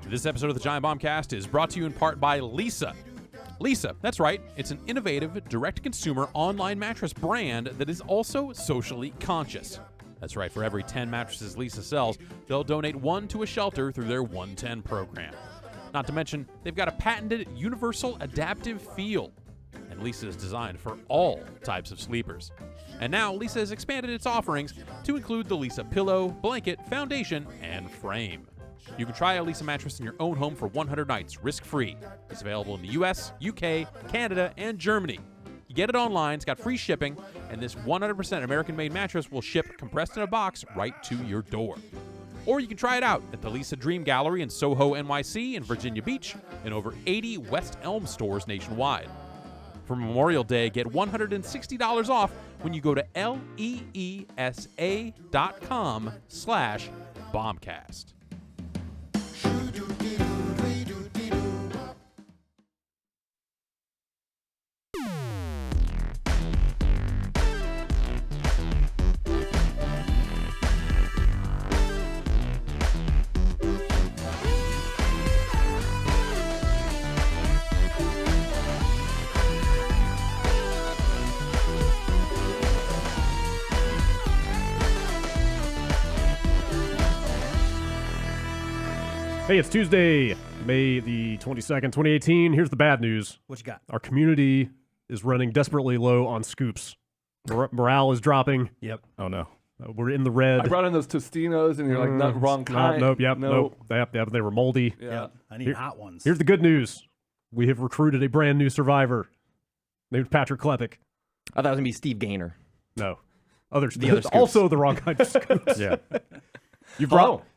This episode of the Giant Bombcast is brought to you in part by Lisa. Lisa, that's right, it's an innovative, direct-to-consumer online mattress brand that is also socially conscious. That's right, for every 10 mattresses Lisa sells, they'll donate one to a shelter through their 110 program. Not to mention, they've got a patented universal adaptive feel. And Lisa is designed for all types of sleepers. And now Lisa has expanded its offerings to include the Lisa pillow, blanket, foundation, and frame. You can try a Lisa mattress in your own home for 100 nights, risk-free. It's available in the US, UK, Canada, and Germany. You get it online, it's got free shipping, and this 100% American-made mattress will ship compressed in a box right to your door. Or you can try it out at the Lisa Dream Gallery in Soho, NYC, and Virginia Beach, and over 80 West Elm stores nationwide. For Memorial Day, get $160 off when you go to leesa.com/bombcast. Hey, it's Tuesday, May the 22nd, 2018. Here's the bad news. What you got? Our community is running desperately low on scoops. Morale is dropping. Yep. Oh, no. We're in the red. I brought in those Tostinos, and you're like, not wrong kind. Nope, they were moldy. Yeah. Yep. I need hot ones. Here's the good news. We have recruited a brand new survivor named Patrick Klepek. I thought it was going to be Steve Gaynor. No. The other scoops. Also the wrong kind of scoops. Yeah.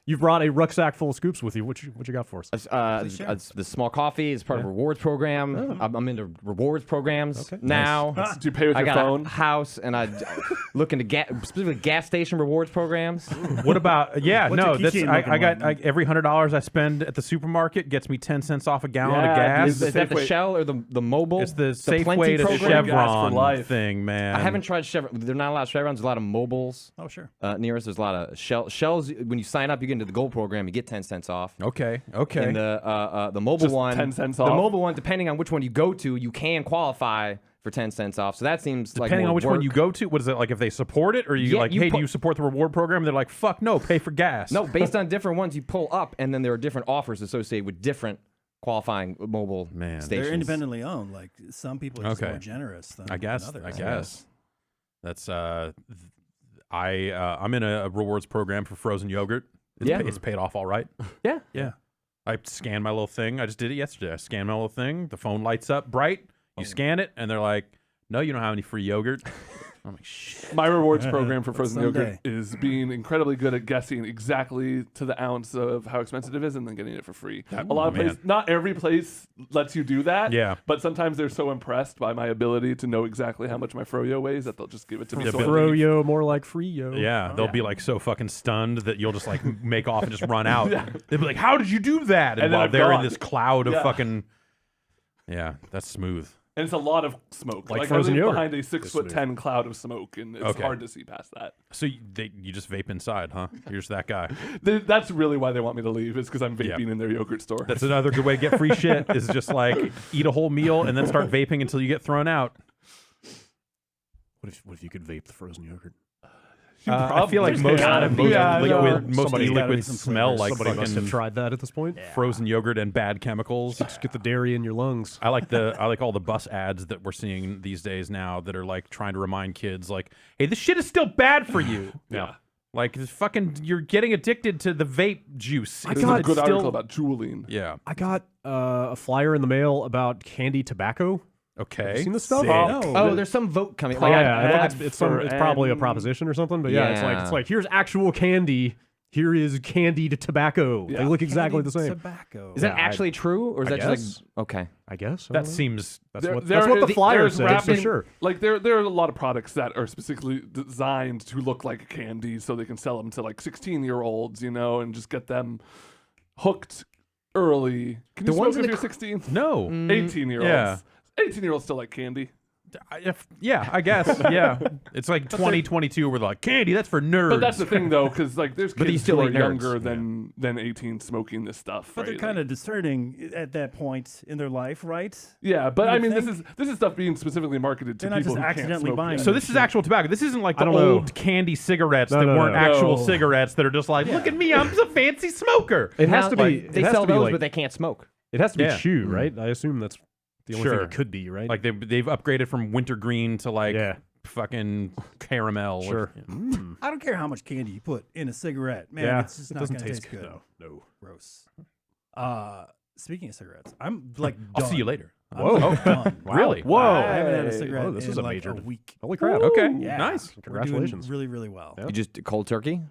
You've brought a rucksack full of scoops with you. What you got for us? The small coffee is part of a rewards program. I'm into rewards programs now. Nice. Do you pay with your got phone? A house, and I look into specifically gas station rewards programs. What about What's a keychain I got looking like? every $100 I spend at the supermarket gets me 10 cents off a gallon of gas. Is that the Shell or the mobile? It's the Plenty Safeway to program? Gas for Chevron life. thing, man. I haven't tried Chevron. They're not a lot of Chevrons. There's a lot of mobiles. Oh, sure. Near us, there's a lot of Shells. When you sign up, you get into the gold program. You get 10 cents off. Okay. And the mobile Just one, 10 cents the off? mobile one, depending on which one you go to, you can qualify for 10 cents off. So that seems like Depending more on which work. one you go to, what is it like if they support it or you Yeah, like, you hey, put- do you support the reward program? And they're like, fuck no, pay for gas. No, based on different ones you pull up, and then there are different offers associated with different qualifying mobile stations. They're independently owned. Like some people are just Okay. more generous than I guess. others. I guess. That's I'm in a rewards program for frozen yogurt. It's paid off all right. Yeah. Yeah. I scan my little thing. I just did it yesterday. I scan my little thing. The phone lights up bright. You scan it, and they're like, no, you don't have any free yogurt. I'm like, shit. My rewards program for frozen someday. yogurt is being incredibly good at guessing exactly to the ounce of how expensive it is and then getting it for free. A lot of places, not every place lets you do that. Yeah. But sometimes they're so impressed by my ability to know exactly how much my froyo weighs that they'll just give it to me. So I don't need- Froyo, more like free-yo. Yeah, they'll be like so fucking stunned that you'll just like make off and just run out. They'll be like, how did you do that? And And then while I'm they're in gone. this cloud of Yeah. fucjust yeah, that's smooth. And it's a lot of smoke. Like I frozen live yogurt. behind a 6'10" cloud of smoke, and it's Okay. hard to see past that. So you just vape inside, huh? You're just that guy. That's really why they want me to leave, is because I'm vaping Yeah. in their yogurt store. That's another good way to get free shit is just like eat a whole meal and then start vaping until you get thrown out. What if you could vape the frozen yogurt? I feel like There's most gotta be. Yeah, most e-liquids some smell flavors. like Somebody must have fucking tried that at this point. frozen yogurt and bad chemicals. Just get the dairy in your lungs. I like all the bus ads that we're seeing these days now that are like trying to remind kids like, hey, this shit is still bad for you. Yeah. Like this fucking, you're getting addicted to the vape juice. There's got a good still- article about Juuling. Yeah. I got a flyer in the mail about candy tobacco. Okay. Have you seen this stuff? Oh, there's some vote coming. Oh, yeah, I ad think it's for probably a an- proposition or something, but yeah, Yeah. it's like here's actual candy. Here is candied tobacco. They Yeah. look exactly the same. Tobacco. Is that Yeah, actually true, or is I that just guess. like okay? I guess I That don't know. seems, that's There- what there the is- flyer there's says for wrapping- sure. Like there are a lot of products that are specifically designed to look like candy, so they can sell them to like 16-year-olds, and just get them hooked early. Can The you ones smoke in if the you're 16? no. 18-year-olds. Yeah. 18-year-olds still like candy. Yeah, I guess. Yeah, it's like 2022. We're like candy. That's for nerds. But that's the thing, though, because like there's But these kids still who are ain't nerds. younger than 18 smoking this stuff. But right? they're kind of discerning at that point in their life, right? yeah. But you I would mean, think. this is stuff being specifically marketed to They're not people just who can't accidentally smoke buying yet. So this is actual tobacco. This isn't like the I don't know. old candy cigarettes No, that no, weren't no. actual No. cigarettes that are just like, look at me, I'm a fancy smoker. It has to Now, be. They it has sell to be those, like, but they can't smoke. it has to be Yeah. chew, right? I assume that's the only thing Sure. it could be, right? Like they've upgraded from wintergreen to like Yeah. fucking caramel. Sure. I don't care how much candy you put in a cigarette, man. Yeah, It's just it not doesn't gonna taste good. No. Gross. Speaking of cigarettes, I'm like I'll done. see you later. I'm Whoa. like done. Really? Whoa. I haven't had a Hey. cigarette Oh, this in is a like major a week. Holy crap. Okay. Yeah. Nice. Congratulations. We're doing really, really well. Yeah. You just cold turkey?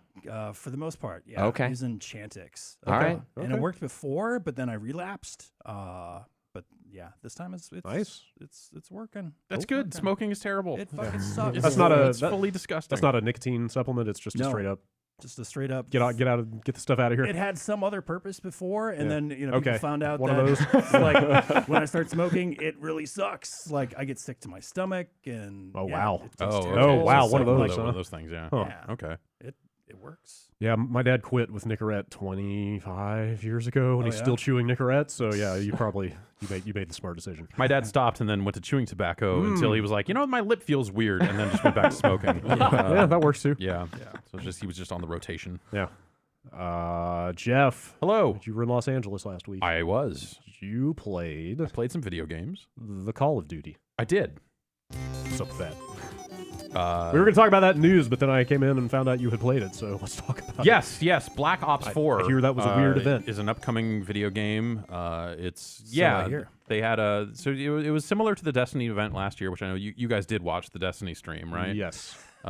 For the most part, yeah. Okay. I'm using Chantix. All right. And it worked before, but then I relapsed. But yeah, this time it's Nice. It's working. That's It's good. working. Smoking is terrible. It fucking sucks. That's not a- It's that- fully disgusting. That's not a nicotine supplement. It's just a No. straight up just a straight up get the stuff out of here. It had some other purpose before, and Yeah. then people Okay. found out One that of those. it's like when I start smoking, it really sucks. Like I get sick to my stomach, and Oh, yeah, wow. it tastes Oh, terrible. Oh, wow, It's one of like- those, One huh? of those things. Yeah. Huh. Yeah. Okay. It works. Yeah, my dad quit with Nicorette 25 years ago, and Oh, he's yeah? still chewing Nicorette. So yeah, you made the smart decision. My dad stopped and then went to chewing tobacco until he was like, my lip feels weird, and then just went back to smoking. Yeah, that works too. Yeah. So he was just on the rotation. Yeah. Jeff, Hello. you were in Los Angeles last week. I was. You played Played some video games. the Call of Duty. I did. What's up with that? We Uh, were going to talk about that in news, but then I came in and found out you had played it. So let's talk about it. yes. Black Ops I 4. hear that was a weird event. Is an upcoming video game. It's I hear. They had it was similar to the Destiny event last year, which I know you guys did watch the Destiny stream, right? Yes. Did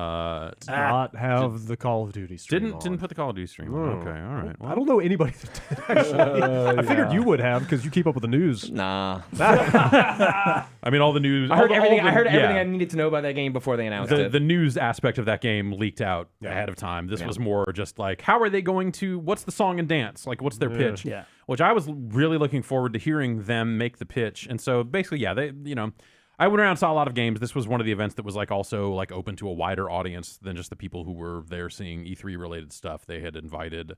Not have the Call of Duty stream didn't put the Call of Duty stream on. Okay, all right. I don't know anybody that did, actually. I figured you would have because you keep up with the news. Nah. I mean, all the news. I heard all everything. the- I heard everything yeah. I needed to know about that game before they announced The, it. the news aspect of that game leaked out ahead of time. This was more just like, how are they going to? What's the song and dance? Like, what's their pitch? Yeah. Which I was really looking forward to hearing them make the pitch. And so basically, yeah, I went around and saw a lot of games. This was one of the events that was like also like open to a wider audience than just the people who were there seeing E3 related stuff. They had invited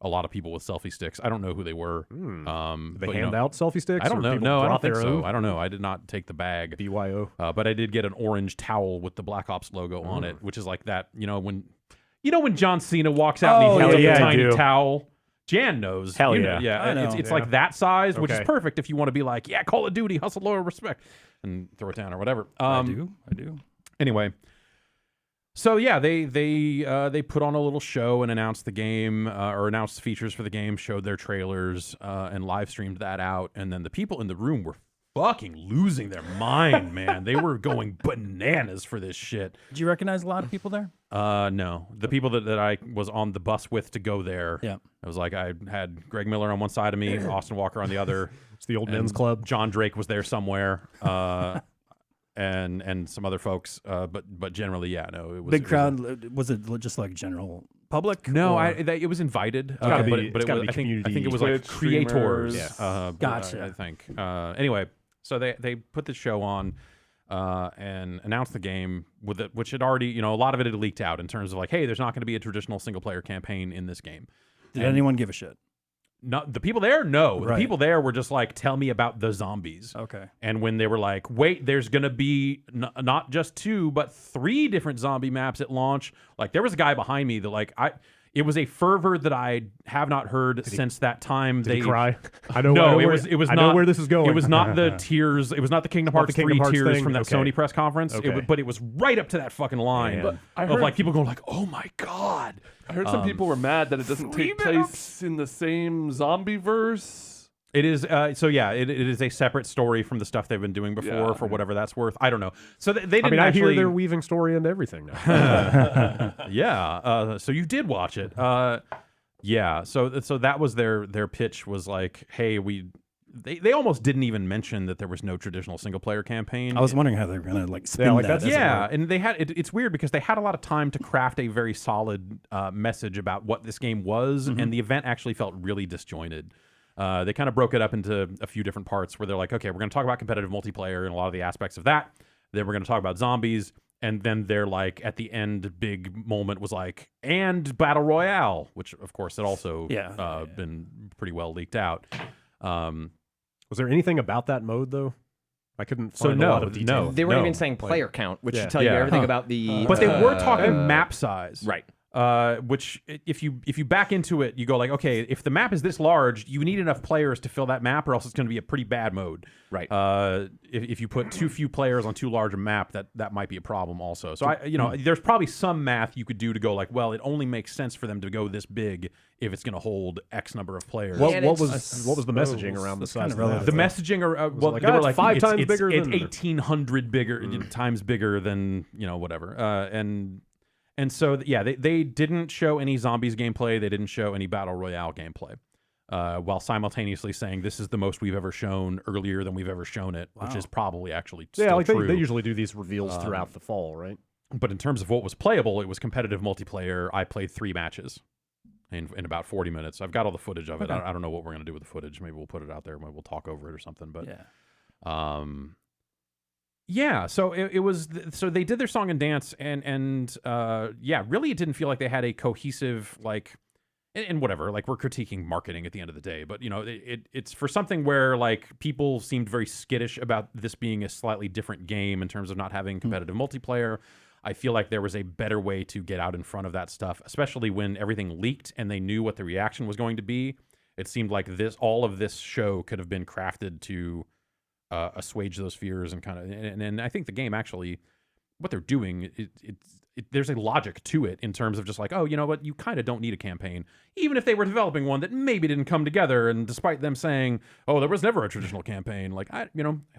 a lot of people with selfie sticks. I don't know who they were. They but, hand out selfie sticks? I don't or know. people No, I don't brought think their so. own? I don't know. I did not take the bag. BYO. But I did get an orange towel with the Black Ops logo on it, which is like that. When John Cena walks out and he hell holds yeah, up a I tiny do. towel. Jan knows. Hell You yeah. know, yeah. I know. It's Yeah. like that size, which is Okay. perfect if you want to be like, yeah, Call of Duty, hustle, loyal, respect, and throw it down or whatever. I do. Anyway, so yeah, they put on a little show and announced the game or announced features for the game, showed their trailers, and live streamed that out. And then the people in the room were fucking losing their mind, man. They were going bananas for this shit. Did you recognize a lot of people there? No, the people that I was on the bus with to go there. Yeah. It was like I had Greg Miller on one side of me, Austin Walker on the other. It's the old and men's club. John Drake was there somewhere, and some other folks. But generally, yeah, no, it was Big it was crowd. Was it just like general public? no, or- it was invited. gotta be- but it's gotta it was, be I think it was Twitch like creators. streamers. Gotcha. I think. Anyway, so they put the show on. And announced the game with it, which had already, a lot of it had leaked out in terms of like, hey, there's not going to be a traditional single player campaign in this game. Did anyone give a shit? Not the people there, no. The Right. people there were just like, tell me about the zombies. Okay. And when they were like, wait, there's going to be not just 2, but 3 different zombie maps at launch. Like there was a guy behind me that it was a fervor that I have not heard since that time. Did he cry? I know. No, I know it was I not know where this is going. It was not the tears. It was not the Kingdom Not Hearts the Kingdom 3 Hearts tears thing? from that Okay. Sony press conference. Okay. But it was right up to that fucking line Man. I of heard- like people going like, "Oh my god!" I heard some people were mad that it doesn't take place in the same zombie verse. It is so yeah. It is a separate story from the stuff they've been doing before Yeah. for whatever that's worth. I don't know. So they didn't I mean, I hear actually. they're weaving story into everything now. Yeah. So you did watch it. Yeah. So that was their pitch was like, hey, they almost didn't even mention that there was no traditional single player campaign. I was wondering how they were gonna spin like that. that's- as it Yeah, were. and they had it's weird because they had a lot of time to craft a very solid message about what this game was, and the event actually felt really disjointed. They kind of broke it up into a few different parts where they're like, okay, we're going to talk about competitive multiplayer and a lot of the aspects of that. Then we're going to talk about zombies. And then they're like, at the end, big moment was like, and Battle Royale, which, of course, had also been pretty well leaked out. Was there anything about that mode, though? I couldn't find a lot of detail. They weren't even saying player count, which should tell you everything about the... But they were talking map size. Right. Which, if you back into it, you go like, okay, if the map is this large, you need enough players to fill that map, or else it's going to be a pretty bad mode. Right. If you put too few players on too large a map, that might be a problem also. So there's probably some math you could do to go like, well, it only makes sense for them to go this big if it's going to hold X number of players. What was the messaging around the size of the map? The messaging, they were like 5 times bigger it's than 1,800 bigger times bigger than whatever. And so, they didn't show any zombies gameplay. They didn't show any Battle Royale gameplay, while simultaneously saying this is the most we've ever shown earlier than we've ever shown it, which is probably actually still true. They usually do these reveals throughout the fall, right? But in terms of what was playable, it was competitive multiplayer. I played 3 matches in about 40 minutes. I've got all the footage of it. I don't know what we're going to do with the footage. Maybe we'll put it out there. Maybe we'll talk over it or something. But so it was. So they did their song and dance, and really, it didn't feel like they had a cohesive and whatever. Like, we're critiquing marketing at the end of the day, but it's for something where like people seemed very skittish about this being a slightly different game in terms of not having competitive multiplayer. I feel like there was a better way to get out in front of that stuff, especially when everything leaked and they knew what the reaction was going to be. It seemed like all of this show could have been crafted to assuage those fears and kind of, and I think the game actually, what they're doing, there's a logic to it in terms of just like, oh, you know what, you kind of don't need a campaign, even if they were developing one that maybe didn't come together. And despite them saying, oh, there was never a traditional campaign, like,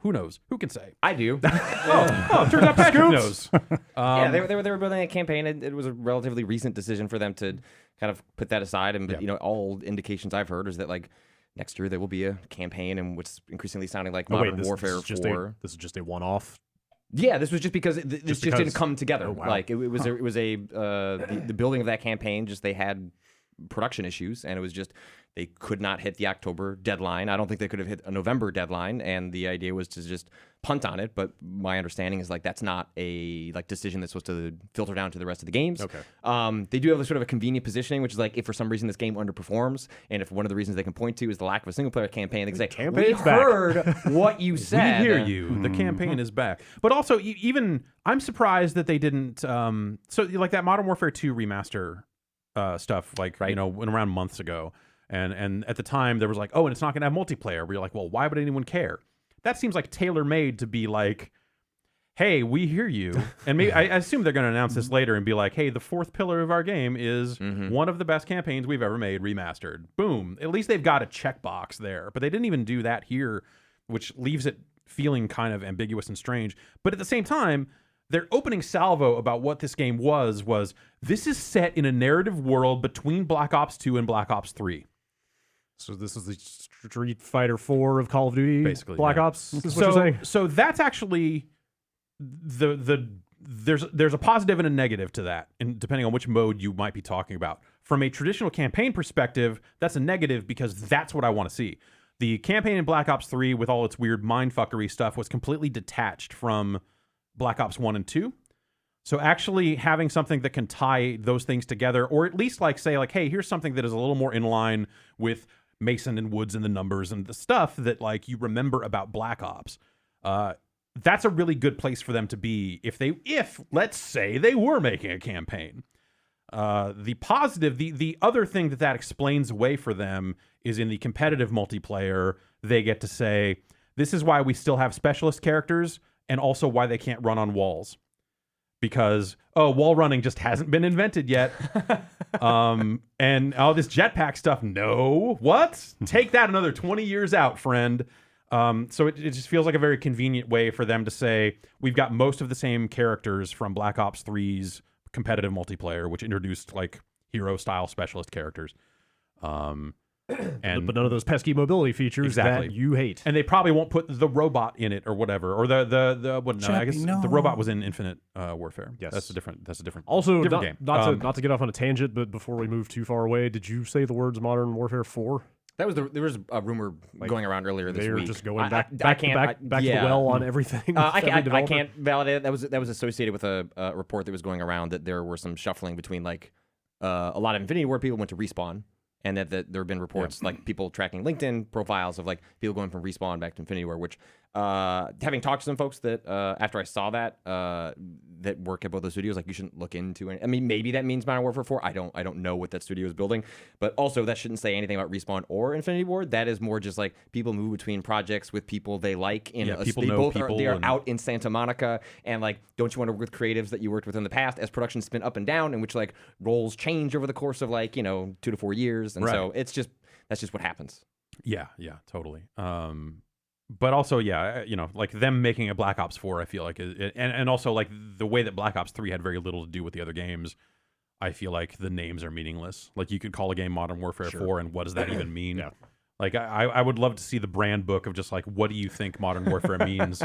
who knows? Who can say? I do. it turns out Patrick knows. They were building a campaign, and it was a relatively recent decision for them to kind of put that aside. And all indications I've heard is that like next year there will be a campaign, and what's increasingly sounding like Modern Warfare 4. This is just a one-off. Yeah, this was just because this just didn't come together. Oh, wow. Like it was the building of that campaign. Just they had production issues, and it was just they could not hit the October deadline. I don't think they could have hit a November deadline, and the idea was to just punt on it. But my understanding is like that's not a decision that's supposed to filter down to the rest of the games. Okay. They do have sort of a convenient positioning, which is like if for some reason this game underperforms, and if one of the reasons they can point to is the lack of a single player campaign, they can say, "We heard what you said. We hear you. The campaign is back." But also, even I'm surprised that they didn't. So like that Modern Warfare 2 remaster stuff, like around months ago. And at the time, there was like, oh, and it's not going to have multiplayer. We're like, well, why would anyone care? That seems like tailor-made to be like, hey, we hear you. And maybe I assume they're going to announce this later and be like, hey, the 4th pillar of our game is one of the best campaigns we've ever made, remastered. Boom. At least they've got a checkbox there. But they didn't even do that here, which leaves it feeling kind of ambiguous and strange. But at the same time, their opening salvo about what this game was this is set in a narrative world between Black Ops II and Black Ops III. So this is the Street Fighter 4 of Call of Duty, basically. Black Ops. Is what you're saying? So that's actually there's a positive and a negative to that, and depending on which mode you might be talking about. From a traditional campaign perspective, that's a negative because that's what I want to see. The campaign in Black Ops 3 with all its weird mindfuckery stuff was completely detached from Black Ops 1 and 2. So actually having something that can tie those things together, or at least like say like, hey, here's something that is a little more in line with Mason and Woods and the numbers and the stuff that like you remember about Black Ops. That's a really good place for them to be if let's say they were making a campaign. The positive, the other thing that explains away for them is in the competitive multiplayer, they get to say, this is why we still have specialist characters and also why they can't run on walls. Because, wall running just hasn't been invented yet. And this jetpack stuff, no. What? Take that another 20 years out, friend. So it just feels like a very convenient way for them to say, we've got most of the same characters from Black Ops 3's competitive multiplayer, which introduced like hero-style specialist characters. But none of those pesky mobility features that you hate. And they probably won't put the robot in it or whatever, or I guess the robot was in Infinite Warfare. Yes, that's a different Also, different game. Not to get off on a tangent, but before we move too far away, did you say the words Modern Warfare 4? There was a rumor going around earlier this They're week. just going back to yeah. the well on everything. I can't validate it. That was associated with a report that was going around that there were some shuffling between like a lot of Infinity Ward people went to Respawn, and that there have been reports like people tracking LinkedIn profiles of like people going from Respawn back to Infinity Ward. Which, having talked to some folks that after I saw that that work at both those studios, like you shouldn't look into it. I mean, maybe that means Modern Warfare 4. I don't know what that studio is building, but also that shouldn't say anything about Respawn or Infinity Ward. That is more just like people move between projects with people they like. People know people. They are out in Santa Monica, and like, don't you want to work with creatives that you worked with in the past as productions spin up and down, in which like roles change over the course of like 2 to 4 years, and so that's just what happens. Yeah, totally. But also, like them making a Black Ops 4, I feel like, and also like the way that Black Ops 3 had very little to do with the other games, I feel like the names are meaningless. Like you could call a game Modern Warfare 4, and what does that even mean? Yeah. Like I would love to see the brand book of just like, what do you think Modern Warfare means?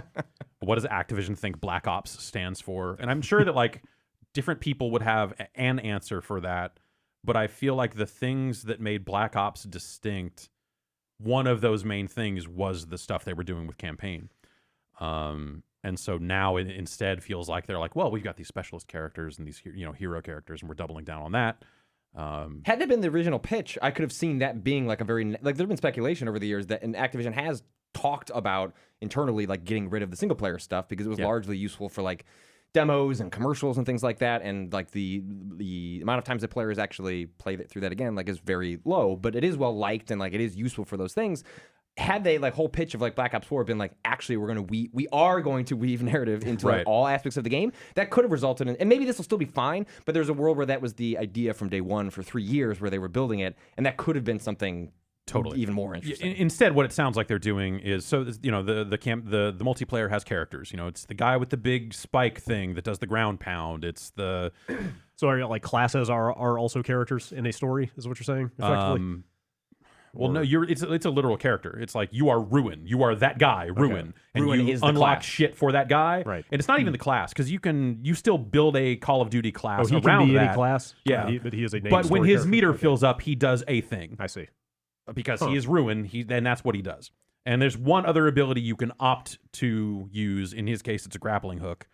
What does Activision think Black Ops stands for? And I'm sure that like different people would have an answer for that, but I feel like the things that made Black Ops distinct, one of those main things was the stuff they were doing with campaign. And so now it instead feels like they're like, well, we've got these specialist characters and these hero characters, and we're doubling down on that. Had that been the original pitch, I could have seen that being like a very like there's been speculation over the years that Activision has talked about internally like getting rid of the single player stuff because it was largely useful for like demos and commercials and things like that, and like the amount of times that players actually play through that again like is very low, but it is well liked and like it is useful for those things. Had they like whole pitch of like Black Ops 4 been like, actually we are going to weave narrative into like, all aspects of the game, that could have resulted in, and maybe this will still be fine, but there's a world where that was the idea from day one for 3 years where they were building it, and that could have been something totally even more interesting. Instead, what it sounds like they're doing is, so the multiplayer has characters. It's the guy with the big spike thing that does the ground pound. It's the So are like classes are also characters in a story? Is what you're saying? Effectively. Well, no, it's a literal character. It's like you are Ruin. You are that guy, Ruin, and Ruin you is the unlock class. shit for that guy. Right. And it's not even the class because you still build a Call of Duty class he around can be that. any class. Yeah, but he is a named But when story his character. meter fills up, he does a thing I see. because he is Ruin. Then that's what he does. And there's one other ability you can opt to use. In his case, it's a grappling hook,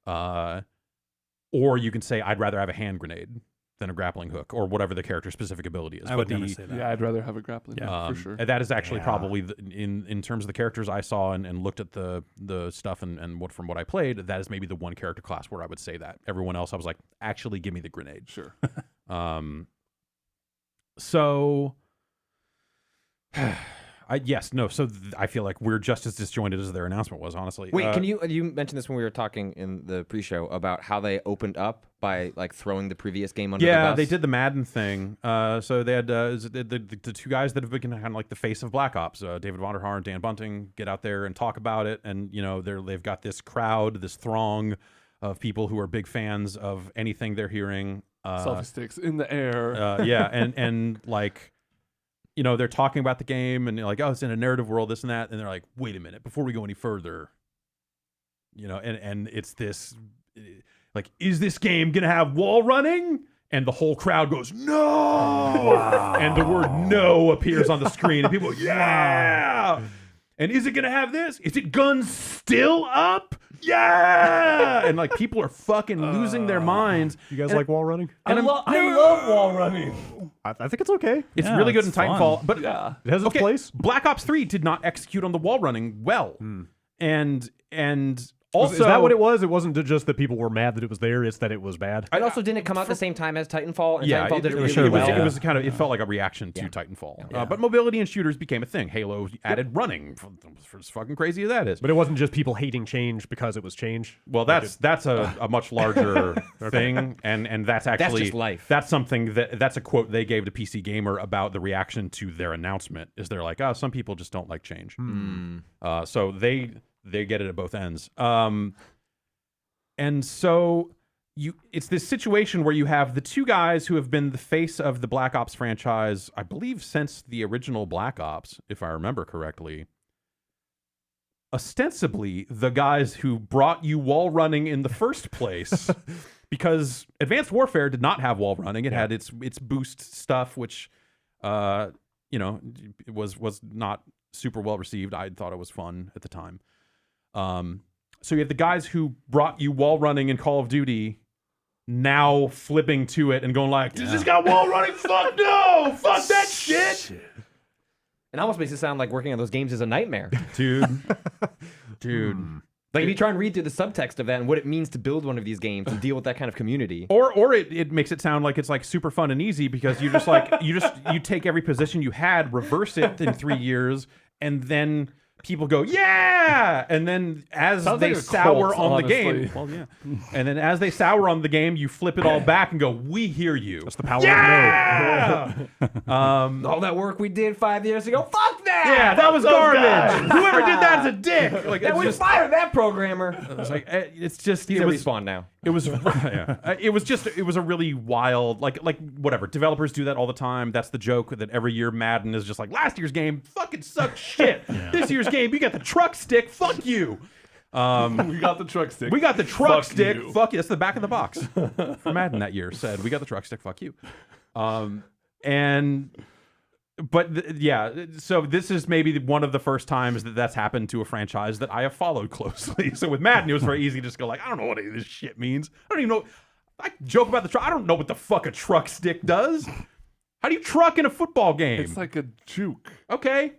or you can say, "I'd rather have a hand grenade than a grappling hook," or whatever the character specific ability is. I would never say that. Yeah, I'd rather have a grappling hook, for sure. And that is actually probably in terms of the characters I saw and looked at the stuff and from what I played, that is maybe the one character class where I would say that. Everyone else, I was like, actually, give me the grenade. Sure. So, I feel like we're just as disjointed as their announcement was, honestly. Wait, can you mentioned this when we were talking in the pre-show about how they opened up by like throwing the previous game under the bus? Yeah, they did the Madden thing. So they had the two guys that have been kind of like the face of Black Ops, David Vonderhaar and Dan Bunting, get out there and talk about it, and they've got this crowd, this throng of people who are big fans of anything they're hearing. Selfie sticks in the air. And like, they're talking about the game and they're like, oh, it's in a narrative world, this and that. And they're like, wait a minute, before we go any further, and it's this, like, is this game going to have wall running? And the whole crowd goes, no! Wow. And the word no appears on the screen and people go, yeah! And is it going to have this? Is it guns still up? Yeah! And like people are fucking losing their minds. You guys like wall running? I love wall running. I think it's okay. It's really good in it's fun. Titanfall, but It has its place. Black Ops 3 did not execute on the wall running well, and also Is that what it was? It wasn't just that people were mad that it was there; it's that it was bad. It also didn't come out at the same time as Titanfall, and Yeah, Titanfall did really it well. was kind of, it felt like a reaction to Titanfall. But mobility and shooters became a thing. Halo added running, for as fucking crazy as that is. But it wasn't just people hating change because it was change. Well, that's a much larger thing, and that's actually just life. That's something that's a quote they gave to PC Gamer about the reaction to their announcement. Is they're like, some people just don't like change. So they get it at both ends. And so it's this situation where you have the two guys who have been the face of the Black Ops franchise, I believe, since the original Black Ops, if I remember correctly. Ostensibly, the guys who brought you wall running in the first place, because Advanced Warfare did not have wall running. It had its boost stuff, which you know, it was not super well received. I thought it was fun at the time. So you have the guys who brought you wall running in Call of Duty now flipping to it and going like, "Does this got wall running? Fuck no! Fuck that shit!" It almost makes it sound like working on those games is a nightmare. Dude. Like if you try and read through the subtext of that and what it means to build one of these games and deal with that kind of community. Or it makes it sound like it's like super fun and easy because you just like you take every position you had, reverse it in 3 years, and then people go, yeah! And then as Sounds they like a sour cult, on the honestly. game, well, yeah. And then as they sour on the game, you flip it all back and go, we hear you. That's the power Yeah! All that work we did 5 years ago, fuck that! Yeah, that was garbage. Whoever did that is a dick. Like, Yeah, it's we just, fired that programmer. it's like it's just He's it at was Respawn now. it was yeah. It was a really wild like whatever. Developers do that all the time. That's the joke that every year Madden is just like last year's game fucking sucked shit. This year's game you got the truck stick. Fuck you. We got the truck stick. We got the truck Fuck stick. you. Fuck you. That's the back of the box for Madden that year said we got the truck stick. Fuck you. Yeah, so this is maybe one of the first times that that's happened to a franchise that I have followed closely. So with Madden, it was very easy to just go like, I don't know what any of this shit means. I don't even know. I joke about the truck. I don't know what the fuck a truck stick does. How do you truck in a football game? It's like a juke. Okay.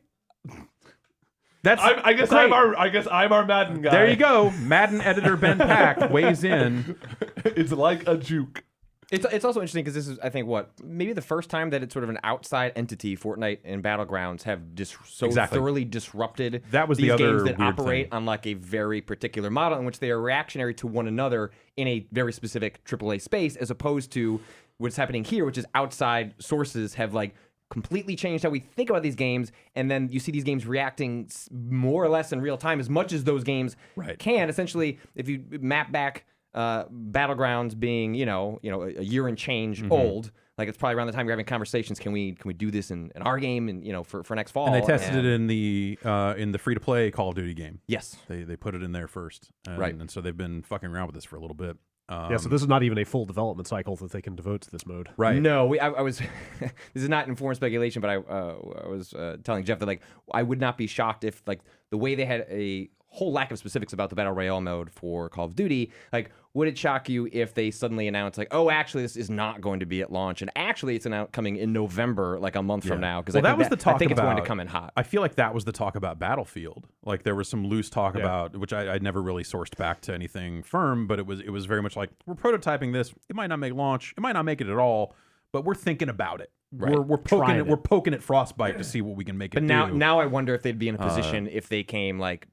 That's I guess great. I'm our Madden guy. There you go. Madden editor Ben Pack weighs in. It's like a juke. It's also interesting because this is, I think, maybe the first time that it's sort of an outside entity, Fortnite and Battlegrounds have Exactly. thoroughly disrupted That was these the other games that weird operate thing. on like a very particular model in which they are reactionary to one another in a very specific AAA space, as opposed to what's happening here, which is outside sources have like completely changed how we think about these games, and then you see these games reacting more or less in real time, as much as those games can. Essentially, if you map back Battlegrounds being, you know, a year and change old, like it's probably around the time you're having conversations. Can we do this in our game and for next fall? And they tested it in the free to play Call of Duty game. Yes, They put it in there first, Right. And so they've been fucking around with this for a little bit. Yeah, so this is not even a full development cycle that they can devote to this mode. Right. No, I was. This is not informed speculation, but I was telling Jeff that like I would not be shocked if like the way they had a whole lack of specifics about the Battle Royale mode for Call of Duty, like would it shock you if they suddenly announced like, oh, actually this is not going to be at launch, and actually it's coming in November, like a month from now? Because Well, that was the talk I think about, it's going to come in hot. I feel like that was the talk about Battlefield. Like there was some loose talk about, which I never really sourced back to anything firm, but it was very much like we're prototyping this. It might not make launch. It might not make it at all, but we're thinking about it. Right. We're poking it. We're poking at Frostbite to see what we can make it But do. now I wonder if they'd be in a position if they came like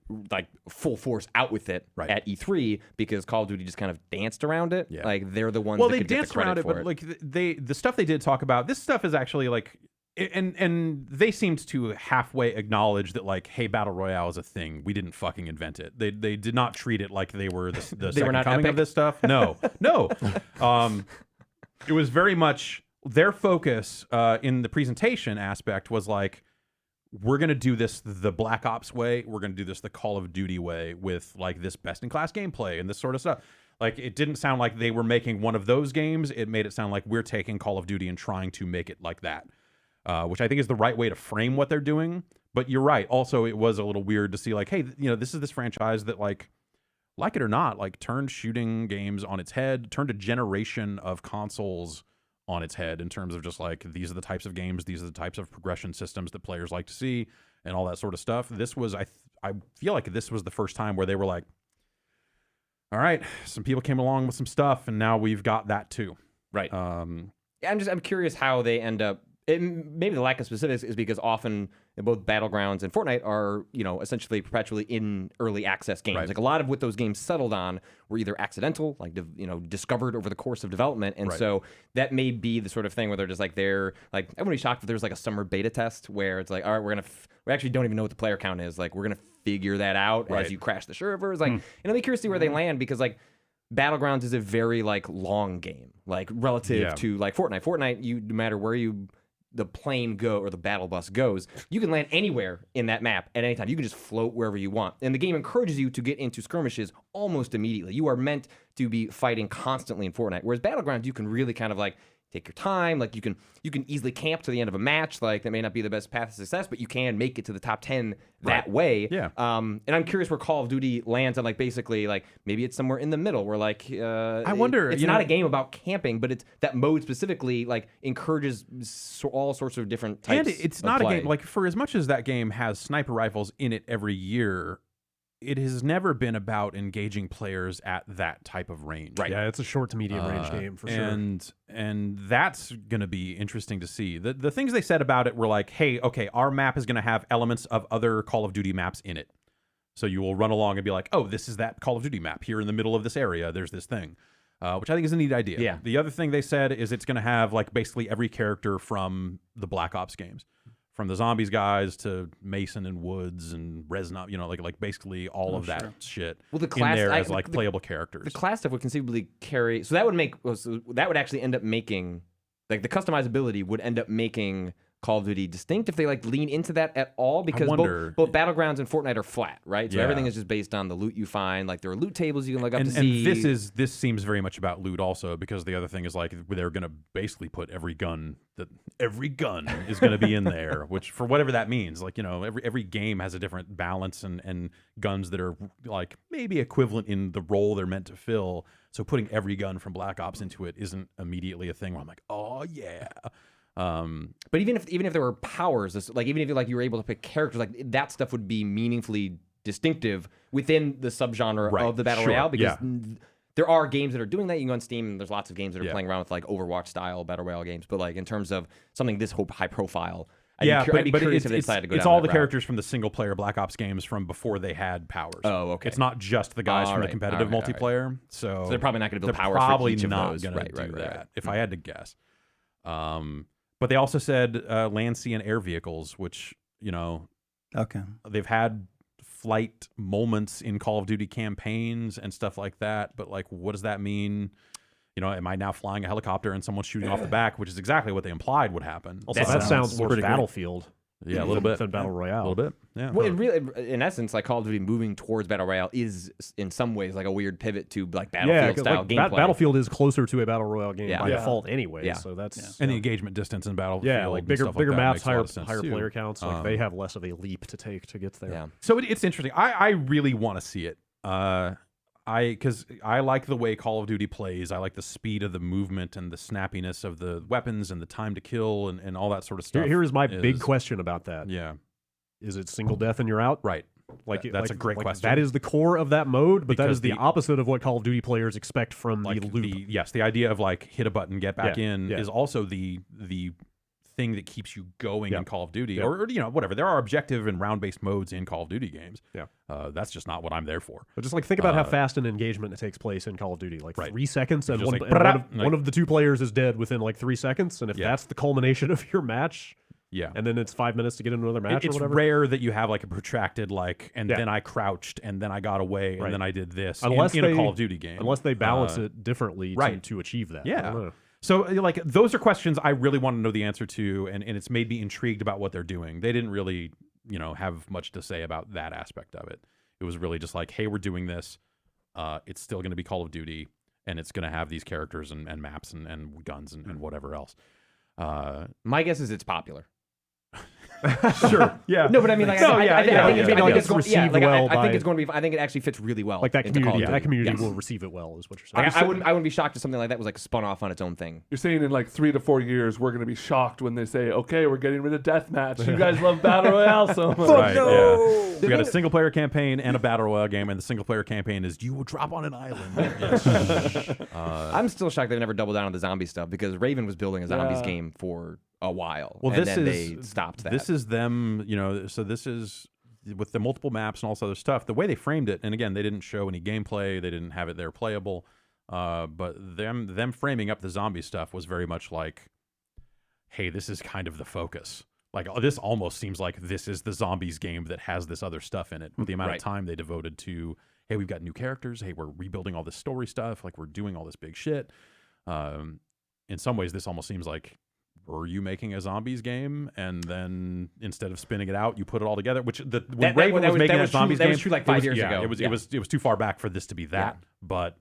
full force out with it at E3, because Call of Duty just kind of danced around it. Yeah. Like they're the ones Well, that they could get the danced credit around it, for but like the stuff they did talk about, this stuff is actually like, and they seemed to halfway acknowledge that like, hey, Battle Royale is a thing. We didn't fucking invent it. They did not treat it like they were the second not coming Epic? of this stuff. No. It was very much their focus in the presentation aspect was like, we're going to do this the Black Ops way. We're going to do this the Call of Duty way with like this best-in-class gameplay and this sort of stuff. Like, it didn't sound like they were making one of those games. It made it sound like we're taking Call of Duty and trying to make it like that, which I think is the right way to frame what they're doing. But you're right. Also, it was a little weird to see like, hey, this is this franchise that like it or not, like turned shooting games on its head, turned a generation of consoles on its head in terms of just like, these are the types of games, these are the types of progression systems that players like to see and all that sort of stuff. This was, I feel like this was the first time where they were like, all right, some people came along with some stuff and now we've got that too. Right. I'm curious how they end up. Maybe the lack of specifics is because often both Battlegrounds and Fortnite are, essentially perpetually in early access games. Right. Like a lot of what those games settled on were either accidental, like discovered over the course of development, and so that may be the sort of thing where they're just like everybody's shocked if there's like a summer beta test where it's like, all right, we actually don't even know what the player count is. Like we're gonna figure that out as you crash the servers. Like, and I'm curious to see where they land, because like Battlegrounds is a very like long game, like relative to like Fortnite. Fortnite, no matter where the plane go or the battle bus goes, you can land anywhere in that map at any time. You can just float wherever you want. And the game encourages you to get into skirmishes almost immediately. You are meant to be fighting constantly in Fortnite. Whereas Battlegrounds, you can really kind of like take your time. Like you can easily camp to the end of a match. Like that may not be the best path to success, but you can make it to the top 10 that way. Yeah. And I'm curious where Call of Duty lands on like basically like maybe it's somewhere in the middle where like I wonder. it's not a game about camping, but it's that mode specifically like encourages all sorts of different types. And it's of not play. a game like for as much as that game has sniper rifles in it every year. It has never been about engaging players at that type of range. Right. Yeah, it's a short to medium range game for sure. And that's going to be interesting to see. The things they said about it were like, hey, okay, our map is going to have elements of other Call of Duty maps in it. So you will run along and be like, oh, this is that Call of Duty map. Here in the middle of this area, there's this thing. Which I think is a neat idea. Yeah. The other thing they said is it's going to have like basically every character from the Black Ops games. From the zombies guys to Mason and Woods and Reznov, like basically all of that shit Well, the class- in there I- as like playable characters. The class stuff would conceivably carry, so that would actually end up making, like the customizability would end up making Call of Duty distinct if they like lean into that at all, because wonder- both Battlegrounds and Fortnite are flat, right? So Yeah. everything is just based on the loot you find. Like there are loot tables you can look up and, to see. and this seems very much about loot also, because the other thing is like they're going to basically put every gun is going to be in there, which for whatever that means, like every game has a different balance and guns that are like maybe equivalent in the role they're meant to fill. So putting every gun from Black Ops into it isn't immediately a thing where I'm like, oh yeah. But even if there were powers, like even if you were able to pick characters, like that stuff would be meaningfully distinctive within the subgenre Right, of the battle sure, royale, because yeah. there are games that are doing that. You can go on Steam, and there's lots of games that are Yeah. playing around with like Overwatch style battle royale games. But like in terms of something this high profile, I'd be curious if they decided to go it's down all that the route. characters from the single player Black Ops games from before they had powers. Oh, okay. It's not just the guys from the Alright, competitive alright. multiplayer. So they're probably not going to build they're powers for probably each of not those. gonna Right, do right, that, right. if I had to guess. But they also said land, sea, and air vehicles, which Okay. they've had flight moments in Call of Duty campaigns and stuff like that. But like, what does that mean? Am I now flying a helicopter and someone's shooting off the back, which is exactly what they implied would happen. Also, that sounds more pretty great. Battlefield. Yeah, a little bit. Than Battle Royale. A little bit. Yeah. Well, in essence, like Call of Duty moving towards battle royale is in some ways like a weird pivot to like Battlefield 'cause, style like, gameplay. Battlefield is closer to a Battle Royale game Yeah. by Yeah. default anyway. Yeah. So that's And the engagement distance in Battlefield. yeah, like and bigger stuff like that maps, makes a lot higher of sense, too. player counts. Like they have less of a leap to take to get there. Yeah. So it's interesting. I really want to see it. Because I like the way Call of Duty plays. I like the speed of the movement and the snappiness of the weapons and the time to kill and all that sort of stuff. Here is my big question about that. Yeah. Is it single death and you're out? Right. Like That's a great like, question. That is the core of that mode, but that Because is the the- opposite of what Call of Duty players expect from Like the loop. the idea of like hit a button, get back Yeah, in yeah. is also the thing that keeps you going Yeah. in Call of Duty, Yeah. or whatever. There are objective and round-based modes in Call of Duty games. Yeah. That's just not what I'm there for. But just like think about how fast an engagement takes place in Call of Duty, like Right. 3 seconds, and, Just one, like, and like- one of the two players is dead within like 3 seconds, and if Yeah. that's the culmination of your match, Yeah. and then it's 5 minutes to get into another match or It's whatever. rare that you have like a protracted and Yeah. then I crouched and then I got away and Right. then I did this Unless in a they- Call of Duty game. Unless they balance it differently right. to achieve that. I Yeah. don't know. So like those are questions I really want to know the answer to, and it's made me intrigued about what they're doing. They didn't really, have much to say about that aspect of it. It was really just like, hey, we're doing this. It's still going to be Call of Duty, and it's going to have these characters and maps and guns and whatever else. My guess is it's popular. Sure. Yeah. No, but I mean, like, No, I yeah, think yeah, it's yeah. going It's to received like, well I by- think it's going to be. I think it actually fits really well. Like that into Call community, of that Duty. community Yes. will receive it well, is what you're saying. I wouldn't be shocked if something like that was like spun off on its own thing. You're saying in like 3 to 4 years, we're going to be shocked when they say, okay, we're getting rid of deathmatch. You guys love Battle Royale so much. Right, yeah. We got a single player campaign and a battle royale game, and the single player campaign is you will drop on an island. Yes. I'm still shocked they've never doubled down on the zombie stuff, because Raven was building a zombies Yeah. game for a while. Well, and this then is they stopped that. This is them, so this is with the multiple maps and all this other stuff. The way they framed it, and again, they didn't show any gameplay, they didn't have it there playable, but them framing up the zombie stuff was very much like, hey, this is kind of the focus. Like this almost seems like this is the zombies game that has this other stuff in it. With the amount Right. of time they devoted to, hey, we've got new characters. Hey, we're rebuilding all this story stuff. Like we're doing all this big shit. In some ways, this almost seems like, were you making a zombies game, and then instead of spinning it out, you put it all together? Which when Raven was making that zombies game, that was true like 5 years yeah, ago. It was too far back for this to be that, but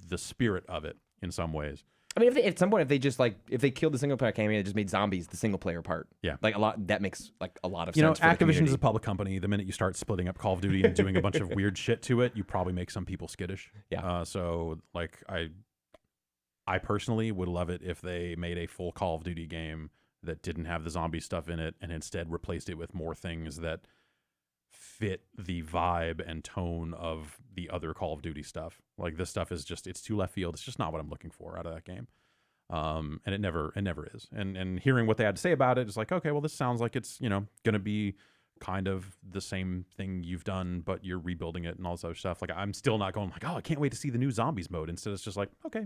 the spirit of it in some ways. I mean, if at some point, if they killed the single player campaign and just made zombies the single player part, Yeah. like that makes like a lot of You know, sense. For the Activision is community. a public company. The minute you start splitting up Call of Duty and doing a bunch of weird shit to it, you probably make some people skittish. Yeah. So like I personally would love it if they made a full Call of Duty game that didn't have the zombie stuff in it and instead replaced it with more things that fit the vibe and tone of the other Call of Duty stuff. Like this stuff is just, it's too left field. It's just not what I'm looking for out of that game. And it never is. And hearing what they had to say about it is like, okay, well, this sounds like it's, you know, going to be kind of the same thing you've done, but you're rebuilding it and all this other stuff. Like I'm still not going like, oh, I can't wait to see the new zombies mode. Instead, it's just like, okay,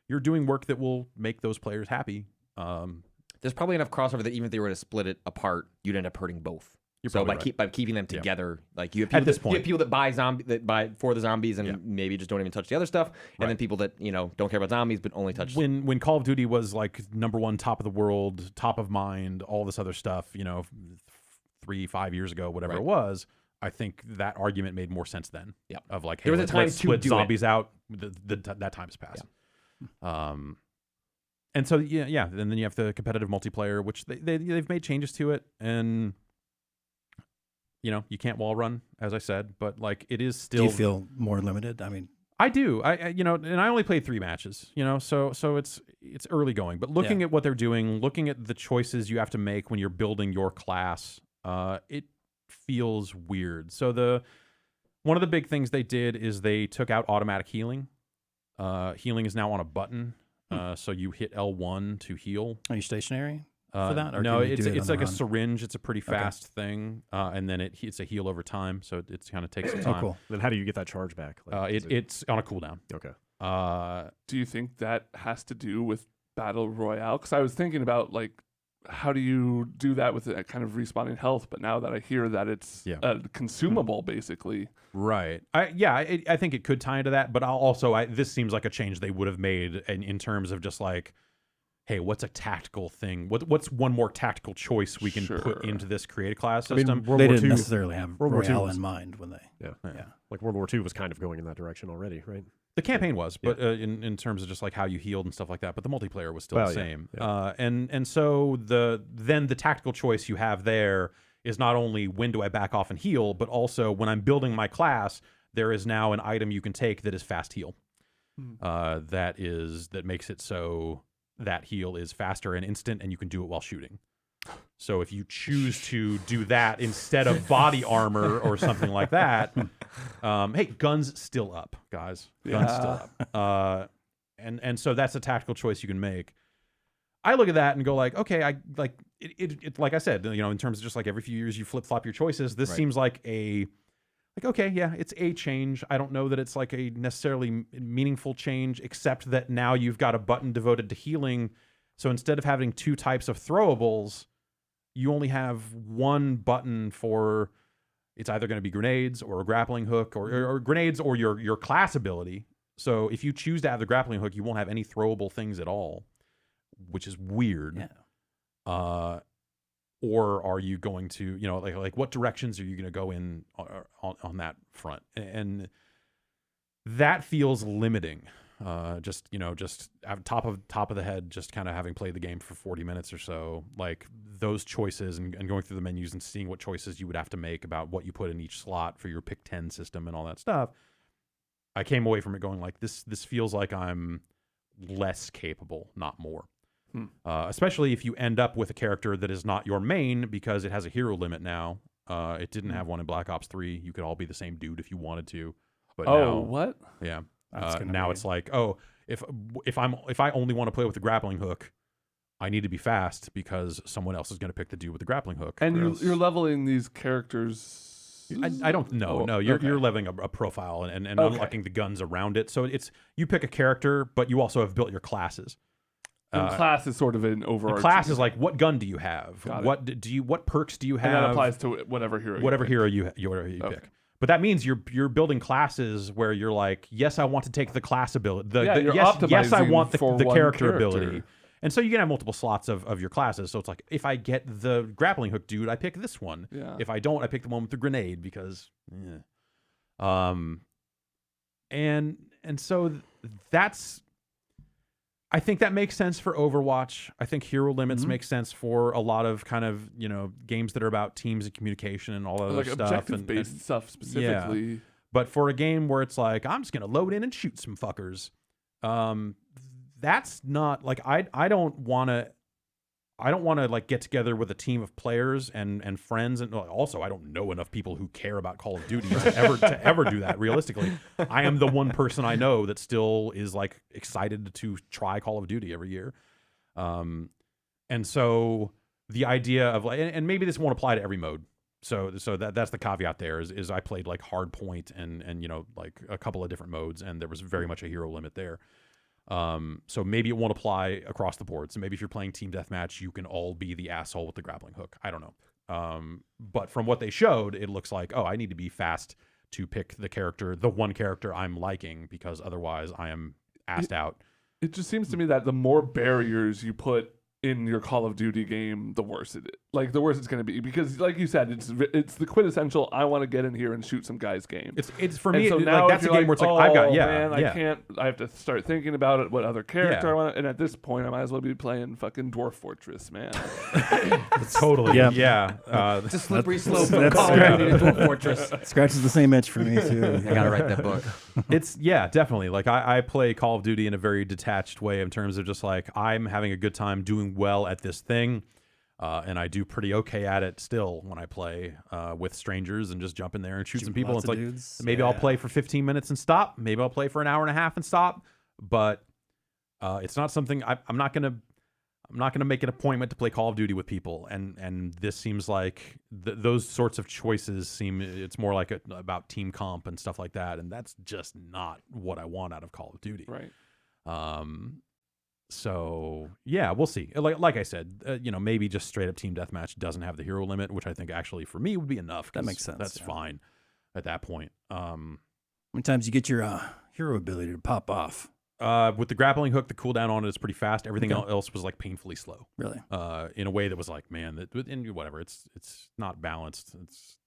you're doing work that will make those players happy. There's probably enough crossover that even if they were to split it apart, you'd end up hurting both. So by keeping them together, like you have people At this point. you have people that buy for the zombies and maybe just don't even touch the other stuff, and then people that don't care about zombies but only touch. When Call of Duty was like #1 top of the world, top of mind, all this other stuff, 3-5 years ago, whatever it was, I think that argument made more sense then. Yeah. Of like, hey, There was a time let's to split do zombies out. That time has passed. Yeah. And so and then you have the competitive multiplayer, which they've made changes to it, and you can't wall run, as I said, but like it is still. Do you feel more limited? I mean, I do. I and I only played 3 matches. So it's early going, but looking at what they're doing, looking at the choices you have to make when you're building your class, it feels weird. So one of the big things they did is they took out automatic healing. Healing is now on a button. So you hit L1 to heal. are you stationary for that? Or No, can you do it it's on like the a run? syringe. It's a pretty fast thing, and then it's a heal over time. So it kind of takes some time. Oh, cool. Then how do you get that charge back? Like, It's on a cooldown. okay. Do you think that has to do with Battle Royale? Because I was thinking about like, how do you do that with a kind of respawning health? But now that I hear that it's consumable, basically. Right. I think it could tie into that, but this seems like a change they would have made in terms of just like, hey, what's a tactical thing? What's one more tactical choice we can put into this created class system? World They War didn't II necessarily have World War II Royale was- in mind when they. Yeah. Yeah. Like World War II was kind of going in that direction already, right? The campaign was, but in terms of just like how you healed and stuff like that, but the multiplayer was still the same. Yeah. And so the tactical choice you have there is not only when do I back off and heal, but also when I'm building my class, there is now an item you can take that is fast heal. That makes it so that heal is faster and instant, and you can do it while shooting. So if you choose to do that instead of body armor or something like that, hey, guns still up, guys. Guns still up. And so that's a tactical choice you can make. I look at that and go like, okay, I like it. Like I said, in terms of just like every few years you flip flop your choices. This seems like okay, yeah, it's a change. I don't know that it's like a necessarily meaningful change, except that now you've got a button devoted to healing. So instead of having 2 types of throwables, you only have one button for, it's either going to be grenades or a grappling hook or grenades or your class ability. So if you choose to have the grappling hook, you won't have any throwable things at all, which is weird. Yeah. Or are you going to, like what directions are you going to go in on that front? And that feels limiting. Just at top of the head, just kind of having played the game for 40 minutes or so, like those choices and going through the menus and seeing what choices you would have to make about what you put in each slot for your pick 10 system and all that stuff. I came away from it going like, this feels like I'm less capable, not more. Especially if you end up with a character that is not your main because it has a hero limit now. It didn't have one in Black Ops 3. You could all be the same dude if you wanted to. But now, What? Yeah. Now it's like, if I only want to play with the grappling hook, I need to be fast because someone else is going to pick the dude with the grappling hook. And you're leveling these characters. I don't know. No, you're leveling a profile and unlocking the guns around it. So it's you pick a character, but you also have built your classes. And class is sort of an overarching. Class is like, what gun do you have? Got it. What perks do you have? And that applies to whatever hero. You pick. But that means you're building classes where you're like, yes, I want to take the class ability. You're yes, I want for the one character ability. And so you can have multiple slots of your classes. So it's like, if I get the grappling hook dude, I pick this one. Yeah. If I don't, I pick the one with the grenade because, and so that's. I think that makes sense for Overwatch. I think hero limits make sense for a lot of kind of, games that are about teams and communication and all that other stuff. Objective-based stuff specifically. Yeah. But for a game where it's like, I'm just going to load in and shoot some fuckers, that's not, like, I don't want to like get together with a team of players and friends, and also I don't know enough people who care about Call of Duty to ever do that. Realistically, I am the one person I know that still is like excited to try Call of Duty every year, and so the idea of like, and maybe this won't apply to every mode. So that's the caveat there is I played like hardpoint and like a couple of different modes, and there was very much a hero limit there. So maybe it won't apply across the board. So maybe if you're playing team deathmatch, you can all be the asshole with the grappling hook. I don't know. But from what they showed, it looks like, I need to be fast to pick the one character I'm liking, because otherwise I am assed out. It just seems to me that the more barriers you put in your Call of Duty game, the worse it is. Like, the worse it's going to be, because, like you said, it's the quintessential I want to get in here and shoot some guys game. It's for me. So like, now that's a game where it's like, I've got man, I can't. I have to start thinking about it. What other character I want? And at this point, I might as well be playing fucking Dwarf Fortress, man. Totally. Yeah. It's a slippery slope. That's Call of Duty to a fortress. Scratches the same itch for me too. I gotta write that book. It's definitely. Like I play Call of Duty in a very detached way in terms of just like, I'm having a good time doing well at this thing. And I do pretty okay at it still when I play with strangers and just jump in there and shoot some people. It's like, maybe I'll play for 15 minutes and stop. Maybe I'll play for an hour and a half and stop. But it's not something I'm not gonna make an appointment to play Call of Duty with people. And this seems like those sorts of choices it's more like about team comp and stuff like that. And that's just not what I want out of Call of Duty. Right. So yeah, we'll see. Like I said, maybe just straight up team deathmatch doesn't have the hero limit, which I think actually for me would be enough. That makes sense. That's fine at that point. How many times you get your hero ability to pop off? With the grappling hook, the cooldown on it is pretty fast. Everything else was like painfully slow. Really? In a way that was like, man, and whatever. It's not balanced.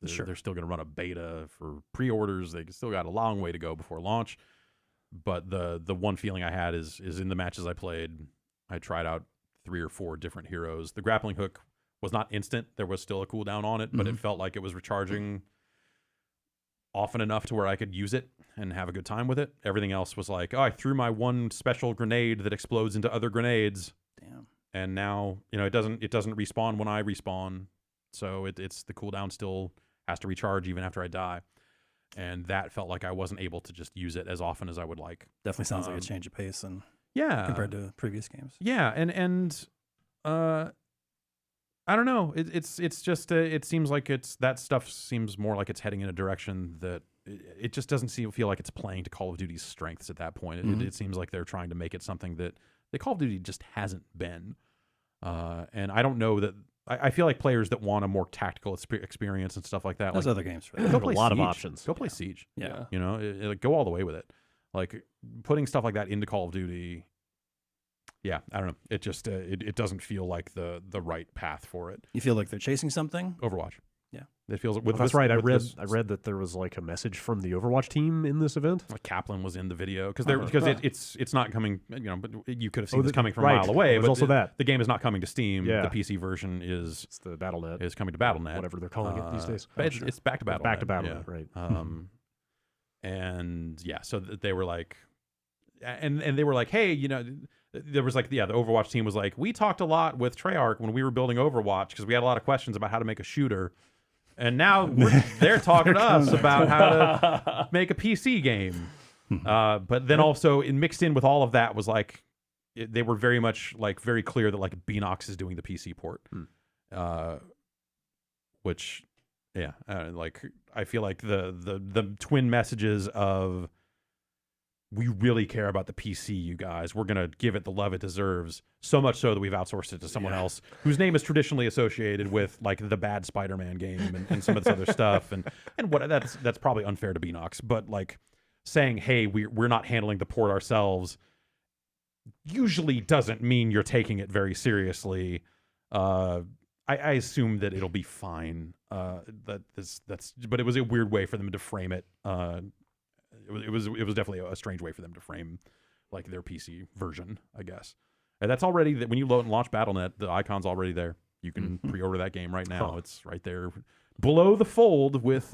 They're still going to run a beta for pre-orders. They still got a long way to go before launch. But the one feeling I had is in the matches I played, I tried out 3 or 4 different heroes. The grappling hook was not instant. There was still a cooldown on it, but it felt like it was recharging often enough to where I could use it and have a good time with it. Everything else was like, I threw my one special grenade that explodes into other grenades. Damn. And now, it doesn't respawn when I respawn. So it's the cooldown still has to recharge even after I die. And that felt like I wasn't able to just use it as often as I would like. Definitely sounds like a change of pace and compared to previous games. Yeah, and I don't know. It's just it seems like that stuff seems more like it's heading in a direction that it just doesn't feel like it's playing to Call of Duty's strengths at that point. It seems like they're trying to make it something that the Call of Duty just hasn't been. And I don't know that. I feel like players that want a more tactical experience and stuff like that. There's like, other games for that. Go play a lot of Siege. options. Go play Siege. Yeah. Go all the way with it. Like putting stuff like that into Call of Duty. Yeah, I don't know. It just it doesn't feel like the right path for it. You feel like they're chasing something? Overwatch. Yeah. It feels That's right. I read that there was like a message from the Overwatch team in this event. Like Kaplan was in the video because it's not coming. But you could have seen this coming from right. a mile away. There's but also that the game is not coming to Steam. Yeah. The PC version is the BattleNet is coming to BattleNet, whatever they're calling it these days. But it's back to BattleNet. Back to BattleNet, right? And yeah, so they were like, and they were like, hey, there was like, the Overwatch team was like, we talked a lot with Treyarch when we were building Overwatch because we had a lot of questions about how to make a shooter. And now they're talking to us about how to make a PC game. But then also mixed in with all of that was like, they were very much like very clear that like Beanox is doing the PC port. Which, yeah, like I feel like the twin messages of, we really care about the PC, you guys. We're going to give it the love it deserves. So much so that we've outsourced it to someone else whose name is traditionally associated with like the bad Spider-Man game and some of this other stuff. And what that's probably unfair to Beanox, but like saying, hey, we're not handling the port ourselves usually doesn't mean you're taking it very seriously. I assume that it'll be fine. But it was a weird way for them to frame it. It was definitely a strange way for them to frame like their PC version, I guess. And that's already that when you load and launch Battle.net, the icon's already there. You can pre-order that game right now. It's right there below the fold with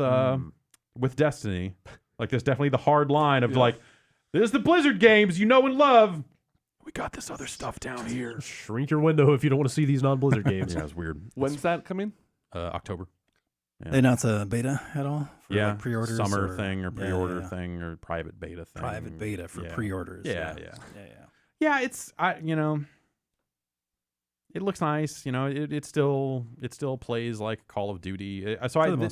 Destiny. Like there's definitely the hard line of like, there's the Blizzard games you know and love. We got this other stuff down here. Shrink your window if you don't want to see these non-Blizzard games. Yeah, it's weird. When's that coming? October. Yeah. They announce a beta at all? For like pre-orders? Summer thing or pre-order thing or private beta thing. Private beta for pre-orders. Yeah. Yeah, it's it looks nice. It still plays like Call of Duty.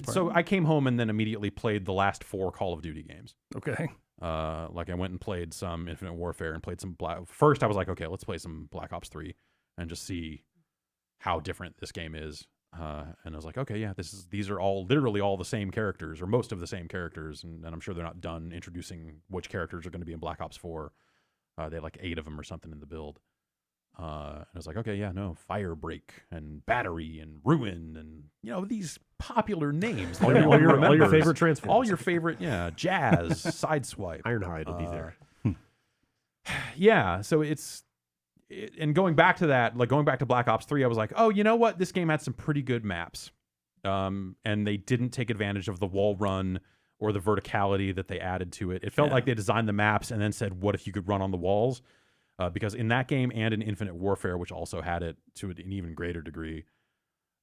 So I came home and then immediately played the last 4 Call of Duty games. Okay. Like I went and played some Infinite Warfare and played some First, I was like, okay, let's play some Black Ops 3 and just see how different this game is. And I was like, okay, yeah, these are all literally all the same characters or most of the same characters, and I'm sure they're not done introducing which characters are going to be in Black Ops 4. They had like 8 of them or something in the build. And I was like, okay, yeah, no, Firebreak and Battery and Ruin and these popular names. all your favorite Transformers. All your favorite, Jazz, Sideswipe. Ironhide will be there. Yeah, so and going back to that, like going back to Black Ops 3, I was like, oh, you know what? This game had some pretty good maps. And they didn't take advantage of the wall run or the verticality that they added to it. It felt like they designed the maps and then said, what if you could run on the walls? Because in that game and in Infinite Warfare, which also had it to an even greater degree,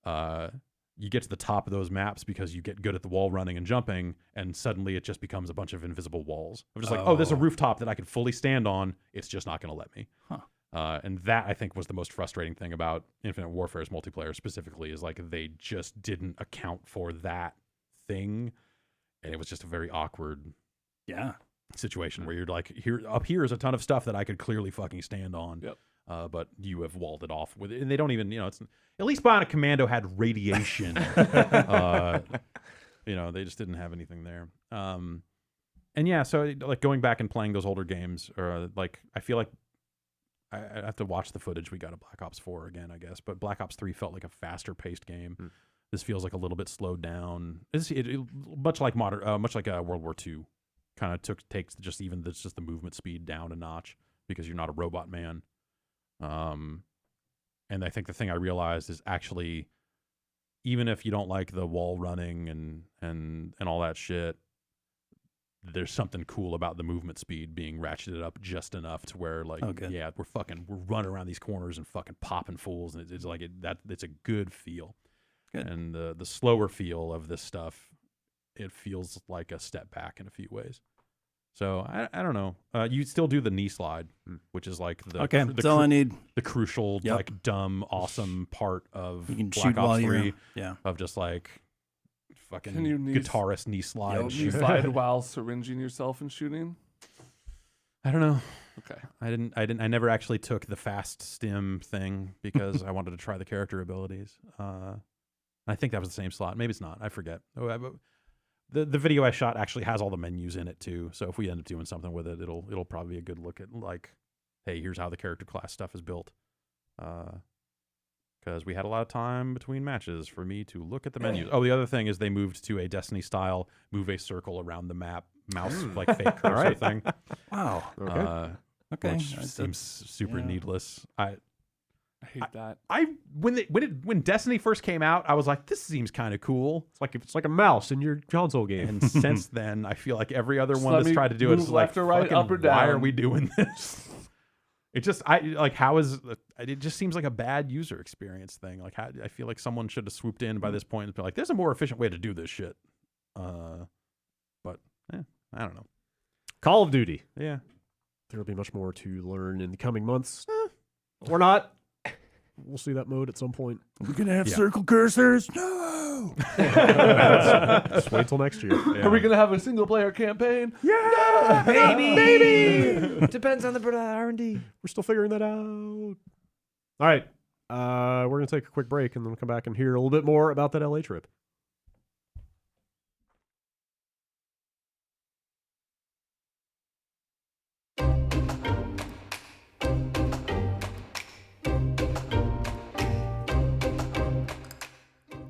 you get to the top of those maps because you get good at the wall running and jumping, and suddenly it just becomes a bunch of invisible walls. I'm just like, oh, there's a rooftop that I could fully stand on. It's just not going to let me. And that, I think, was the most frustrating thing about Infinite Warfare's multiplayer specifically, is like they just didn't account for that thing, and it was just a very awkward situation where you're like, here is a ton of stuff that I could clearly fucking stand on. Yep. But you have walled it off with it, and they don't even, it's at least Bionic Commando had radiation. They just didn't have anything there. And yeah, so like going back and playing those older games, or like I feel like I have to watch the footage we got of Black Ops 4 again, I guess. But Black Ops 3 felt like a faster paced game. This feels like a little bit slowed down. Much like World War II, kind of takes just the movement speed down a notch because you're not a robot man. And I think the thing I realized is actually, even if you don't like the wall running and all that shit, there's something cool about the movement speed being ratcheted up just enough to where like, we're running around these corners and fucking popping fools, and it's like it's a good feel. Good. And the slower feel of this stuff, it feels like a step back in a few ways. So I don't know. You still do the knee slide, which is like that's all I need. The crucial, like dumb, awesome part of you can Black shoot Ops 3 of just like fucking guitarist knee slide. Knee slide while syringing yourself and shooting? I don't know. Okay. I never actually took the fast stim thing because I wanted to try the character abilities. I think that was the same slot. Maybe it's not. I forget. The video I shot actually has all the menus in it too. So if we end up doing something with it, it'll probably be a good look at like, hey, here's how the character class stuff is built. Because we had a lot of time between matches for me to look at the menus. Oh, the other thing is they moved to a Destiny style move a circle around the map mouse like fake cursor thing. Wow. Okay. Which seems super needless. I hate that. When Destiny first came out, I was like, this seems kind of cool. It's like a mouse in your console game. And since then, I feel like every other one that's tried to do it is like, left or right, up or down. Why are we doing this? It just it just seems like a bad user experience thing. Like I feel like someone should have swooped in by this point and been like, there's a more efficient way to do this shit. But I don't know. Call of Duty. Yeah. There'll be much more to learn in the coming months. Or not. We'll see that mode at some point. Are we going to have circle cursors? No! Just wait till next year. Yeah. Are we going to have a single-player campaign? Yeah! Maybe! Depends on the R&D. We're still figuring that out. All right. We're going to take a quick break, and then we'll come back and hear a little bit more about that LA trip.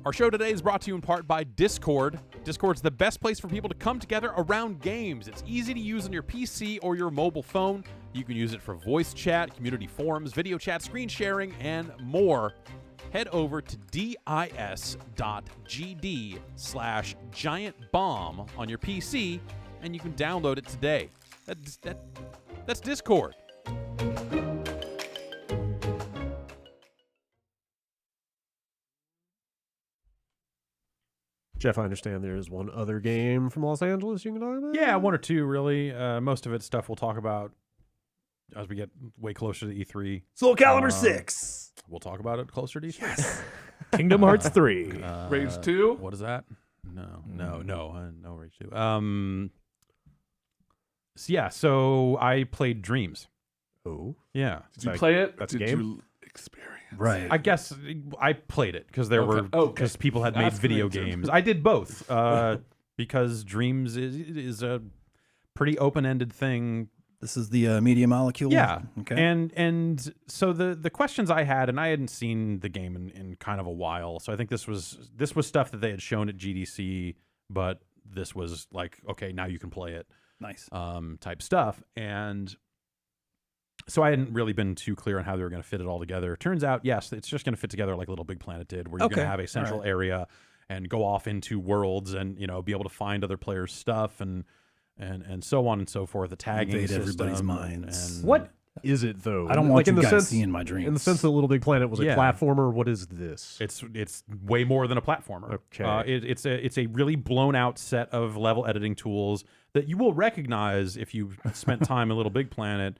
Our show today is brought to you in part by Discord. Discord's the best place for people to come together around games. It's easy to use on your PC or your mobile phone. You can use it for voice chat, community forums, video chat, screen sharing, and more. Head over to dis.gd/giantbomb on your PC, and you can download it today. That's Discord. Jeff, I understand there is one other game from Los Angeles you can talk about? Yeah, one or two, really. Most of it's stuff we'll talk about as we get way closer to E3. Soul Calibur 6. We'll talk about it closer to E3. Yes. Kingdom Hearts 3. Rage 2? What is that? No Rage 2. So I played Dreams. Oh. Yeah. Did you play it? That's a Did game? you experience Right. I guess I played it because because people had made That's video connected. games. I did both because Dreams is a pretty open-ended thing. This is the media molecule. Yeah. Okay. And so the questions I had, and I hadn't seen the game in kind of a while, so I think this was stuff that they had shown at GDC, but this was like, okay, now you can play it. Nice. Type stuff. And so I hadn't really been too clear on how they were going to fit it all together. Turns out, yes, it's just going to fit together like Little Big Planet did, where you're going to have a central area and go off into worlds and, you know, be able to find other players' stuff and so on and so forth. The tagging Invade system everybody's minds. and- What is it, though? I don't want in you the guys sense, seeing my dreams. In the sense that Little Big Planet was a Yeah. platformer, what is this? It's way more than a platformer. Okay. It's a really blown out set of level editing tools that you will recognize if you spent time in Little Big Planet,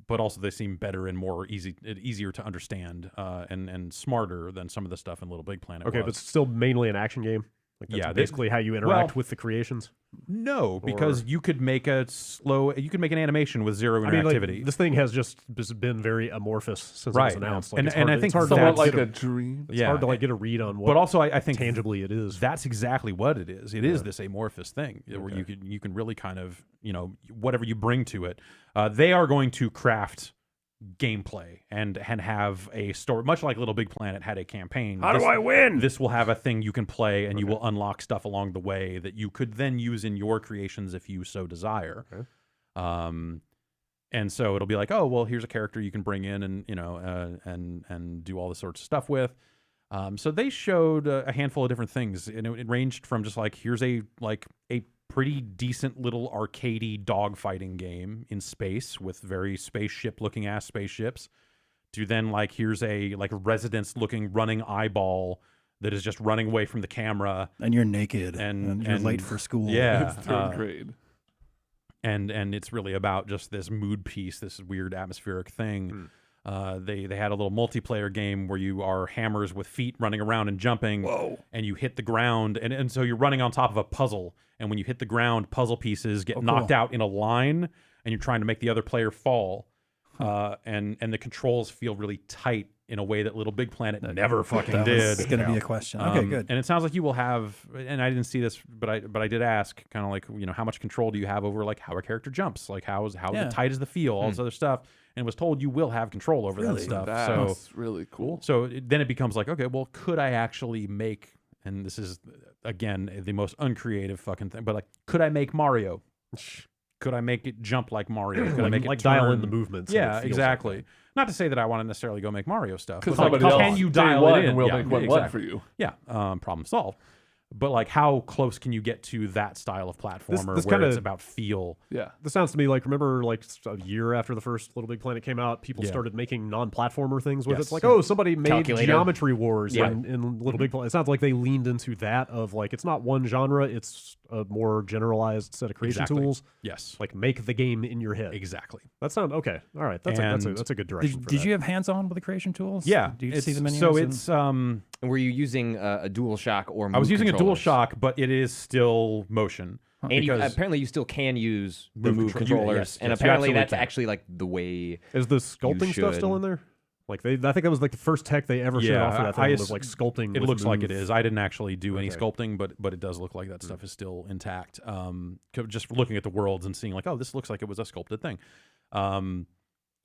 but also they seem better and easier to understand and smarter than some of the stuff in Little Big Planet. Okay, was. but it's still mainly an action game? Like that's Yeah, basically how you interact with the creations? No, because you could make an animation with zero interactivity. Like, this thing has just been very amorphous since it was Right, announced. yeah. Like, And- it's hard, and I it's think hard to Somewhat like like get a dream. it's hard to like get a read on what but also I think tangibly it is. that's exactly what it is. It is this amorphous thing where you can really kind of, you know, whatever you bring to it. They are going to craft gameplay and have a story, much like Little Big Planet had a campaign. How do I win? This will have a thing you can play, and you will unlock stuff along the way that you could then use in your creations if you so desire. And so it'll be like, oh, well, here's a character you can bring in, and you know, and do all this sorts of stuff with. So they showed a handful of different things, and it ranged from just like, here's a pretty decent little arcadey dogfighting game in space with very spaceship-looking ass spaceships, to then like, here's a like Residence-looking running eyeball that is just running away from the camera, and you're naked and you're and- late for school. Yeah, It's third grade. and it's really about just this mood piece, this weird atmospheric thing. They had a little multiplayer game where you are hammers with feet running around and jumping. Whoa. And you hit the ground, and so you're running on top of a puzzle, and when you hit the ground, puzzle pieces get knocked out in a line, and you're trying to make the other player fall. And the controls feel really tight in a way that Little Big Planet never fucking did. It's going to be a question. Okay, good. And it sounds like you will have, and I didn't see this, but I did ask, kind of like, you know, how much control do you have over like how a character jumps, like how tight is the feel, all this other stuff, and was told you will have control over that stuff. That's really cool. So then it becomes like, okay, well, could I actually make? And this is again the most uncreative fucking thing, but like, could I make Mario? Could I make it jump like Mario? Could I make it like dial in turn? the movements? so it Yeah, feels exactly. like Not to say that I want to necessarily go make Mario stuff, Because but like, somebody else, can you day dial one, it in? and we'll Yeah, make one exactly. for you. Yeah, problem solved. But like, how close can you get to that style of platformer this where kinda- it's about feel? Yeah. This sounds to me like, remember like a year after the first Little Big Planet came out, people Yeah. started making non-platformer things with it. Yes. It's like, oh, somebody made Calculator. Geometry Wars Yeah. in Little Big Planet. It sounds like they leaned into that of like, it's not one genre, it's a more generalized set of creation Exactly. tools. Yes, Like make the game in your head. exactly. That sounds okay. All right, that's a good direction. Did you have hands-on with the creation tools? Yeah, Do you see the menus? So and- it's And were you using a DualShock or? I was Move using a controllers? DualShock, but it is still motion. And you, because- apparently, you still can use the Move Move control- controllers, yes, and yes, you apparently absolutely that's can. actually like the way. Is the sculpting stuff still should. in there? Like I think that was like the first tech they ever showed off for that thing was like sculpting. It with looks like it Move. is. I didn't actually do any Okay. sculpting, but it does look like that stuff is still intact. Just looking at the worlds and seeing like, oh, this looks like it was a sculpted thing.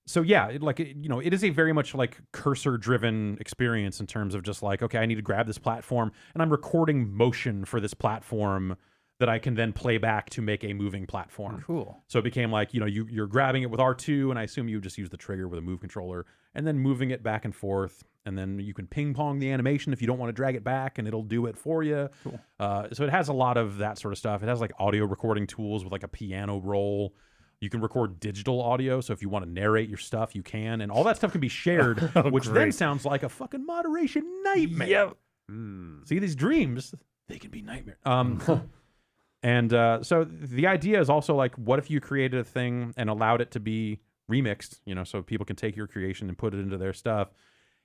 So yeah, it is a very much like cursor-driven experience in terms of just like, okay, I need to grab this platform, and I'm recording motion for this platform that I can then play back to make a moving platform. Cool. So it became like, you're grabbing it with R2, and I assume you just use the trigger with a move controller, and then moving it back and forth, and then you can ping pong the animation if you don't want to drag it back, and it'll do it for you. Cool. So it has a lot of that sort of stuff. It has like audio recording tools with like a piano roll. You can record digital audio, so if you want to narrate your stuff, you can, and all that stuff can be shared, which then sounds like a fucking moderation nightmare. Yep. See, these dreams, they can be nightmare. And so the idea is also like, what if you created a thing and allowed it to be remixed, so people can take your creation and put it into their stuff.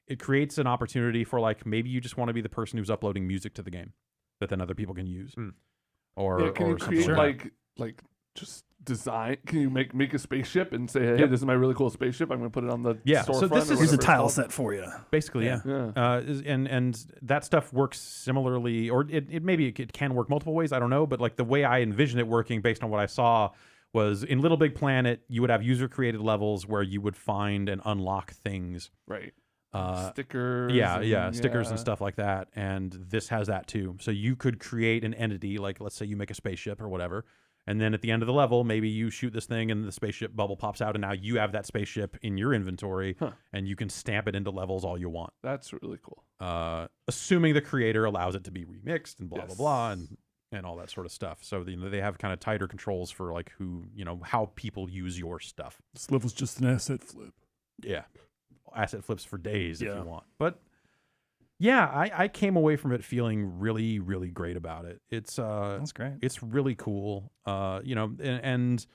It creates an opportunity for like, maybe you just want to be the person who's uploading music to the game that then other people can use. Or can you or create something like just design? Can you make a spaceship and say, hey, this is my really cool spaceship, I'm going to put it on the storefront? So this is Here's a tile set for you. basically, yeah. And that stuff works similarly, or it maybe it can work multiple ways. I don't know, but like the way I envision it working, based on what I saw, was in Little Big Planet, you would have user created levels where you would find and unlock things. Right. Stickers. Stickers and stuff like that. And this has that too. So you could create an entity, like let's say you make a spaceship or whatever. And then at the end of the level, maybe you shoot this thing and the spaceship bubble pops out, and now you have that spaceship in your inventory, and you can stamp it into levels all you want. That's really cool. Assuming the creator allows it to be remixed and blah, blah, blah, and all that sort of stuff. So they have kind of tighter controls for like how people use your stuff. This level's just an asset flip. Yeah. Asset flips for days if you want. But yeah, I came away from it feeling really, really great about it. That's great. It's really cool. And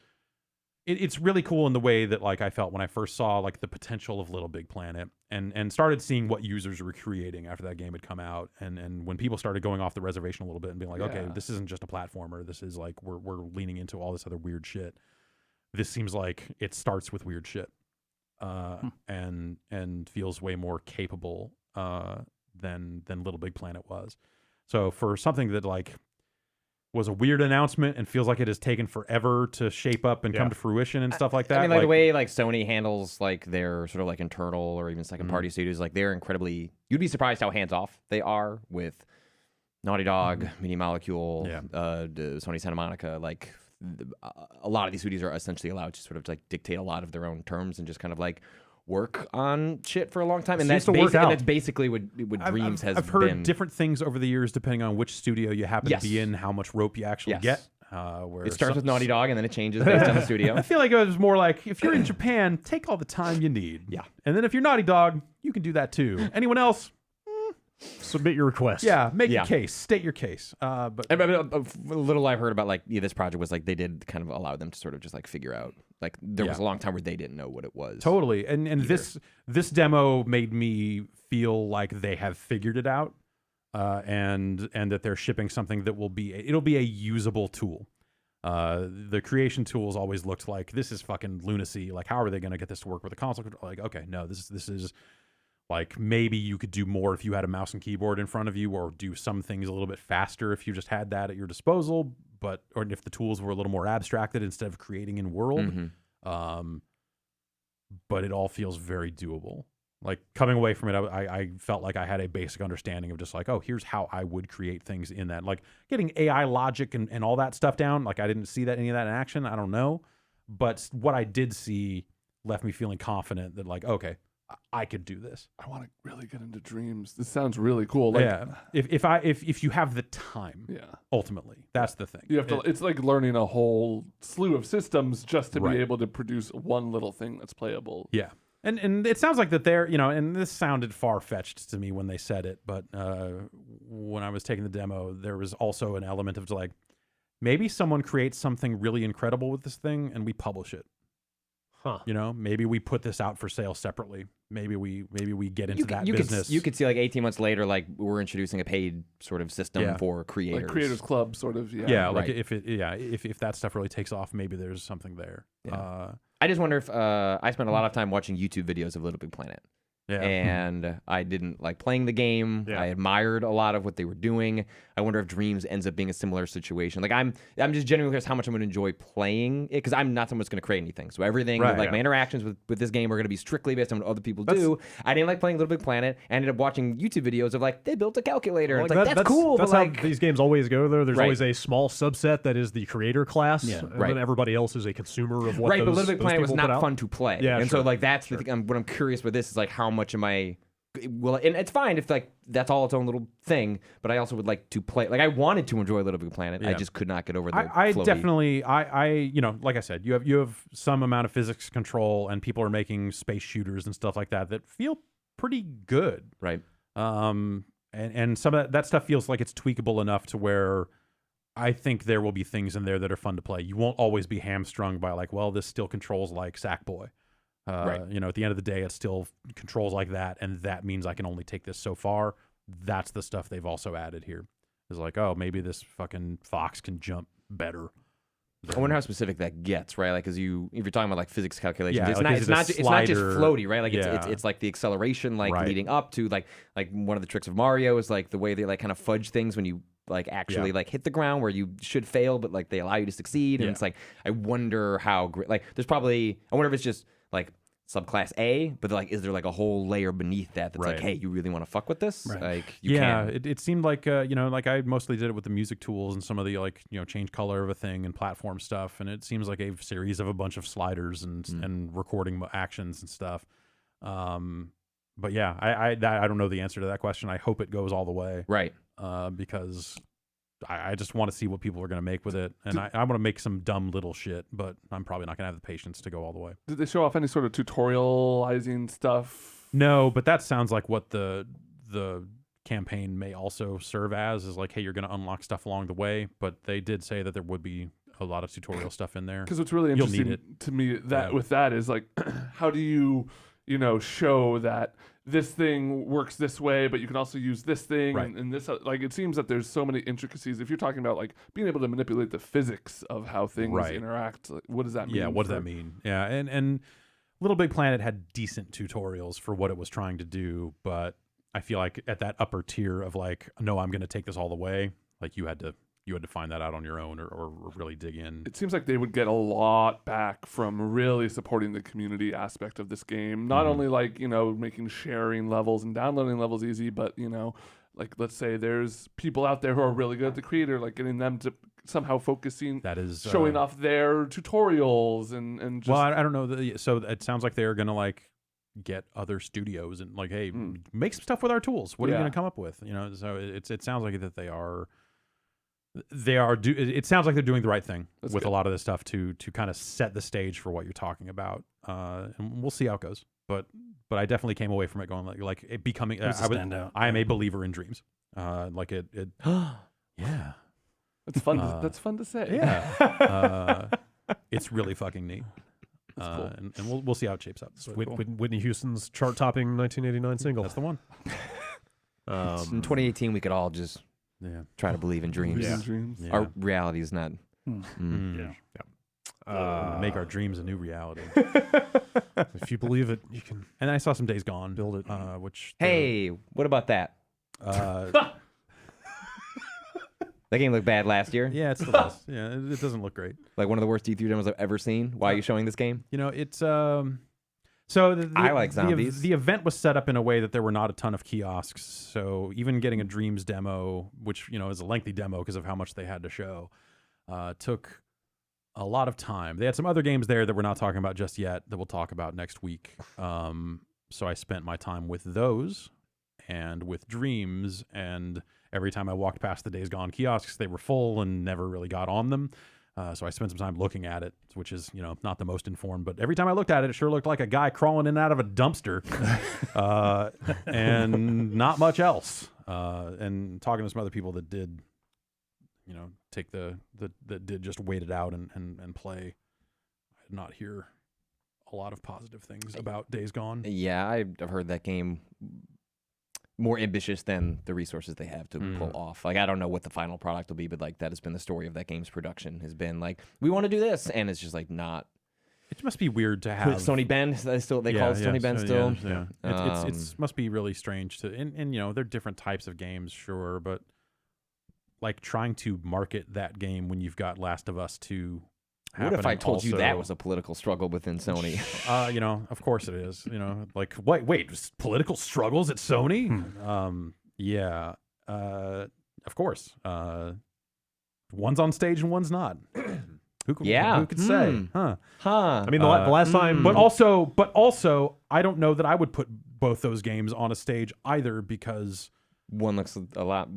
it's really cool in the way that like I felt when I first saw like the potential of Little Big Planet and started seeing what users were creating after that game had come out, and when people started going off the reservation a little bit and being like, okay, this isn't just a platformer. This is like we're leaning into all this other weird shit. This seems like it starts with weird shit. And feels way more capable than Little Big Planet was. So for something that like was a weird announcement and feels like it has taken forever to shape up and come to fruition and stuff like that. I mean, like the way like Sony handles like their sort of like internal or even second party studios, like they're incredibly. You'd be surprised how hands off they are with Naughty Dog, Media Molecule, Sony Santa Monica, like. A lot of these studios are essentially allowed to sort of like dictate a lot of their own terms and just kind of like work on shit for a long time. And that's basically what Dreams has been. I've heard different things over the years depending on which studio you happen to be in, how much rope you actually get. Where it starts with Naughty Dog and then it changes based on the studio. I feel like it was more like, if you're in Japan, take all the time you need. Yeah. And then if you're Naughty Dog, you can do that too. Anyone else? Submit your request. Yeah, make your case. State your case. But a little I've heard about like this project was like they did kind of allow them to sort of just like figure out like there was a long time where they didn't know what it was. Totally. And this demo made me feel like they have figured it out, and that they're shipping something that it'll be a usable tool. The creation tools always looked like this is fucking lunacy. Like, how are they going to get this to work with a console? Like, okay, no, this is. Like, maybe you could do more if you had a mouse and keyboard in front of you, or do some things a little bit faster if you just had that at your disposal, or if the tools were a little more abstracted instead of creating in world. But it all feels very doable. Like, coming away from it, I felt like I had a basic understanding of just like, oh, here's how I would create things in that. Like, getting AI logic and all that stuff down, like, I didn't see any of that in action. I don't know. But what I did see left me feeling confident that, like, okay, I could do this. I want to really get into Dreams. This sounds really cool. Like, if you have the time, ultimately, that's the thing. You have to. It's like learning a whole slew of systems just to be able to produce one little thing that's playable. Yeah, and it sounds like that they're and this sounded far fetched to me when they said it, but when I was taking the demo, there was also an element of like, maybe someone creates something really incredible with this thing and we publish it. Maybe we put this out for sale separately. Maybe we get into that business. You could see like 18 months later, like we're introducing a paid sort of system for creators, like Creators Club, sort of. Like if that stuff really takes off, maybe there's something there. I just wonder if I spent a lot of time watching YouTube videos of Little Big Planet, Yeah. And I didn't like playing the game. Yeah. I admired a lot of what they were doing. I wonder if Dreams ends up being a similar situation. Like I'm just genuinely curious how much I'm going to enjoy playing it, because I'm not someone who's going to create anything. So everything, Right, like yeah. my interactions with this game are going to be strictly based on what other people do. I didn't like playing Little Big Planet. I ended up watching YouTube videos of like they built a calculator. And it's like that's cool. That's but how like these games always go, though. There's Right. always a small subset that is the creator class, Yeah. and Right. then everybody else is a consumer of what right, those, but Little Big those Planet was people put not out. fun to play. Yeah, and sure. so like that's the thing. What I'm curious with this is like how much am I. Well, and it's fine if like that's all its own little thing, but I also would like to play. Like I wanted to enjoy Little Big Planet, I Yeah. just could not get over the. I floaty. definitely, you know, like I said, you have some amount of physics control, and people are making space shooters and stuff like that feel pretty good. Right. And some of that stuff feels like it's tweakable enough to where I think there will be things in there that are fun to play. You won't always be hamstrung by like, well, this still controls like Sackboy. Right. You know, at the end of the day, it still controls like that, and that means I can only take this so far. That's the stuff they've also added here. Is like, oh, maybe this fucking fox can jump better. I wonder how specific that gets, right? Like, if you're talking about like physics calculations, Yeah, it's like, not is it's it a not it's not just slider? floaty, right? Like Yeah. it's like the acceleration, like Right. leading up to like one of the tricks of Mario is like the way they like kind of fudge things when you like actually Yeah. like hit the ground where you should fail, but like they allow you to succeed. And Yeah. it's like I wonder how great. Like, there's probably I wonder if it's just like subclass A, but like is there like a whole layer beneath that's Right. like, hey, you really want to fuck with this? Right. Like, you Yeah, can. it seemed like you know, like I mostly did it with the music tools and some of the like, you know, change color of a thing and platform stuff, and it seems like a series of a bunch of sliders and recording actions and stuff. But yeah, I don't know the answer to that question. I hope it goes all the way, Right. because I just want to see what people are going to make with it, and I want to make some dumb little shit, but I'm probably not going to have the patience to go all the way. Did they show off any sort of tutorializing stuff? No, but that sounds like what the campaign may also serve as, is like, hey, you're going to unlock stuff along the way, but they did say that there would be a lot of tutorial stuff in there. Because what's really You'll need interesting to me that Yeah. with that is like, how do you show that this thing works this way, but you can also use this thing Right. and this. Like, it seems that there's so many intricacies. If you're talking about like being able to manipulate the physics of how things Right. interact, like, what does that mean? Yeah, what does for- that mean? Yeah, and Little Big Planet had decent tutorials for what it was trying to do, but I feel like at that upper tier of like, no, I'm going to take this all the way, like you had to find that out on your own or really dig in. It seems like they would get a lot back from really supporting the community aspect of this game. Not only like, making sharing levels and downloading levels easy, but, like let's say there's people out there who are really good at the creator, like getting them to somehow focusing, That is showing off their tutorials and just. Well, I don't know. So it sounds like they're going to like get other studios and like, hey, make some stuff with our tools. What are you Yeah. going to come up with? So it sounds like that they are. It sounds like they're doing the right thing That's with good. a lot of this stuff to kind of set the stage for what you're talking about, and we'll see how it goes. But I definitely came away from it going like it becoming. It was a standout. I am a believer in dreams. Like it. Yeah. That's fun. That's fun to say. Yeah. It's really fucking neat. That's cool. And we'll see how it shapes up. Whitney Houston's chart-topping 1989 single. That's the one. In 2018, we could all just Yeah. try to believe in dreams. Yeah. Dreams. Yeah. Our reality is not. Mm. Yeah. Make our dreams a new reality. If you believe it, you can. And then I saw some Days Gone, Build it. which Hey, what about that? That game looked bad last year. yeah, it still does. Yeah, it doesn't look great. Like one of the worst E3 demos I've ever seen. Why are you showing this game? It's I like zombies. The event was set up in a way that there were not a ton of kiosks, so even getting a Dreams demo, which is a lengthy demo because of how much they had to show, took a lot of time. They had some other games there that we're not talking about just yet that we'll talk about next week. So I spent my time with those and with Dreams, and every time I walked past the Days Gone kiosks, they were full and never really got on them. So I spent some time looking at it, which is, not the most informed, but every time I looked at it, it sure looked like a guy crawling in and out of a dumpster, and not much else. And talking to some other people that did, take that did just wait it out and play, I did not hear a lot of positive things about Days Gone. Yeah, I've heard that game more ambitious than the resources they have to pull off. Like, I don't know what the final product will be, but like that has been the story of that game's production, has been like, we want to do this, and it's just like not. It must be weird to have Stony Bend. They call it Stony Bend still. Yeah. It's must be really strange to, and they're different types of games, sure, but like trying to market that game when you've got Last of Us 2. What if I told you also, that was a political struggle within Sony? Of course it is. Like wait, political struggles at Sony? Yeah. Of course. One's on stage and one's not. Who could say? Huh. I mean, the last time, but also, I don't know that I would put both those games on a stage either because one looks a lot.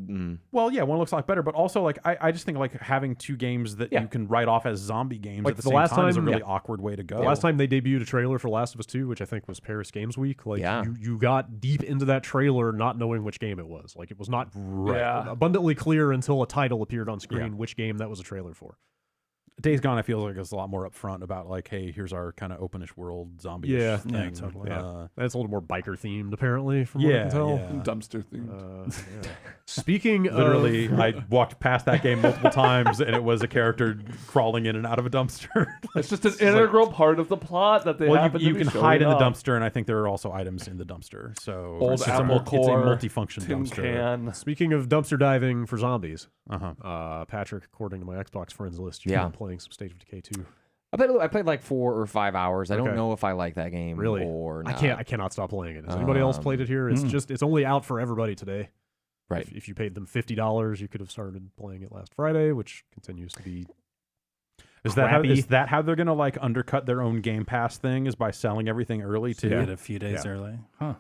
Well, yeah, one looks a lot better, but also like I just think like having two games that you can write off as zombie games like at the the same last time is a time- really awkward way to go. the last time they debuted a trailer for Last of Us 2, which I think was Paris Games Week, like you got deep into that trailer not knowing which game it was. Like it was not abundantly clear until a title appeared on screen which game that was a trailer for. Days Gone, I feel like it's a lot more upfront about like, hey, here's our kind of openish world zombie thing. Totally. That's a little more biker themed, apparently, from what I can tell. Dumpster themed. Speaking Literally, I walked past that game multiple times, and it was a character crawling in and out of a dumpster. It's just an integral part of the plot that they happen you to be can showing hide in the off. dumpster, and I think there are also items in the dumpster. So Old it's apple core, it's a multifunction tin dumpster. can. Speaking of dumpster diving for zombies, Uh-huh. Patrick, according to my Xbox friends list, you've been playing some State of Decay 2. I played like 4 or 5 hours. I don't know if I like that game Really? or not. I cannot stop playing it. Has anybody else played it here? It's only out for everybody today. Right. If you paid them $50, you could have started playing it last Friday, which continues to be Is crappy. that how they're gonna like undercut their own Game Pass thing? Is by selling everything early too? Get a few days early. Huh.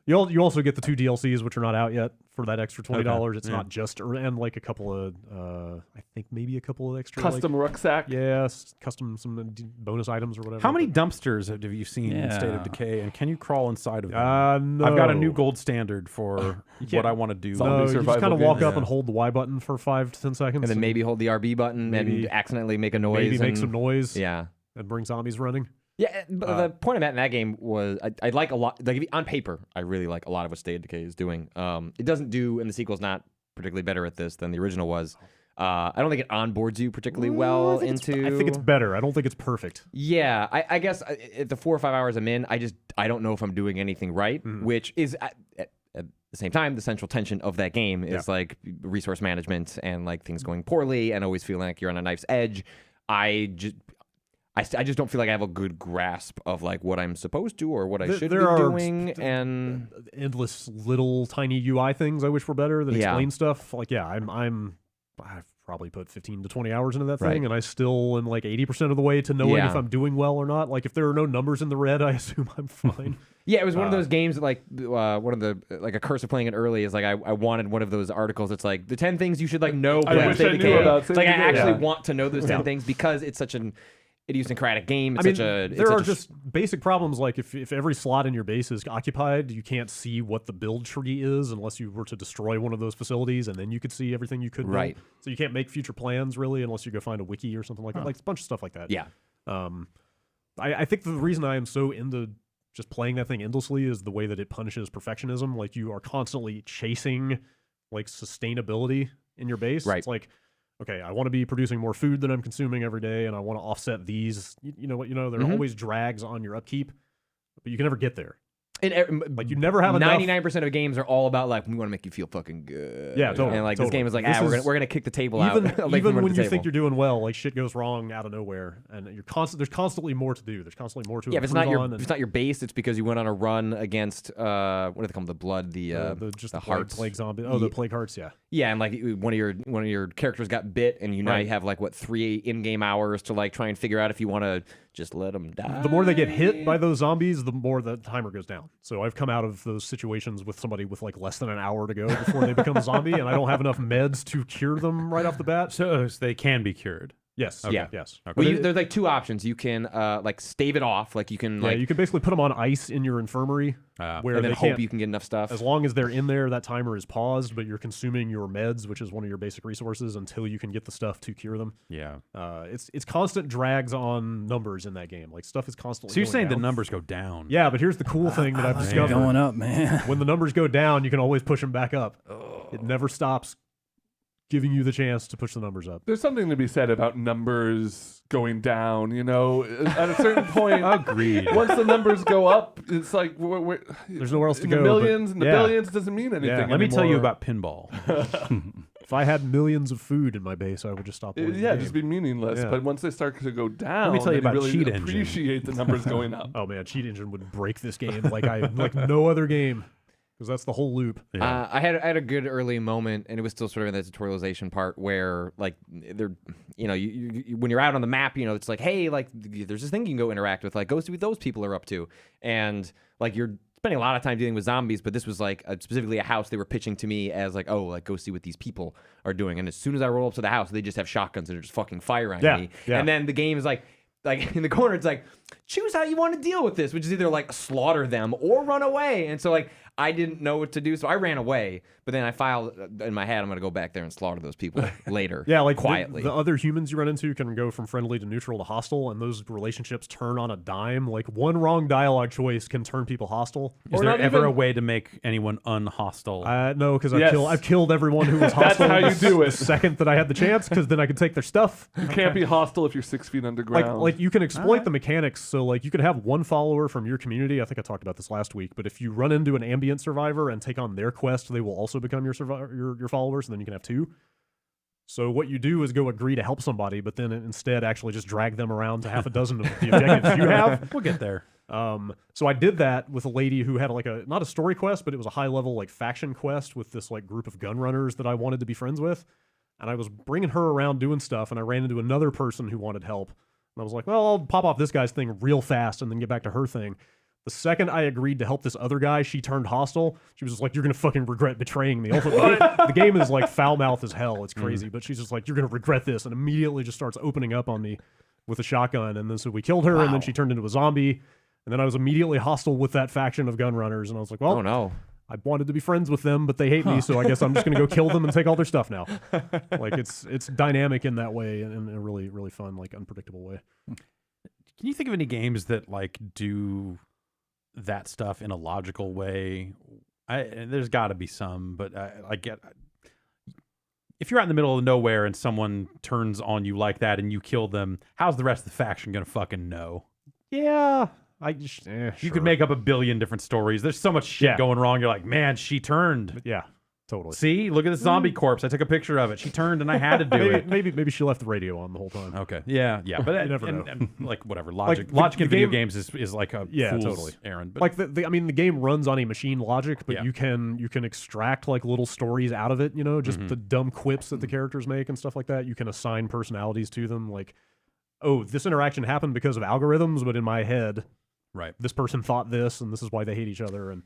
You also get the 2 DLCs, which are not out yet, for that extra $20. Okay. It's not just, and like a couple of, I think maybe a couple of extra Custom rucksack. custom some bonus items or whatever. How many dumpsters have you seen in State of Decay, and can you crawl inside of them? No. I've got a new gold standard for what I want to do. No, you just survival kind of game. walk up and hold the Y button for 5 to 10 seconds, And then maybe hold the RB button maybe- and accidentally make a noise. maybe make and- some noise, Yeah. and bring zombies running. Yeah, but the point I'm at in that game was I like a lot. Like on paper, I really like a lot of what State of Decay is doing. It doesn't do, and the sequel's not particularly better at this than the original was. I don't think it onboards you particularly well into. I think it's better. I don't think it's perfect. Yeah, I guess at the 4 or 5 hours I'm in, I don't know if I'm doing anything right, which is at the same time the central tension of that game is like resource management and like things going poorly and always feeling like you're on a knife's edge. I just don't feel like I have a good grasp of like what I'm supposed to or what I should be doing, and endless little tiny UI things I wish were better that explain stuff. Like, I've probably put 15 to 20 hours into that thing, and I still am like 80% of the way to knowing if I'm doing well or not. Like, if there are no numbers in the red, I assume I'm fine. Yeah, it was one of those games that, like, one of the, like, a curse of playing it early is, like, I wanted one of those articles that's, like, the 10 things you should, like, know I about wish State I of knew Decay. about It's State like, I of Decay. actually want to know those 10 things because it's such an idiosyncratic game. It's there are just basic problems, like if every slot in your base is occupied, you can't see what the build tree is unless you were to destroy one of those facilities, and then you could see everything you could build. Right. So you can't make future plans, really, unless you go find a wiki or something like that. Like, a bunch of stuff like that. Yeah. I think the reason I am so into just playing that thing endlessly is the way that it punishes perfectionism. Like, you are constantly chasing, like, sustainability in your base. Right. It's like, okay, I want to be producing more food than I'm consuming every day, and I want to offset these. You know what? There are always drags on your upkeep, but you can never get there. And Like, you never have enough. 99% of games are all about, like, we want to make you feel fucking good. Yeah, totally. And, like, totally. this game is like, This we're gonna kick the table out. Even, Like, even from when the you think table. you're doing well, like, shit goes wrong out of nowhere, and there's constantly more to do. There's constantly more to Yeah, if it's improve not your on, if it's not your base, it's because you went on a run against what do they call them? The blood, the hearts. plague zombie. Oh, the plague hearts. Yeah. Yeah, and like one of your characters got bit, and you now you have like 3 in-game hours to like try and figure out if you want to just let them die. The more they get hit by those zombies, the more the timer goes down. So I've come out of those situations with somebody with like less than an hour to go before they become a zombie, and I don't have enough meds to cure them right off the bat. So they can be cured. Yes. Yeah. Yes. Okay. Well, there's like 2 options. You can like stave it off, like you can like you can basically put them on ice in your infirmary, where and then they hope can't, you can get enough stuff. as long as they're in there, that timer is paused, but you're consuming your meds, which is one of your basic resources, until you can get the stuff to cure them. Yeah. It's constant drags on numbers in that game. Like, stuff is constantly. So you're going saying down. the numbers go down? Yeah, but here's the cool thing that I've discovered: Going up, man. when the numbers go down, you can always push them back up. It never stops giving you the chance to push the numbers up. There's something to be said about numbers going down. You know, at a certain point, Agreed. once the numbers go up, it's like There's nowhere else to in go. the millions and the yeah. billions. It doesn't mean anything. Let me tell you anymore. about pinball. If I had millions of food in my base, I would just stop playing the Yeah, game. just be meaningless. Yeah. But once they start to go down, Let me tell you then about really Cheat Engine. appreciate the numbers going up. Oh man, Cheat Engine would break this game like no other game, because that's the whole loop. I had a good early moment, and it was still sort of in the tutorialization part where, like, they're, you know, you when you're out on the map, you know, it's like, hey, like, there's this thing you can go interact with, like, go see what those people are up to, and like you're spending a lot of time dealing with zombies, but this was like specifically a house they were pitching to me as like, oh, like go see what these people are doing, and as soon as I roll up to the house, they just have shotguns and they're just fucking firing me, and then the game is like in the corner, it's like, choose how you want to deal with this, which is either like slaughter them or run away. And so like I didn't know what to do, so I ran away. But then I filed in my head, I'm gonna go back there and slaughter those people later. Yeah, like quietly. The other humans you run into can go from friendly to neutral to hostile, and those relationships turn on a dime. Like one wrong dialogue choice can turn people hostile. Is there ever a way to make anyone unhostile? No, because Yes. I've killed everyone who was hostile. how you do it. The second that I had the chance, because then I could take their stuff. You can't be hostile if you're 6 feet underground. Like you can exploit the mechanics. So like you could have one follower from your community. I think I talked about this last week. But if you run into an ambient survivor and take on their quest, they will also become your followers, and then you can have two. So what you do is go agree to help somebody, but then instead actually just drag them around to half a dozen of the objectives you have. We'll get there. So I did that with a lady who had like not a story quest, but it was a high level like faction quest with this like group of gun runners that I wanted to be friends with. And I was bringing her around doing stuff, and I ran into another person who wanted help. And I was like, well, I'll pop off this guy's thing real fast and then get back to her thing. The second I agreed to help this other guy, she turned hostile. She was just like, you're going to fucking regret betraying me. The game is like foul mouth as hell. It's crazy. But she's just like, you're going to regret this. And immediately just starts opening up on me with a shotgun. And then so we killed her, and then she turned into a zombie. And then I was immediately hostile with that faction of gun runners. And I was like, well, Oh no. I wanted to be friends with them, but they hate me. So I guess I'm just going to go kill them and take all their stuff now. Like it's dynamic in that way, in a really, really fun, like unpredictable way. Can you think of any games that like do that stuff in a logical way? There's got to be some, but I get, if you're out in the middle of nowhere and someone turns on you like that and you kill them, how's the rest of the faction gonna fucking know? Yeah, You could make up a billion different stories. There's so much shit going wrong. You're like, man, she turned. Yeah, totally. See, look at this zombie corpse. I took a picture of it. She turned and I had to do it. Maybe she left the radio on the whole time. Okay. Yeah. But You never know. and, like whatever. Logic the in video game- games is like a fool's totally errand. But Like the game runs on a machine logic, but you can extract like little stories out of it. You know, just the dumb quips that the characters make and stuff like that. You can assign personalities to them. Like, oh, this interaction happened because of algorithms, but in my head, right, this person thought this, and this is why they hate each other, and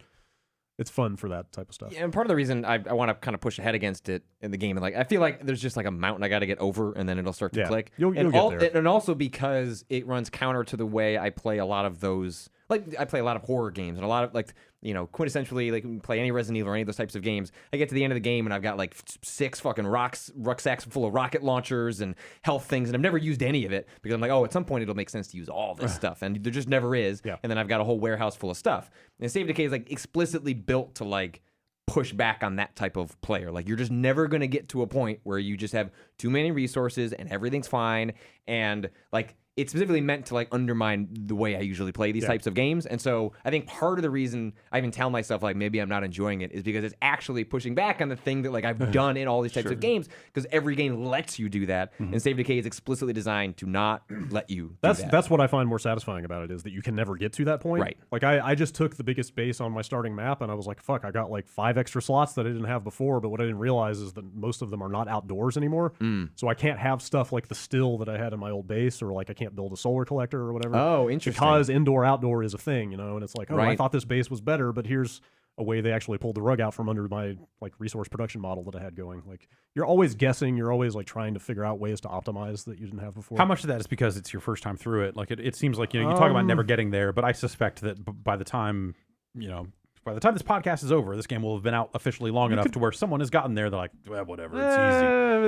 it's fun for that type of stuff. Yeah, and part of the reason I want to kind of push ahead against it in the game, and like I feel like there's just like a mountain I got to get over, and then it'll start to click. You'll get there. And also because it runs counter to the way I play a lot of those. Like I play a lot of horror games and a lot of like, you know, quintessentially like when you play any Resident Evil or any of those types of games. I get to the end of the game and I've got like 6 fucking rucksacks full of rocket launchers and health things, and I've never used any of it because I'm like, oh, at some point it'll make sense to use all this stuff, and there just never is. Yeah. And then I've got a whole warehouse full of stuff. And Save Decay is like explicitly built to like push back on that type of player. Like you're just never going to get to a point where you just have too many resources and everything's fine, and like it's specifically meant to like undermine the way I usually play these types of games. And so I think part of the reason I even tell myself like maybe I'm not enjoying it is because it's actually pushing back on the thing that like I've done in all these types of games, because every game lets you do that, and Save Decay is explicitly designed to not let you do that. That's what I find more satisfying about it, is that you can never get to that point. Right. Like I just took the biggest base on my starting map, and I was like, fuck, I got like 5 extra slots that I didn't have before, but what I didn't realize is that most of them are not outdoors anymore. So I can't have stuff like the still that I had in my old base, or like I can't build a solar collector or whatever. Oh, interesting. Because indoor-outdoor is a thing, you know, and it's like, oh, I Right. thought this base was better, but here's a way they actually pulled the rug out from under my like resource production model that I had going. Like you're always guessing, you're always like trying to figure out ways to optimize that you didn't have before. how much of that is because it's your first time through it? Like it seems like, you know, you talk about never getting there, but I suspect that by the time, you know, by the time this podcast is over, this game will have been out officially long enough to where someone has gotten there. They're like, well, whatever,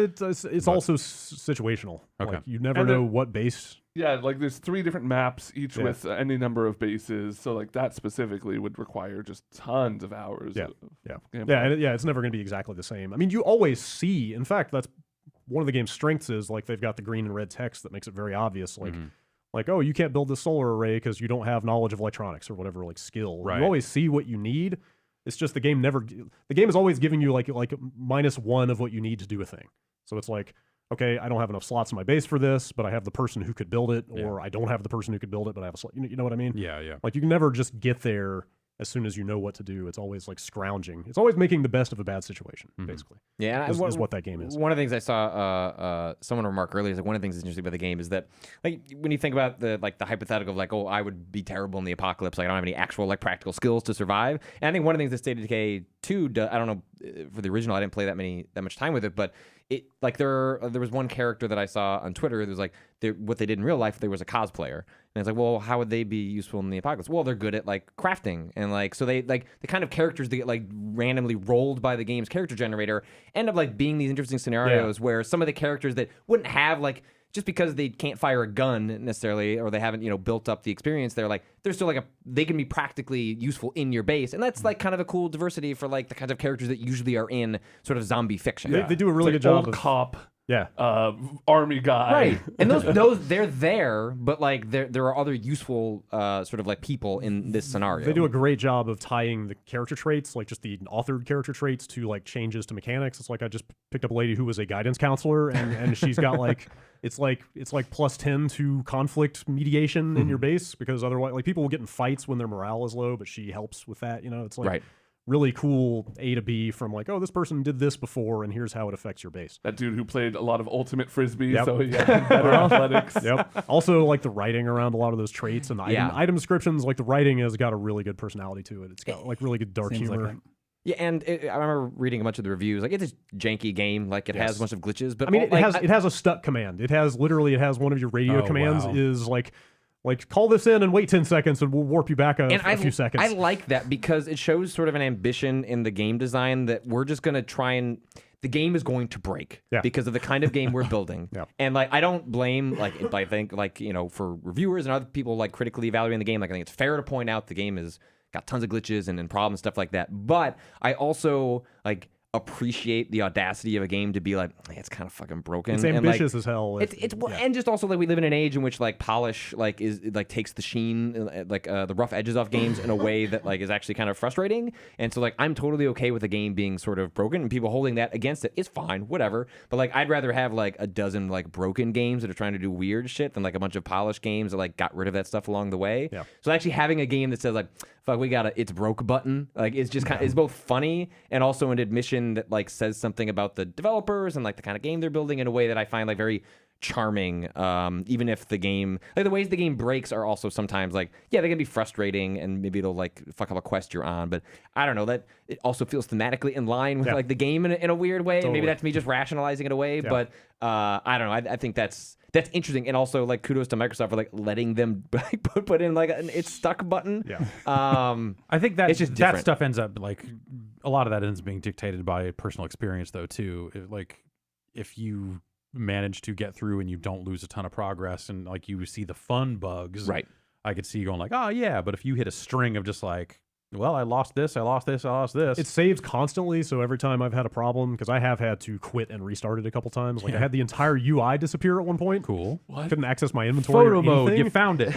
it's easy. It's also situational. Okay. Like, you never And know what base Yeah, like there's 3 different maps, each with any number of bases. So like that specifically would require just tons of hours. Yeah, of yeah, it's never going to be exactly the same. I mean, you always see. In fact, that's one of the game's strengths is like they've got the green and red text that makes it very obvious. Like, oh, you can't build this solar array because you don't have knowledge of electronics or whatever, like skill. Right. You always see what you need. It's just the game is always giving you like -1 of what you need to do a thing. So it's like, okay, I don't have enough slots in my base for this, but I have the person who could build it, or I don't have the person who could build it, but I have a slot. You know what I mean? Yeah, yeah. Like you can never just get there as soon as you know what to do. It's always like scrounging. It's always making the best of a bad situation, basically. Yeah, is what that game is. One of the things I saw someone remark earlier is like one of the things that's interesting about the game is that like when you think about the hypothetical of like, oh, I would be terrible in the apocalypse, like I don't have any actual like practical skills to survive. And I think one of the things that State of Decay 2 I don't know for the original, I didn't play that much time with it, but it like there was one character that I saw on Twitter. There was like what they did in real life. There was a cosplayer, and it's like, well, how would they be useful in the apocalypse? Well, they're good at like crafting, and like so they like the kind of characters that get like randomly rolled by the game's character generator end up like being these interesting scenarios where some of the characters that wouldn't have like. Just because they can't fire a gun necessarily, or they haven't, built up the experience, they're still like they can be practically useful in your base, and that's like kind of a cool diversity for like the kinds of characters that usually are in sort of zombie fiction. They do a really good old job. Cop. Yeah. Army guy. Right. And those they're there, but like there are other useful sort of like people in this scenario. They do a great job of tying the character traits, like just the authored character traits, to like changes to mechanics. It's like I just picked up a lady who was a guidance counselor, and she's got like it's like +10 to conflict mediation in your base, because otherwise like people will get in fights when their morale is low, but she helps with that. It's like really cool A to B from like, oh, this person did this before, and here's how it affects your base. That dude who played a lot of Ultimate Frisbee, so he had better athletics. Yep. Also, like the writing around a lot of those traits and the item descriptions, like the writing has got a really good personality to it. It's got like really good dark humor. Yeah, and I remember reading a bunch of the reviews. Like, it's a janky game. Like, it has a bunch of glitches. But I mean, it has a stuck command. It has one of your radio commands is like call this in and wait 10 seconds and we'll warp you back a few seconds. I like that because it shows sort of an ambition in the game design that we're just going to try and... The game is going to break because of the kind of game we're building. And like, I don't blame, like, I think like, for reviewers and other people like critically evaluating the game, like I think it's fair to point out the game is got tons of glitches and problems, stuff like that. But I also like appreciate the audacity of a game to be like, hey, it's kind of fucking broken. It's ambitious as hell. And just also like we live in an age in which like polish like is like takes the sheen like the rough edges off games in a way that like is actually kind of frustrating. And so like I'm totally okay with the game being sort of broken, and people holding that against it is fine, whatever. But like I'd rather have like a dozen like broken games that are trying to do weird shit than like a bunch of polished games that like got rid of that stuff along the way. So actually having a game that says like, fuck, we got a it's broke button, like it's just kind of, it's both funny and also an admission that like says something about the developers and like the kind of game they're building in a way that I find like very charming. Even if the game, like the ways the game breaks are also sometimes like, yeah, they can be frustrating and maybe it'll like fuck up a quest you're on, but I don't know, that it also feels thematically in line with like the game in a weird way. Totally. Maybe that's me just rationalizing it away, but I don't know. I think that's interesting, and also like kudos to Microsoft for like letting them put in like an it's stuck button. I think that it's just that stuff ends up like a lot of that ends being dictated by personal experience though too. Like if you manage to get through and you don't lose a ton of progress and like you see the fun bugs, right? I could see you going like, oh yeah, but if you hit a string of just like, well, I lost this, I lost this, I lost this. It saves constantly, so every time I've had a problem, because I have had to quit and restart it a couple times. Like I had the entire UI disappear at one point. Cool. What? Couldn't access my inventory. Photo or mode, anything. you found it.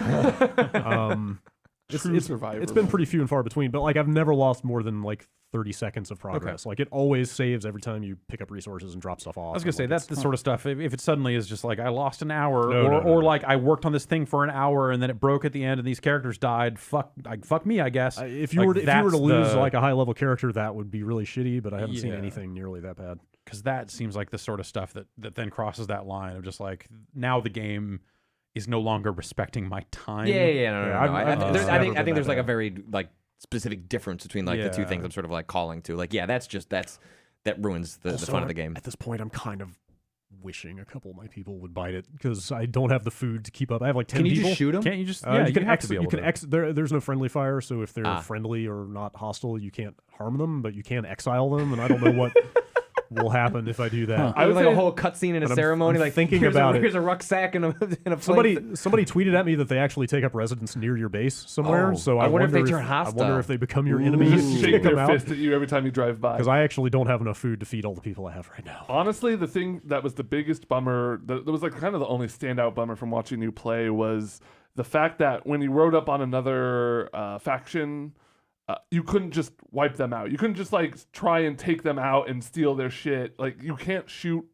It's been pretty few and far between, but like I've never lost more than like 30 seconds of progress. Like it always saves every time you pick up resources and drop stuff off. I was gonna say that's the sort of stuff. If it suddenly is just like I lost an hour, or like I worked on this thing for an hour and then it broke at the end and these characters died. Fuck me, I guess. If you were to lose like a high level character, that would be really shitty. But I haven't seen anything nearly that bad. Because that seems like the sort of stuff that then crosses that line of just like now the game is no longer respecting my time. No. I think there's like a very like specific difference between like the two things I'm sort of like calling to. Like, that ruins the fun of the game. At this point, I'm kind of wishing a couple of my people would bite it because I don't have the food to keep up. I have like 10 people. Can you just shoot them? Can't you just? There's no friendly fire, so if they're friendly or not hostile, you can't harm them, but you can exile them, and I don't know what. will happen if I do that. I would like a whole cutscene in a ceremony, I'm like thinking here's about it. Here's a rucksack and a Somebody tweeted at me that they actually take up residence near your base somewhere. So I wonder if they if turn hostile. I wonder if they become your enemy. Just shake their fist at you every time you drive by. Because I actually don't have enough food to feed all the people I have right now. Honestly, the thing that was the biggest bummer, that was like kind of the only standout bummer from watching you play, was the fact that when you rode up on another faction, you couldn't just wipe them out. You couldn't just like try and take them out and steal their shit. Like you can't shoot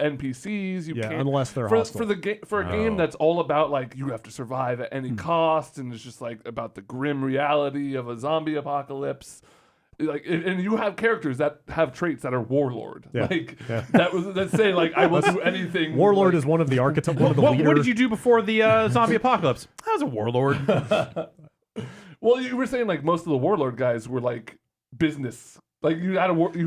NPCs. You can't, unless they're hostile. For a game that's all about like you have to survive at any cost, and it's just like about the grim reality of a zombie apocalypse. Like, and you have characters that have traits that are warlord. That say like I will do anything. Warlord like, is one of the archetypes. One of the What leaders. did you do before the zombie apocalypse? I was a warlord. Well, you were saying like most of the warlord guys were like business. Like you had a warlord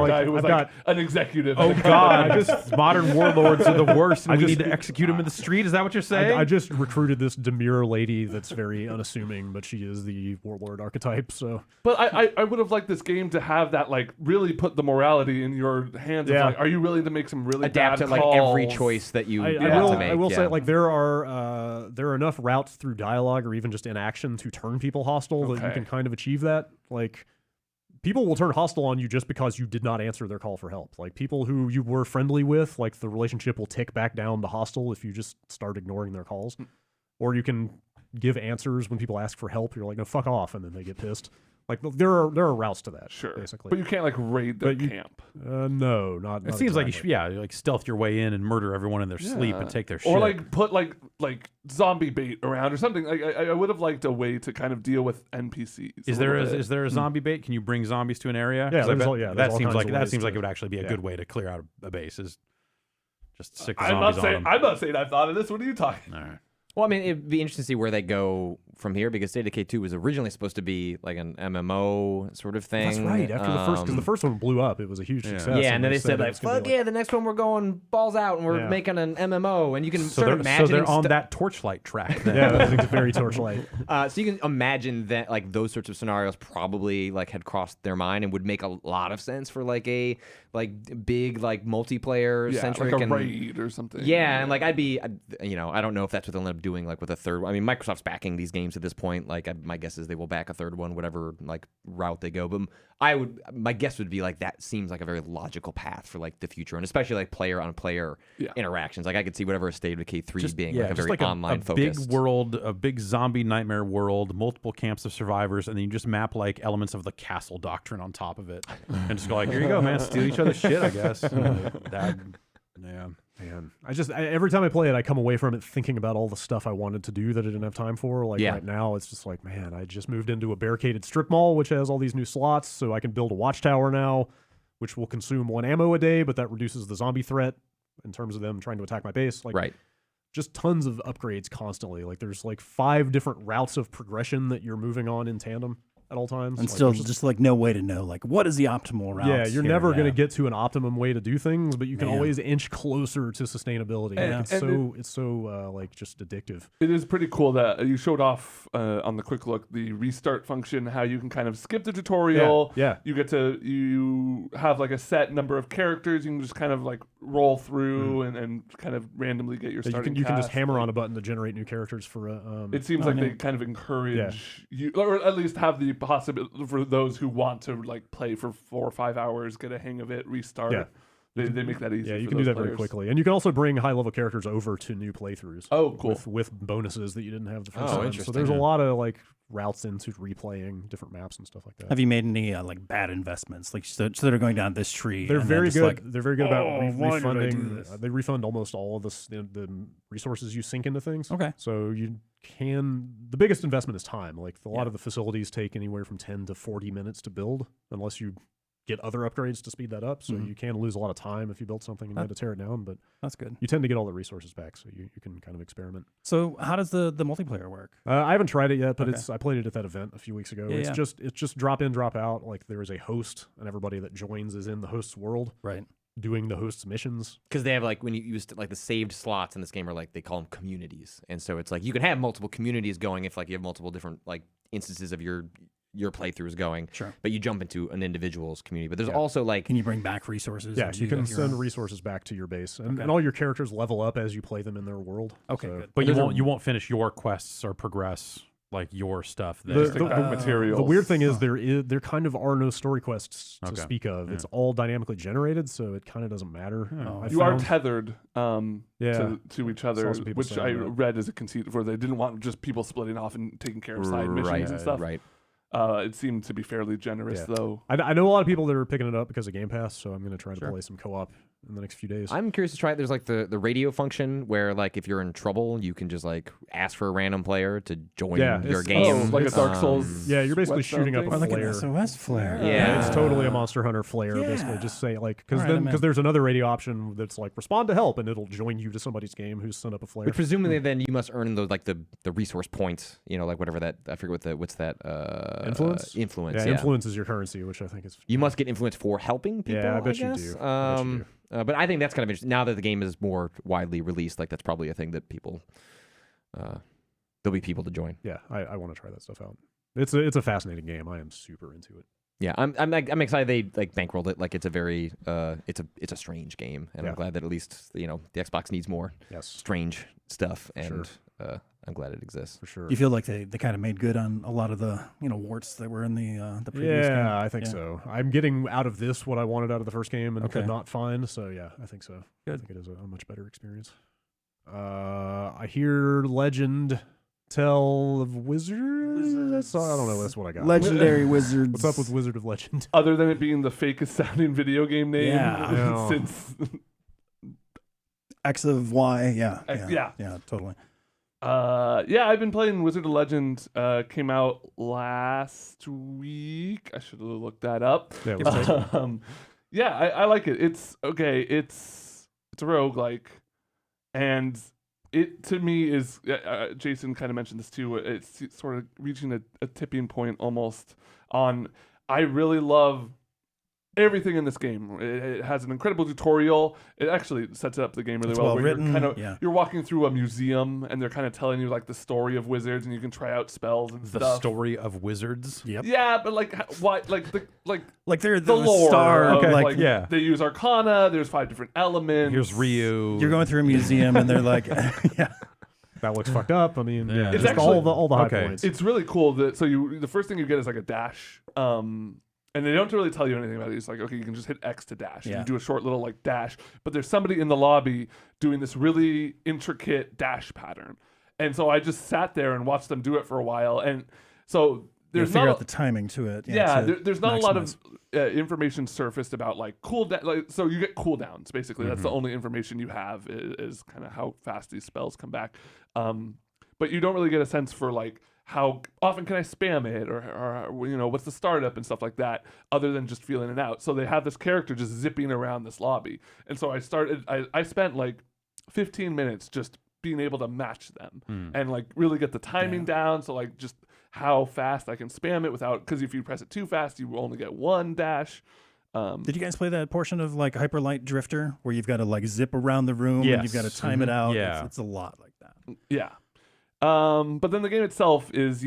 guy who was like an executive. Oh God! Modern warlords are the worst, and we need to execute them in the street. Is that what you're saying? I just recruited this demure lady that's very unassuming, but she is the warlord archetype. So, but I would have liked this game to have that like really put the morality in your hands. Of, like, are you willing to make some really adapt bad to like calls? every choice that you want to make? I will say like there are enough routes through dialogue or even just in action to turn people hostile that you can kind of achieve that. Like, people will turn hostile on you just because you did not answer their call for help. Like, people who you were friendly with, like, the relationship will tick back down to hostile if you just start ignoring their calls. Or you can give answers when people ask for help. You're like, no, fuck off, and then they get pissed. Like, there are routes to that, basically. But you can't, like, raid their camp. No, not It seems exactly. like you like stealth your way in and murder everyone in their sleep and take their shit. Or, like, put, like zombie bait around or something. Like, I would have liked a way to kind of deal with NPCs. Is there a zombie bait? Can you bring zombies to an area? Yeah, that seems like it would actually be a good way to clear out a base. Is just stick the zombies on them. I'm not saying I thought of this. What are you talking? All right. Well, I mean, it'd be interesting to see where they go from here, because State of Decay 2 was originally supposed to be like an MMO sort of thing. That's right. After the first, because the first one blew up, it was a huge success. Yeah, and then they said like, "Fuck yeah, the next one we're going balls out, and we're making an MMO." And you can So sort of imagine they're on that Torchlight track. Then. Yeah, that's very Torchlight. So you can imagine that like those sorts of scenarios probably like had crossed their mind and would make a lot of sense for like a big like multiplayer centric like a raid or something. Yeah, and like I don't know if that's what they'll end up doing like with a third. I mean, Microsoft's backing these games at this point. Like my guess is they will back a third one, whatever like route they go. But my guess would be like that seems like a very logical path for like the future, and especially like player on player interactions. Like I could see whatever State of Decay 3 being like a very online focused big world, a big zombie nightmare world, multiple camps of survivors, and then you just map like elements of the castle doctrine on top of it, and just go like, here you go, man, steal each other's shit, I guess. Yeah. Man, every time I play it, I come away from it thinking about all the stuff I wanted to do that I didn't have time for. Like right now, it's just like, man, I just moved into a barricaded strip mall, which has all these new slots, so I can build a watchtower now, which will consume 1 ammo a day, but that reduces the zombie threat in terms of them trying to attack my base. Like, just tons of upgrades constantly. Like, there's like 5 different routes of progression that you're moving on in tandem at all times. And still just like no way to know like what is the optimal route. Yeah, you're never going to get to an optimum way to do things, but you can always inch closer to sustainability. It's so like just addictive. It is pretty cool that you showed off on the quick look the restart function, how you can kind of skip the tutorial. Yeah. You have like a set number of characters. You can just kind of like roll through and kind of randomly get your starting You can just cast. hammer on a button to generate new characters for it seems like they kind of encourage you, or at least have the possibility for those who want to like play for 4 or 5 hours, get a hang of it, restart. Yeah. They make that easy. Yeah, you for can do those that players. very quickly, and you can also bring high-level characters over to new playthroughs. Oh, cool! With bonuses that you didn't have the first time. Interesting. So there's a lot of like routes into replaying different maps and stuff like that. Have you made any like bad investments? Like so that are going down this tree. They're and very then good. Like, They're very good about why did I do refunding. this? They refund almost all of the resources you sink into things. Okay. So the biggest investment is time. Like a lot of the facilities take anywhere from 10 to 40 minutes to build, unless you get other upgrades to speed that up. So you can lose a lot of time if you build something and you had to tear it down. But that's good. You tend to get all the resources back, so you can kind of experiment. So how does the multiplayer work? I haven't tried it yet, but I played it at that event a few weeks ago. Yeah, it's just drop in, drop out. Like there is a host, and everybody that joins is in the host's world, right? Doing the host's missions. Because they have like when you use like the saved slots in this game are like they call them communities, and so it's like you can have multiple communities going if like you have multiple different like instances of your your playthrough is going. Sure. But you jump into an individual's community. But there's also like Can you bring back resources? Yeah, into you can your send own? resources back to your base, and all your characters level up as you play them in their world. Okay, So- good. But you won't finish your quests or progress like your stuff there. The- materials. The weird thing is there kind of are no story quests to Okay. speak of. Yeah. It's all dynamically generated, so it kind of doesn't matter. I You are found- tethered Yeah. to each other, Saw some people which I saying that. read as a conceit where they didn't want just people splitting off and taking care of side missions and stuff. Right. It seemed to be fairly generous, Yeah. though. I know a lot of people that are picking it up because of Game Pass, so I'm going to try to play some co-op in the next few days. I'm curious to try it. There's like the radio function where like if you're in trouble, you can just like ask for a random player to join Yeah, your it's- game. like a Dark Souls. Yeah, you're basically Whetstone shooting up thing? a Or like an flare. SOS flare. Yeah. It's totally a Monster Hunter flare. Basically, Yeah. just say like because All right, I'm in. there's another radio option that's like respond to help, and it'll join you to somebody's game who's sent up a flare. But presumably then you must earn the like the resource points, like whatever that I forget what's that Influence? influence. Yeah, influence is your currency, which I think is. You must get influence for helping people. Yeah, I bet you guess. do. I bet you do. But I think that's kind of interesting. Now that the game is more widely released, like that's probably a thing that people there'll be people to join. Yeah, I want to try that stuff out. It's a fascinating game. I am super into it. Yeah, I'm excited they like bankrolled it. Like it's a very it's a strange game, and I'm glad that at least the Xbox needs more Yes, strange stuff, and Sure. I'm glad it exists. for sure. Do you feel like they kind of made good on a lot of the warts that were in the previous game? Yeah, I think so. I'm getting out of this what I wanted out of the first game and Okay. could not find. So yeah, I think so. I Good. think it is a much better experience. I hear legend tell of wizards. I don't know. That's what I got. Legendary Wizards. What's up with Wizard of Legend? Other than it being the fakest sounding video game name Yeah. Yeah. since X of Y? Yeah. Yeah. Yeah, totally. I've been playing Wizard of Legend. Came out last week. I should have looked that up. Yeah, I like it. It's okay. It's a roguelike, and it to me is. Jason kind of mentioned this too. It's sort of reaching a tipping point almost on. I really love everything in this game. It has an incredible tutorial. It actually sets up the game really It's well. well where written, You're you're walking through a museum and they're kind of telling you like the story of wizards, and you can try out spells and The stuff. story of wizards. Yep. Yeah, but like why? Like They're the lore. star. Of, Okay. like, Yeah. They use Arcana. There's 5 different elements. Here's Ryu. You're going through a museum and they're like, yeah. that looks fucked up. I mean, Yeah. just It's actually- all the high okay. points. It's really cool that the first thing you get is like a dash. And they don't really tell you anything about it. It's like, okay, you can just hit X to dash. Yeah. You do a short little like dash, but there's somebody in the lobby doing this really intricate dash pattern. And so I just sat there and watched them do it for a while. And so there's figure not out the timing to it. there's not a lot maximize. of information surfaced about like cooldown. Like, so you get cooldowns basically. That's the only information you have is kind of how fast these spells come back. But you don't really get a sense for like how often can I spam it or what's the startup and stuff like that, other than just feeling it out. So they have this character just zipping around this lobby, and so I spent like 15 minutes just being able to match them and like really get the timing down. So like just how fast I can spam it without, because if you press it too fast, you only get one dash. Did you guys play that portion of like Hyper Light Drifter where you've got to like zip around the room and you've got to time it out? Yeah. It's a lot like that. Yeah. But then the game itself is,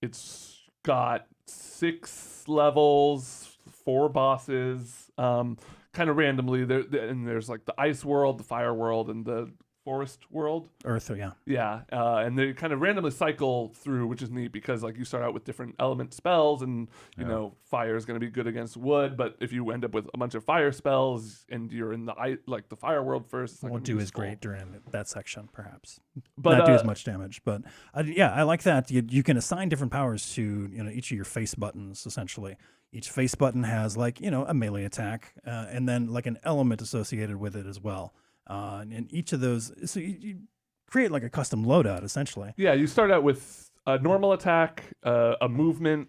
it's got 6 levels, 4 bosses, kind of randomly. And there's like the ice world, the fire world, and the forest world. Earth, yeah. Yeah, and they kind of randomly cycle through, which is neat because like you start out with different element spells, and you know fire is going to be good against wood, but if you end up with a bunch of fire spells and you're in the fire world first, it's not Won't gonna be do as useful. great during that section, perhaps. But Not do as much damage, but I like that. You can assign different powers to each of your face buttons. Essentially, each face button has like a melee attack, and then like an element associated with it as well. And each of those, so you create like a custom loadout essentially. Yeah, you start out with a normal attack, a movement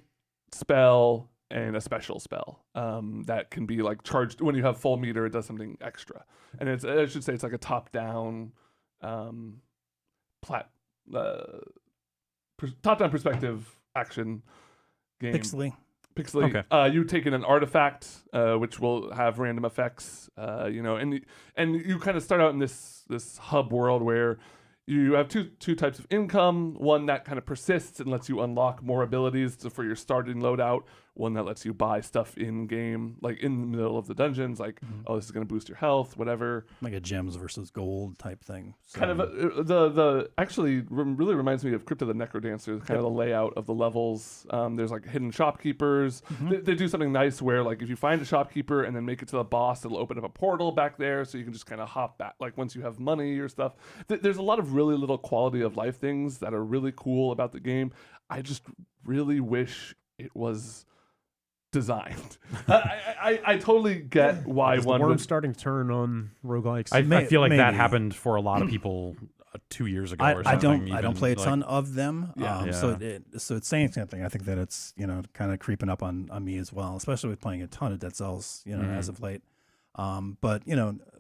spell, and a special spell that can be like charged when you have full meter. It does something extra, and it's it's like a top-down, top-down perspective action game. Pixely. Pixely. Okay. You take in an artifact, which will have random effects, and you kind of start out in this hub world where, you have two types of income. One that kind of persists and lets you unlock more abilities for your starting loadout. One that lets you buy stuff in game, like in the middle of the dungeons, like, oh, this is going to boost your health, whatever. Like a gems versus gold type thing. So, Kind of the actually really reminds me of Crypt of the Necrodancer, kind of the layout of the levels. There's like hidden shopkeepers. They do something nice where like if you find a shopkeeper and then make it to the boss, it'll open up a portal back there, so you can just kind of hop back. Like once you have money or stuff, there's a lot of really little quality of life things that are really cool about the game. I just really wish it was designed. I totally get why Is one the worm would. starting to turn on roguelikes. I feel like that maybe. happened for a lot of people 2 years ago or I something. don't play a ton of them. Yeah. So it's saying something. I think that it's kind of creeping up on me as well, especially with playing a ton of Dead Cells as of late. But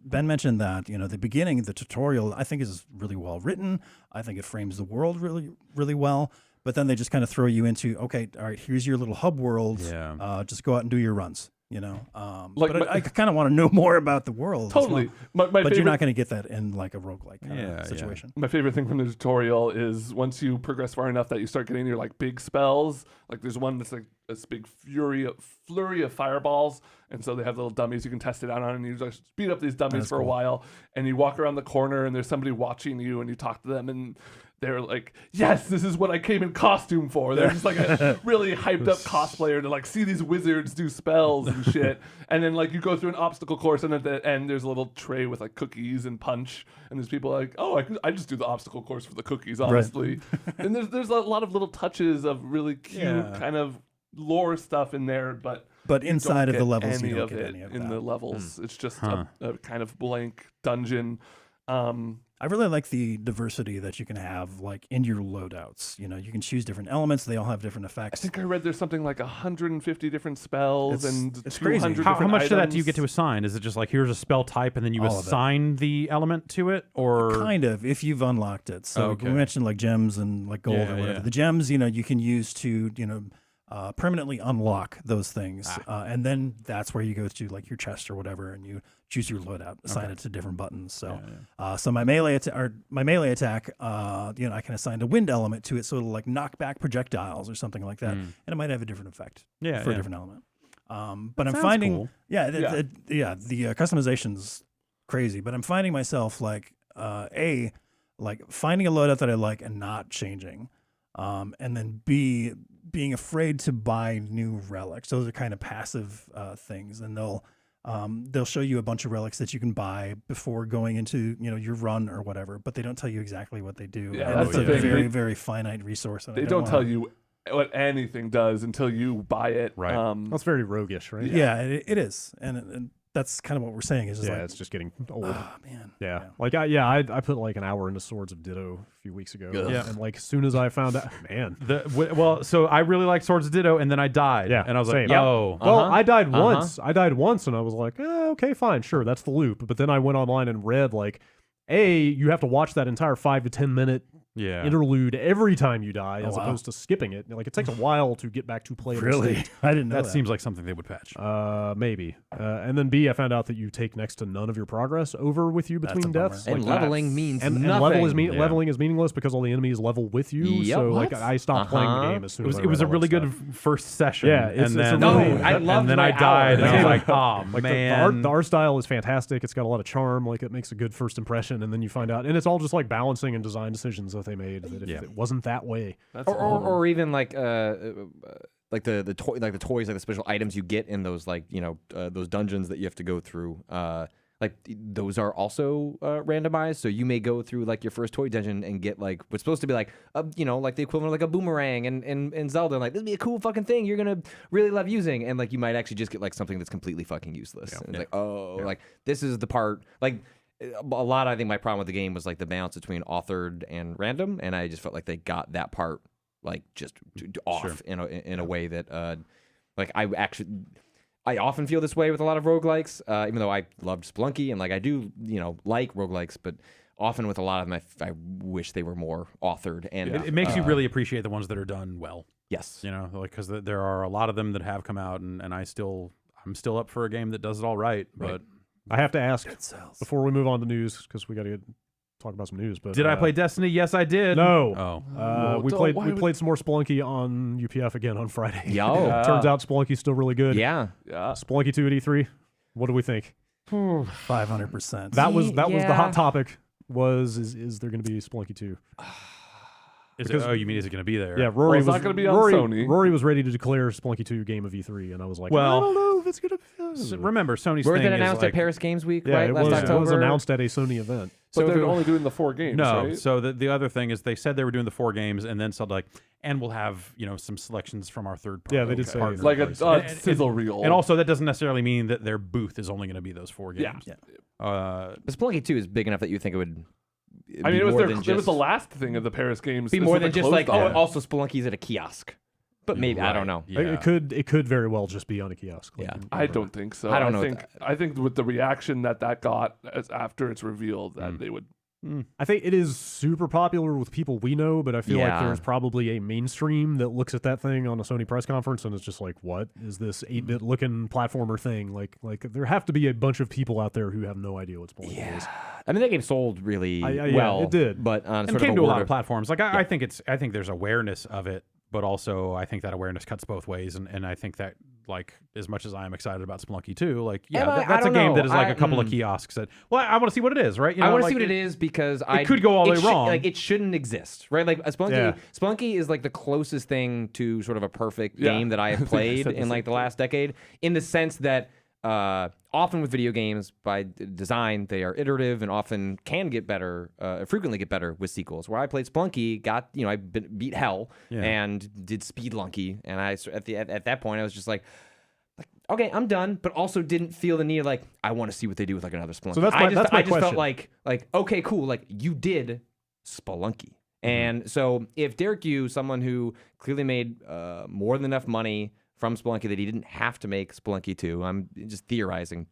Ben mentioned that the beginning, the tutorial, I think is really well written. I think it frames the world really really well. But then they just kind of throw you into, okay, all right, here's your little hub world. Yeah. Just go out and do your runs. But I kind of want to know more about the world. Totally. As well. But You're not going to get that in like a roguelike kind of situation. My favorite thing from the tutorial is once you progress far enough that you start getting your like big spells. Like there's one that's like this big flurry of fireballs, and so they have little dummies you can test it out on, and you just speed up these dummies for a while, and you walk around the corner, and there's somebody watching you, and you talk to them, and they're like, yes, this is what I came in costume for. They're just like a really hyped up cosplayer to like see these wizards do spells and shit. And then like you go through an obstacle course, and at the end there's a little tray with like cookies and punch. And there's people like, oh, I just do the obstacle course for the cookies, honestly. And there's a lot of little touches of really cute kind of lore stuff in there, but inside of the levels, you don't of get it any of in that. the levels. It's just a kind of blank dungeon. I really like the diversity that you can have, like in your loadouts. You can choose different elements; they all have different I effects. think I read there's something like 150 different spells and it's 200 crazy. different How much of that do you items. get to assign? Is it just like here's a spell type and then you All of it. assign the element to it, or Kind of, if you've unlocked it. So Okay. we mentioned like gems and like gold Yeah, or whatever. yeah. The gems, you can use to, permanently unlock those things, and then that's where you go to like your chest or whatever, and you choose your loadout, assign it to different buttons. So, so my melee attack, I can assign a wind element to it, so it'll like knock back projectiles or something like that, and it might have a different effect for a different element. But I'm Sounds finding, cool. the customization's crazy, but I'm finding myself like finding a loadout that I like and not changing, and then B, being afraid to buy new relics. Those are kind of passive things, and they'll show you a bunch of relics that you can buy before going into your run or whatever, but they don't tell you exactly what they do. Yeah, and that's it's the a thing. very very finite resource. And They I don't wanna- tell you what anything does until you buy it. Right. That's very roguish, right? Yeah, it is, and that's kind of what we're saying. Is just Yeah, like, it's just getting old. oh man, Yeah. Like I put like an hour into Swords of Ditto a few weeks ago. Yeah. And like as soon as I found out, man. So I really like Swords of Ditto, and then I died. Yeah, and I was same. like, oh, Well, I died once. I died once, and I was like, okay, fine, sure, that's the loop. But then I went online and read like, you have to watch that entire 5 to 10 minute yeah. interlude every time you die, as wow. opposed to skipping it. Like it takes a while to get back to playable really? state. I didn't know That that. seems like something they would patch. Maybe. And then B, I found out that you take next to none of your progress over with you That's between a bummer. deaths. And Like, leveling means and nothing. leveling is meaningless because all the enemies level with you. Yep. So like What? I stopped playing the game as soon as I It was read a all really that good stuff. first session. Yeah, it's and a then, really- I loved and then my I died, hour. and I was Yeah. like, oh Like man. the art style is fantastic. It's got a lot of charm. Like it makes a good first impression, and then you find out, and it's all just like balancing and design decisions that they made. That if it wasn't that way, Or even like the toys, like the special items you get in those those dungeons that you have to go through. Like those are also randomized, so you may go through like your first toy dungeon and get like what's supposed to be like like the equivalent of like a boomerang in Zelda. And, like this would be a cool fucking thing you're gonna really love using, and like you might actually just get like something that's completely fucking useless. And it's like like this is the part like. A lot, I think my problem with the game was like the balance between authored and random, and I just felt like they got that part like just off in a way that like I often feel this way with a lot of roguelikes, even though I loved Spelunky and like I do like roguelikes, but often with a lot of them I wish they were more authored and It makes you really appreciate the ones that are done well. yes, Like because there are a lot of them that have come out, and I'm still up for a game that does it all right. But I have to ask before we move on to news because we got to get talk about some news. But Did I play Destiny? Yes, I did. No. Oh. We played some more Spelunky on UPF again on Friday. Yo. Turns out Spelunky's still really good. Yeah. Spelunky 2 at E3. What do we think? 500%. That was the hot topic. Is there going to be Spelunky 2? You mean is it going to be there? Yeah, Rory it's was not going to be on Rory, Sony. Rory was ready to declare Spelunky 2 game of E3, and I was like, Well, I don't know if it's going to be. Remember, Sony's Where thing was it is announced like, at Paris Games Week, Yeah, right? it Last was, October. it was announced at a Sony event. But So they're only doing the 4 games, No, right? so the other thing is they said they were doing the 4 games and then said and we'll have some selections from our third party. Yeah, they did say partners. like a And- sizzle reel. And also that doesn't necessarily mean that their booth is only going to be those 4 games. Yeah. But Spelunky 2 is big enough that you think it would. I mean, be more than it was just- the last thing of the Paris games. Be This more was than the just close down. also Spelunky's at a kiosk. But maybe I don't know. Yeah. It could very well just be on a kiosk. Yeah. I don't think so. I don't know I think with the reaction that got after it's revealed, that they would. I think it is super popular with people we know, but I feel like Yeah. there's probably a mainstream that looks at that thing on a Sony press conference and is just like, what is this 8-bit looking platformer thing? Like there have to be a bunch of people out there who have no idea what Spelunky is. I mean, that game sold really yeah, well. it did. But on And sort came of to a lot order- of platforms. Like I think there's awareness of it, but also I think that awareness cuts both ways, and I think that as much as I am excited about Spelunky 2, that's a game that is like a couple of kiosks that I want to see what it is, right? I want to see what it is because it could go all the way wrong. Like it shouldn't exist, right? Like a Spelunky is like the closest thing to sort of a perfect game that I have played in like the last decade, in the sense that often with video games by design they are iterative and often can get better, frequently get better with sequels. Where I played Spelunky, I beat hell and did Speedlunky, and at that point I was just like, okay, I'm done, but also didn't feel the need I want to see what they do with another Spelunky. So that's my I just question. felt like okay, cool, you did Spelunky. And so if Derek Yu, someone who clearly made more than enough money from Spelunky that he didn't have to make Spelunky 2, I'm just theorizing,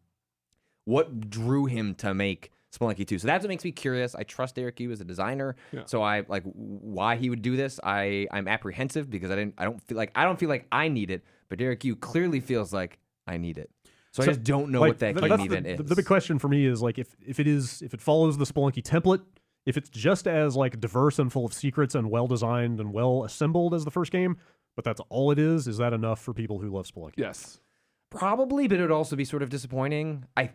what drew him to make Spelunky 2? So that's what makes me curious. I trust Derek Yu as a designer, so I why he would do this. I'm apprehensive because I don't feel like I need it, but Derek Yu clearly feels like I need it. So I just don't know what that game even is. The big question for me is if it follows the Spelunky template, if it's just as diverse and full of secrets and well designed and well assembled as the first game, but that's all it is that enough for people who love Spelunky? Yes. Probably, but it would also be sort of disappointing. I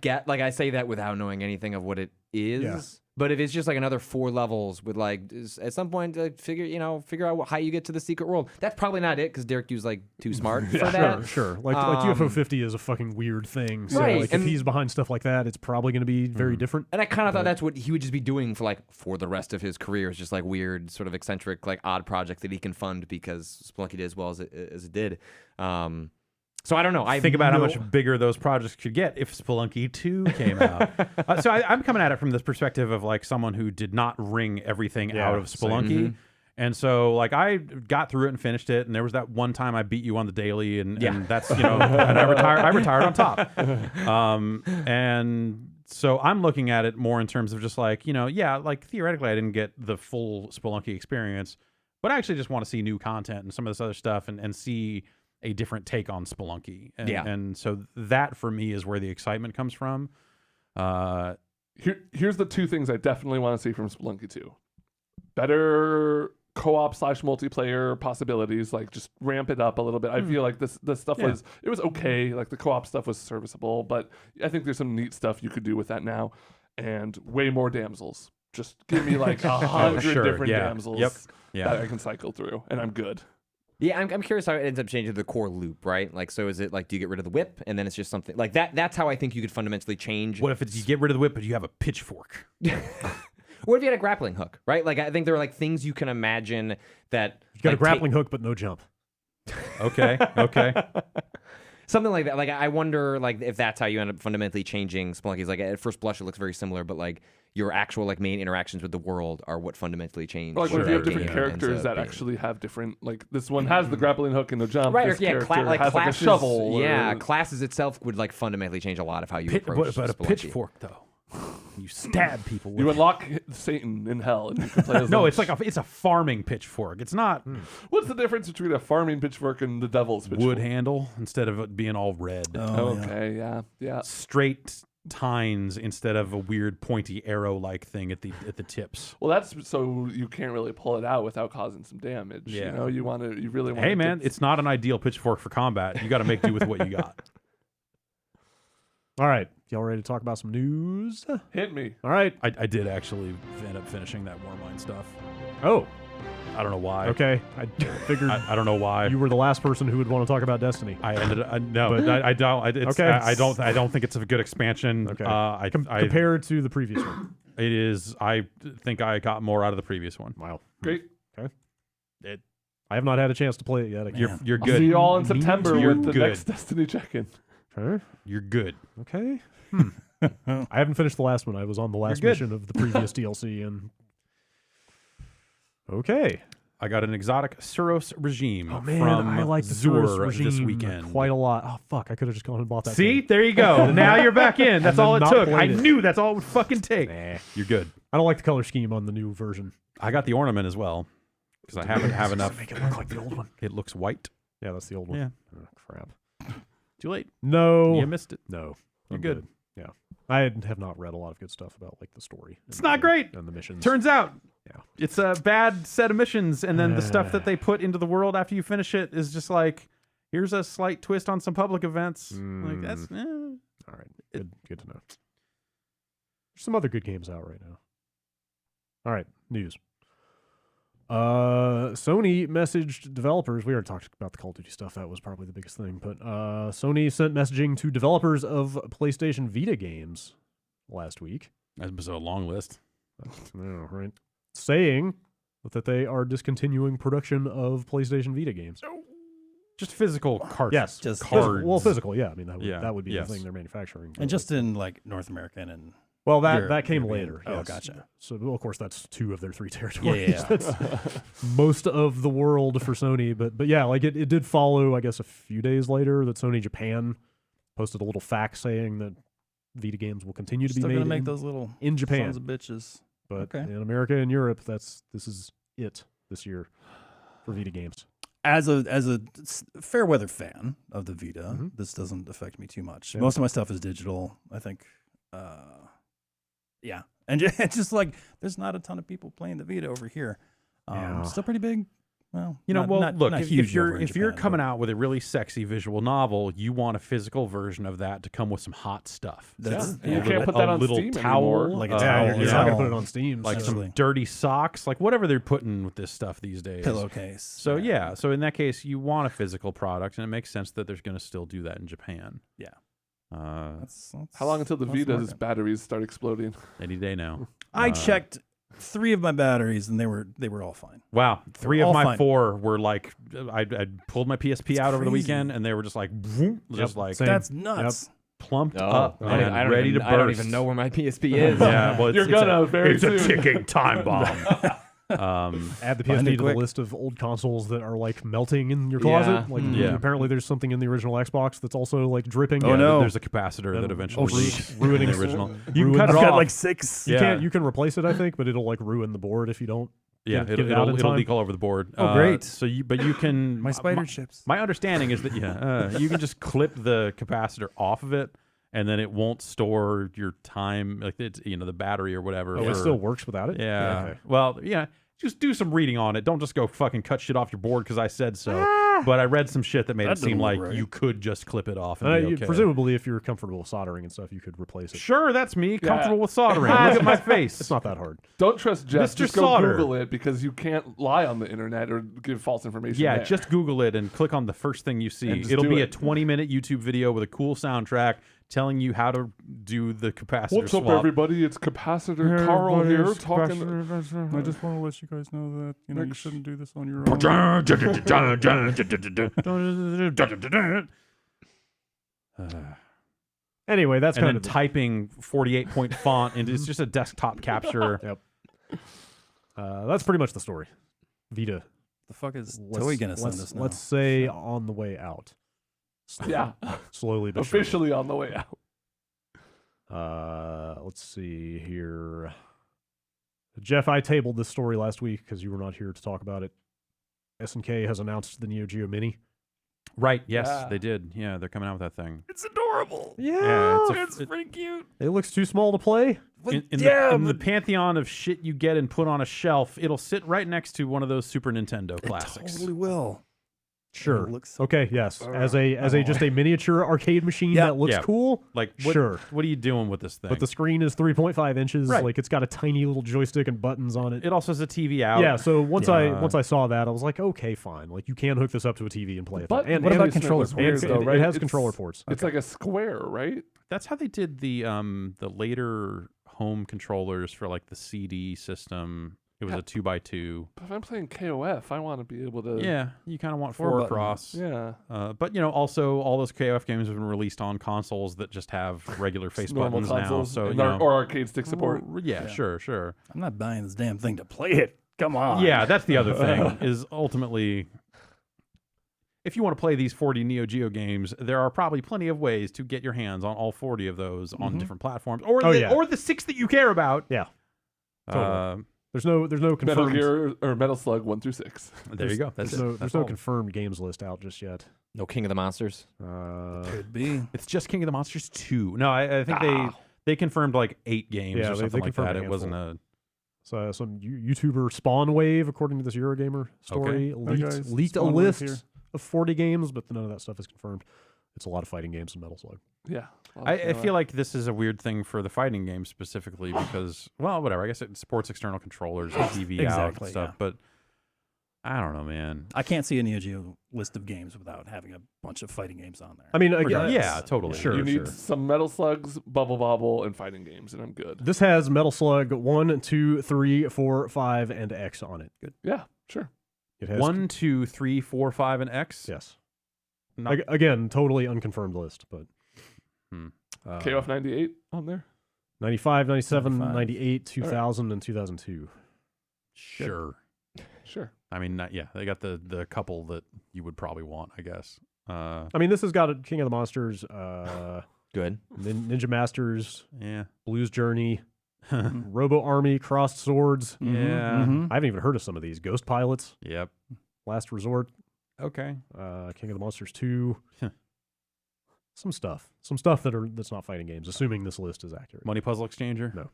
say that without knowing anything of what it is. Yeah. But if it's just another 4 levels with at some point figure out how you get to the secret world, that's probably not it because Derek Yu's too smart for that. Sure. Like UFO 50 is a fucking weird thing. So Right. if he's behind stuff like that, it's probably going to be very different. And I kind of thought that's what he would just be doing for the rest of his career, is just weird, sort of eccentric, odd projects that he can fund because Spelunky did as well as it did. So I don't know. I think about how much bigger those projects could get if Spelunky 2 came out. So I'm coming at it from this perspective of someone who did not wring everything out of Spelunky. And so I got through it and finished it, and there was that one time I beat you on the daily, and that's and I retired on top. And so I'm looking at it more in terms of just theoretically I didn't get the full Spelunky experience, but I actually just want to see new content and some of this other stuff and see a different take on Spelunky. And so that for me is where the excitement comes from. Here's the 2 things I definitely want to see from Spelunky 2. Better co-op / multiplayer possibilities, just ramp it up a little bit. I feel like this stuff was okay. The co-op stuff was serviceable, but I think there's some neat stuff you could do with that now. And way more damsels. Just give me 100 different damsels that I can cycle through, and I'm good. Yeah, I'm curious how it ends up changing the core loop, right? So is it do you get rid of the whip and then it's just something that? That's how I think you could fundamentally change. What if you get rid of the whip but you have a pitchfork? What if you had a grappling hook, right? I think there are things you can imagine that You got a grappling hook but no jump. Okay. Something like that. I wonder if that's how you end up fundamentally changing Spelunky's. At first blush it looks very similar, but your actual main interactions with the world are what fundamentally change. Or if you have different characters that actually have different, this one has the grappling hook and no jump. Right, this character has classes, a shovel. Yeah, classes itself would fundamentally change a lot of how you approach but a Spelunky. pitchfork though. You stab people with You unlock Satan in hell and you can play as No, him. it's a farming pitchfork. It's not What's the difference between a farming pitchfork and the devil's pitchfork? wood handle instead of it being all red. Okay, yeah. Straight tines instead of a weird pointy arrow-like thing at the tips. Well, that's so you can't really pull it out without causing some damage. Yeah. You know, you really want. Hey, man, it's not an ideal pitchfork for combat. You got to make do with what you got. All right. Y'all ready to talk about some news? Hit me. All right. I did actually end up finishing that Warmind stuff. Oh, I don't know why. okay. I figured I don't know why. you were the last person who would want to talk about Destiny. I ended up no, But- I don't. It's, Okay. I don't think it's a good expansion. Okay. Compared to the previous one. It is. I think I got more out of the previous one. Wow. Great. I have not had a chance to play it yet. You're I'll good. see you all in Me September too. with the Good. next Destiny check-in. Huh? You're good. Okay. I haven't finished the last one. I was on the last good. mission of the previous DLC, and okay. I got an exotic Suros regime Oh man, from I like the Zur Tourist regime this weekend. quite a lot. Oh fuck, I could have just gone and bought that. See, thing. there you go. Now you're back in. That's then all it not took. I played it. knew that's all it would fucking take. Nah. You're good. I don't like the color scheme on the new version. I got the ornament as well because I haven't have enough. Make it look like the old one. It looks white. Yeah, that's the old one. Yeah. Oh, crap. Too late. No. You missed it. No. You're I'm good. Yeah. I have not read a lot of good stuff about like the story. It's not great. And the missions. Turns out, Yeah. it's a bad set of missions, and then the stuff that they put into the world after you finish it is just like, here's a slight twist on some public events. Like that's. All right. Good to know. There's some other good games out right now. All right. News. Sony messaged developers. We already talked about the Call of Duty stuff. That was probably the biggest thing. But Sony sent messaging to developers of PlayStation Vita games last week. That was a long list. Yeah, right. Saying that they are discontinuing production of PlayStation Vita games. Just physical cards. Yes, just cards. Well, physical. Yeah, I mean Yeah, that would be yes. the thing they're manufacturing. And just in like North America and well, that Europe, came European. later. Oh, yes. gotcha. So well, of course that's 2 of their 3 territories. Yeah. That's most of the world for Sony. But yeah, like it did follow. I guess a few days later that Sony Japan posted a little fax saying that Vita games will continue to be still made gonna make in, those little in Japan. sons of bitches. But Okay. in America and Europe, this is it this year for Vita games. As a fair weather fan of the Vita, Mhm. this doesn't affect me too much. Yeah. Most of my stuff is digital. I think, yeah, and it's just like there's not a ton of people playing the Vita over here. Yeah. Still pretty big. Well, Look, not if huge you're over in you're Japan, coming but out with a really sexy visual novel, you want a physical version of that to come with some hot stuff. That's- You yeah. can't put that a on little Steam towel, anymore. Like a uh, towel, you're yeah. not gonna put it on Steam. like so- some dirty socks, like whatever they're putting with this stuff these days. pillowcase. So yeah, so in that case, you want a physical product, and it makes sense that they're going to still do that in Japan. Yeah. That's How long until the that's Vita's working. batteries start exploding? any day now. I checked 3 of my batteries and they were all fine. Wow, 3 of all my fine. 4 were like I pulled my PSP out over the crazy. weekend, and they were just like, vroom, just like Same. That's nuts. plumped Oh, up and ready to burst. I don't even know where my PSP is. Yeah, well, You're gonna very soon. ticking time bomb. Add the Find PSP it to quick. the list of old consoles that are like melting in your closet. Yeah. Like Yeah. apparently there's something in the original Xbox that's also like dripping. Oh, Yeah, no. there's a capacitor that eventually ruining the original. ruins- You can cut it I've got off. like 6. You Yeah. can't. You can replace it, I think, but it'll like ruin the board if you don't. Yeah, get it out in it'll time. leak all over the board. Oh, great. So but you can. My spider chips. My understanding is that you can just clip the capacitor off of it, and then it won't store your time, like it's the battery or whatever. Oh, it still works without it. Yeah. Okay. Well, yeah. Just do some reading on it. Don't just go fucking cut shit off your board because I said so. But I read some shit that made That it seem doesn't look like right. you could just clip it off and be okay. Presumably, if you're comfortable with soldering and stuff, you could replace it. Sure, that's me. Comfortable with soldering. Look at my face. It's not that hard. Don't trust Jeff. Mr. Just go Sauter. Google it because you can't lie on the internet or give false information. Yeah, there. just Google it and click on the first thing you see. And just It'll do be a it. 20-minute YouTube video with a cool soundtrack telling you how to do the capacitor What's swap. up, everybody? It's Capacitor Carl here talking. I just want to let you guys know that you Next. shouldn't do this on your Anyway, that's and kind then of typing 48-point font, and it's just a desktop capture. that's pretty much the story. Vita. The fuck is let's- Toei gonna send let's- us now? Let's say on the way out. Yeah, Slowly but surely. officially on the way out. Let's see here. Jeff, I tabled this story last week because you were not here to talk about it. SNK has announced the Neo Geo Mini. Right. Yes, Yeah. they did. Yeah, they're coming out with that thing. It's adorable. Yeah, it's pretty cute. it looks too small to play. in the pantheon of shit you get and put on a shelf, it'll sit right next to one of those Super Nintendo classics. Totally will. Sure. It looks Okay. Yes. As a just a miniature arcade machine that looks Yeah. cool. Like, what, Sure. what are you doing with this thing? But the screen is 3.5 inches. Right. Like it's got a tiny little joystick and buttons on it. it also has a TV out. Yeah. So once I saw that, I was like, okay, fine. Like you can hook this up to a TV and play it. But And what about placement controller was ports? weird, though, it right? has It's- controller ports. It's like a square, right? That's how they did the later home controllers for like the CD system. It was a 2x2. But if I'm playing KOF, I want to be able to. Yeah, you kind of want Four 4 button. across. Yeah. But also all those KOF games have been released on consoles that just have regular face Normal buttons now. consoles So and you or, know, or arcade stick support. Yeah, sure. I'm not buying this damn thing to play it. Come on. Yeah, that's the other thing is ultimately, if you want to play these 40 Neo Geo games, there are probably plenty of ways to get your hands on all 40 of those on different platforms, or or the 6 that you care about. Yeah. Totally. There's no Metal confirmed. Gear or Metal Slug 1 through 6. There you go. That's There's it. no, That's there's no all. confirmed games list out just yet. No King of the Monsters. Could be. It's just King of the Monsters 2. No, I think they confirmed like 8 games Yeah, or they something like confirmed that. a It wasn't a. So some YouTuber Spawn Wave, according to this Eurogamer story, guys, leaked a Spawn Wave list here. of 40 games, but none of that stuff is confirmed. It's a lot of fighting games in Metal Slug. Yeah. I feel like this is a weird thing for the fighting game specifically because, well, whatever. I guess it supports external controllers and TV out and Exactly, stuff, yeah. but I don't know, man. I can't see a Neo Geo list of games without having a bunch of fighting games on there. I mean, Yeah, totally. Sure, you need some Metal Slugs, Bubble Bobble, and fighting games, and I'm good. This has Metal Slug 1, 2, 3, 4, 5, and X on it. Good. Yeah, sure. It has 1, 2, 3, 4, 5, and X. Yes. Not- Again, totally unconfirmed list, but KOF 98 on there. 95, 97, 95. 98, 2000, and 2002. Sure. Sure. I mean, yeah, they got the couple that you would probably want, I guess. I mean, this has got a King of the Monsters, Good. Ninja Masters, Yeah. Blues Journey, Robo Army, Crossed Swords. Yeah. Mhm. I haven't even heard of some of these. Ghost Pilots, Yep. Last Resort, Okay. King of the Monsters 2. Some stuff that's not fighting games, assuming this list is accurate. Money Puzzle Exchanger. No.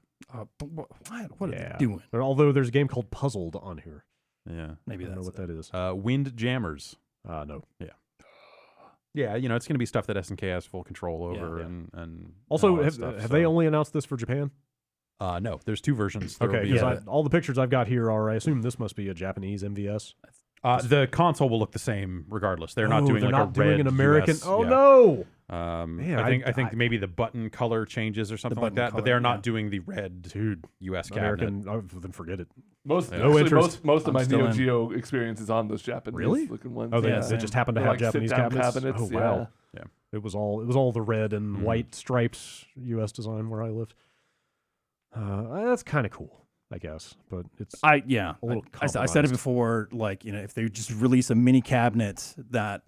What are they doing? Although there's a game called Puzzled on here. Yeah. Maybe I don't know that's what that is. Wind Jammers. No. Yeah, it's going to be stuff that SNK has full control over, Yeah. and Also, all that have stuff, they so- only announced this for Japan? No, there's 2 versions. There will Okay, be because all the pictures I've got here are, I assume this must be a Japanese MVS. the console will look the same regardless. They're not doing they're like not a doing red an American. US, Oh yeah. no! I think maybe the button color changes or something like button that, but color, they're not yeah. doing the red Dude, US cabinet. American. Oh, then forget it. Most No actually, interest. most of I'm my still Neo in. Geo experience is on those Japanese Really? looking ones. Oh, they, Yeah, they same. just happen to They're have like Japanese sit-down cabinets. Oh wow! Yeah. It was all the red and Mhm. white stripes U.S. design where I lived. That's kind of cool, I guess, but it's I a little said it compromised. before. Like if they just release a mini cabinet that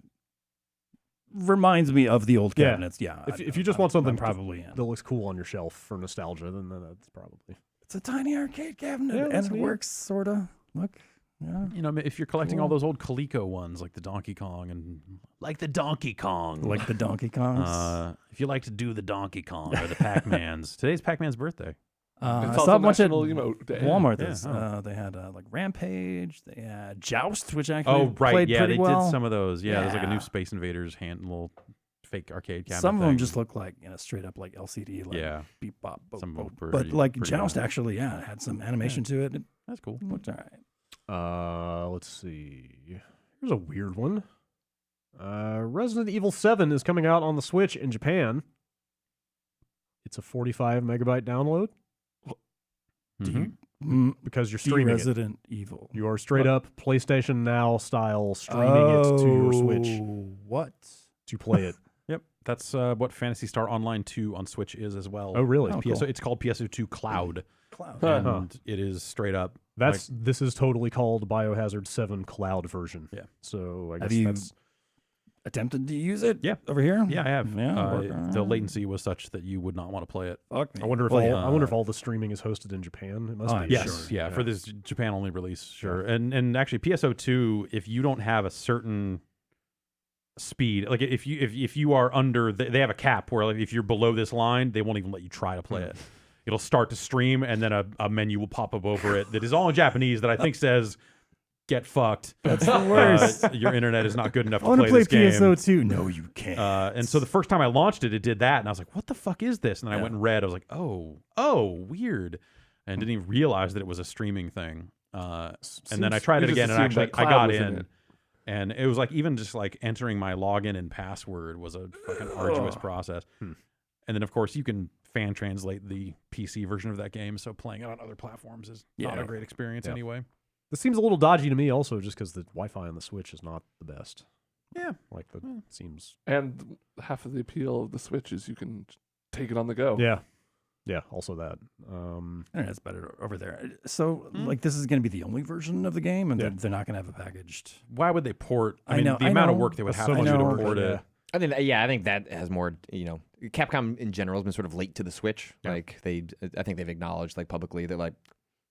reminds me of the old Yeah. cabinets, If you just want something I'm probably in. that looks cool on your shelf for nostalgia, then that's probably. It's a tiny arcade cabinet, Yeah, and that's it neat. works sorta. Look, yeah. If you're collecting Cool. all those old Coleco ones like the Donkey Kong and like the Donkey Kong, Like the Donkey Kongs. if you like to do the Donkey Kong or the Pac-Mans, today's Pac-Man's birthday. I It's saw also a bunch of National Emote Day. Walmart. Yeah, This, oh. they had like Rampage. They had Joust, which actually Oh, right, played yeah, pretty they well. did some of those. Yeah, there's like a new Yeah. Space Invaders little fake arcade cabinet. Some of them thing. just look like straight up like LCD, like Yeah. beep bop. Boop, Some of them boop. were But like pretty Joust good. actually, had some animation to it. It That's cool. looked all right. Let's see. Here's a weird one. Resident Evil 7 is coming out on the Switch in Japan. It's a 45 megabyte download Mhm. because you're streaming it. Resident Evil. You are straight up PlayStation Now style streaming it to your Switch What? to play it. Yep, that's what Phantasy Star Online 2 on Switch is as well. Oh, really? Oh, PSO, cool. It's called PSO2 Cloud, Cloud. and it is straight up. This is totally called Biohazard 7 Cloud version. Yeah. So I guess Have you that's attempted to use it? Yeah. Over here? Yeah, I have. Yeah. The latency was such that you would not want to play it. Fuck me. I wonder if Well, I wonder if all the streaming is hosted in Japan. It must Oh, be. I'm Yes, sure. yeah, for this Japan only release, sure. And actually PSO2, if you don't have a certain speed. Like if you are under, they have a cap where like if you're below this line, they won't even let you try to play it. It'll start to stream, and then a menu will pop up over it that is all in Japanese that I think says, "Get fucked." That's the worst. Your internet is not good enough I to want play to play this game. PSO 2. No, you can't. And so the first time I launched it, it did that, and I was like, "What the fuck is this?" And then I went and read. I was like, "Oh, weird," and didn't even realize that it was a streaming thing. And then I tried it you just again, and assumed actually that I cloud got was in in. it. And it was like even just like entering my login and password was a fucking arduous process. And then of course you can fan translate the PC version of that game, so playing it on other platforms is not a great experience anyway. This seems a little dodgy to me, also, just because the Wi-Fi on the Switch is not the best. Yeah, Like that seems. And half of the appeal of the Switch is you can take it on the go. Yeah. Also that. Internet's better over there. So, like, this is going to be the only version of the game, and they're not going to have a packaged. Why would they port? I mean, know- the I amount of know. work they would That's have so to do much to work, port yeah. it. I think that has more, Capcom in general has been sort of late to the Switch. Like I think they've acknowledged like publicly that like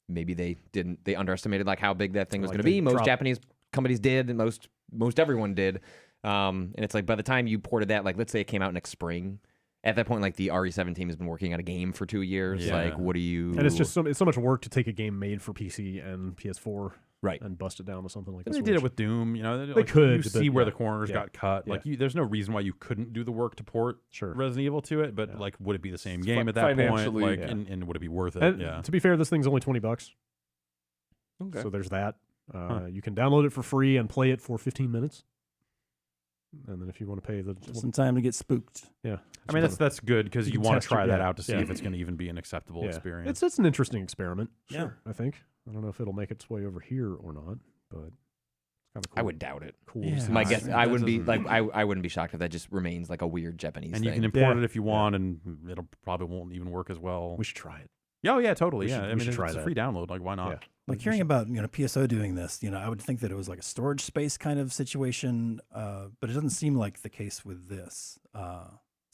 maybe they underestimated like how big that thing was Like going to they be. Most dropped- Japanese companies did, and most everyone did. And it's like by the time you ported that, like let's say it came out next spring, at that point like the RE7 team has been working on a game for 2 years. Yeah. Like what do you? And it's just it's so much work to take a game made for PC and PS4 right. and bust it down to something like And this. they did it with Doom. You know, They could, You see but where yeah. the corners Yeah. got cut. Yeah. Like, there's no reason why you couldn't do the work to port Sure. Resident Evil to it. But Yeah. like, would it be the same It's game at that point? financially, Like, yeah. and would it be worth it? And Yeah. to be fair, this thing's only $20. Okay. So there's that. You can download it for free and play it for 15 minutes. And then if you want to pay the Just in time to get spooked. I mean, that's good because You you can want test to try it, that yeah. out to see Yeah. if it's going to even be an acceptable experience. It's an interesting experiment. Yeah. I think. I don't know if it'll make its way over here or not, but it's kind of cool. I would doubt it. Cool. Yeah. to see. My guess, that I wouldn't be doesn't- like I wouldn't be shocked if that just remains like a weird Japanese and thing. you can import Yeah. it if you want, and it'll probably won't even work as well. We should try it. Oh yeah, totally. we Yeah, should- I we mean, should try it's a that. free download. Like, why not? Yeah. Like hearing about PSO doing this, I would think that it was like a storage space kind of situation, but it doesn't seem like the case with this.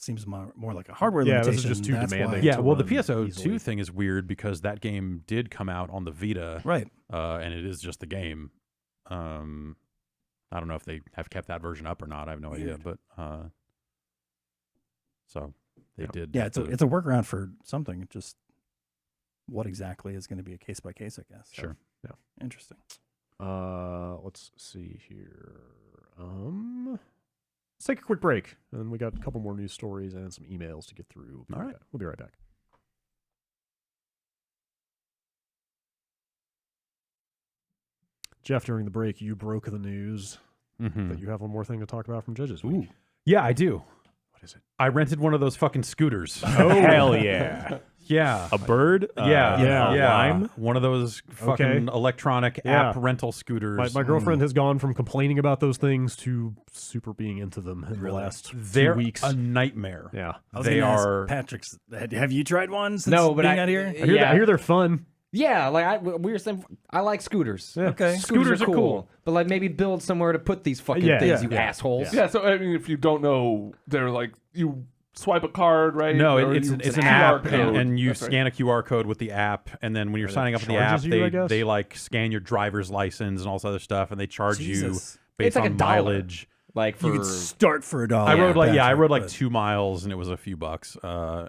Seems more like a hardware Yeah, this limitation. is just too That's why- demanding. Yeah, to well, the run PSO2 easily. thing is weird because that game did come out on the Vita, Right. and it is just the game. I don't know if they have kept that version up or not. I have no idea, but so they did. Yeah, have it's a to- workaround for something. Just what exactly is going to be a case by case, I guess. So, Sure. Yeah. Interesting. Let's see here. Let's take a quick break, and we got a couple more news stories and some emails to get through. All right. We'll be right back. Jeff, during the break, you broke the news Mhm. that you have one more thing to talk about from Judges Week. Yeah, I do. What is it? I rented one of those fucking scooters. Oh, hell yeah. Yeah. A bird? Yeah, a lime? One of those fucking Okay. electronic Yeah. app rental scooters. My girlfriend has gone from complaining about those things to super being into them in the last They're 2 weeks. a nightmare. Yeah. I was They gonna ask are. Patrick's. Have you tried one since No, but being I- out here? I hear they're fun. Yeah, like we were saying, I like scooters. Yeah. Okay. Scooters are cool, but like maybe build somewhere to put these fucking Yeah. things, Yeah. you assholes. Yeah, so I mean, if you don't know, they're like you swipe a card, right? No, Or it's you- an QR app, code. and you That's right. scan a QR code with the app, and then when you're And it signing up with the app, charges you, I guess? they like scan your driver's license and all this other stuff, and they charge you Jesus. based It's like on $1. mileage. Like for You could start for $1. I rode like I rode like but- 2 miles, and it was a few bucks. Have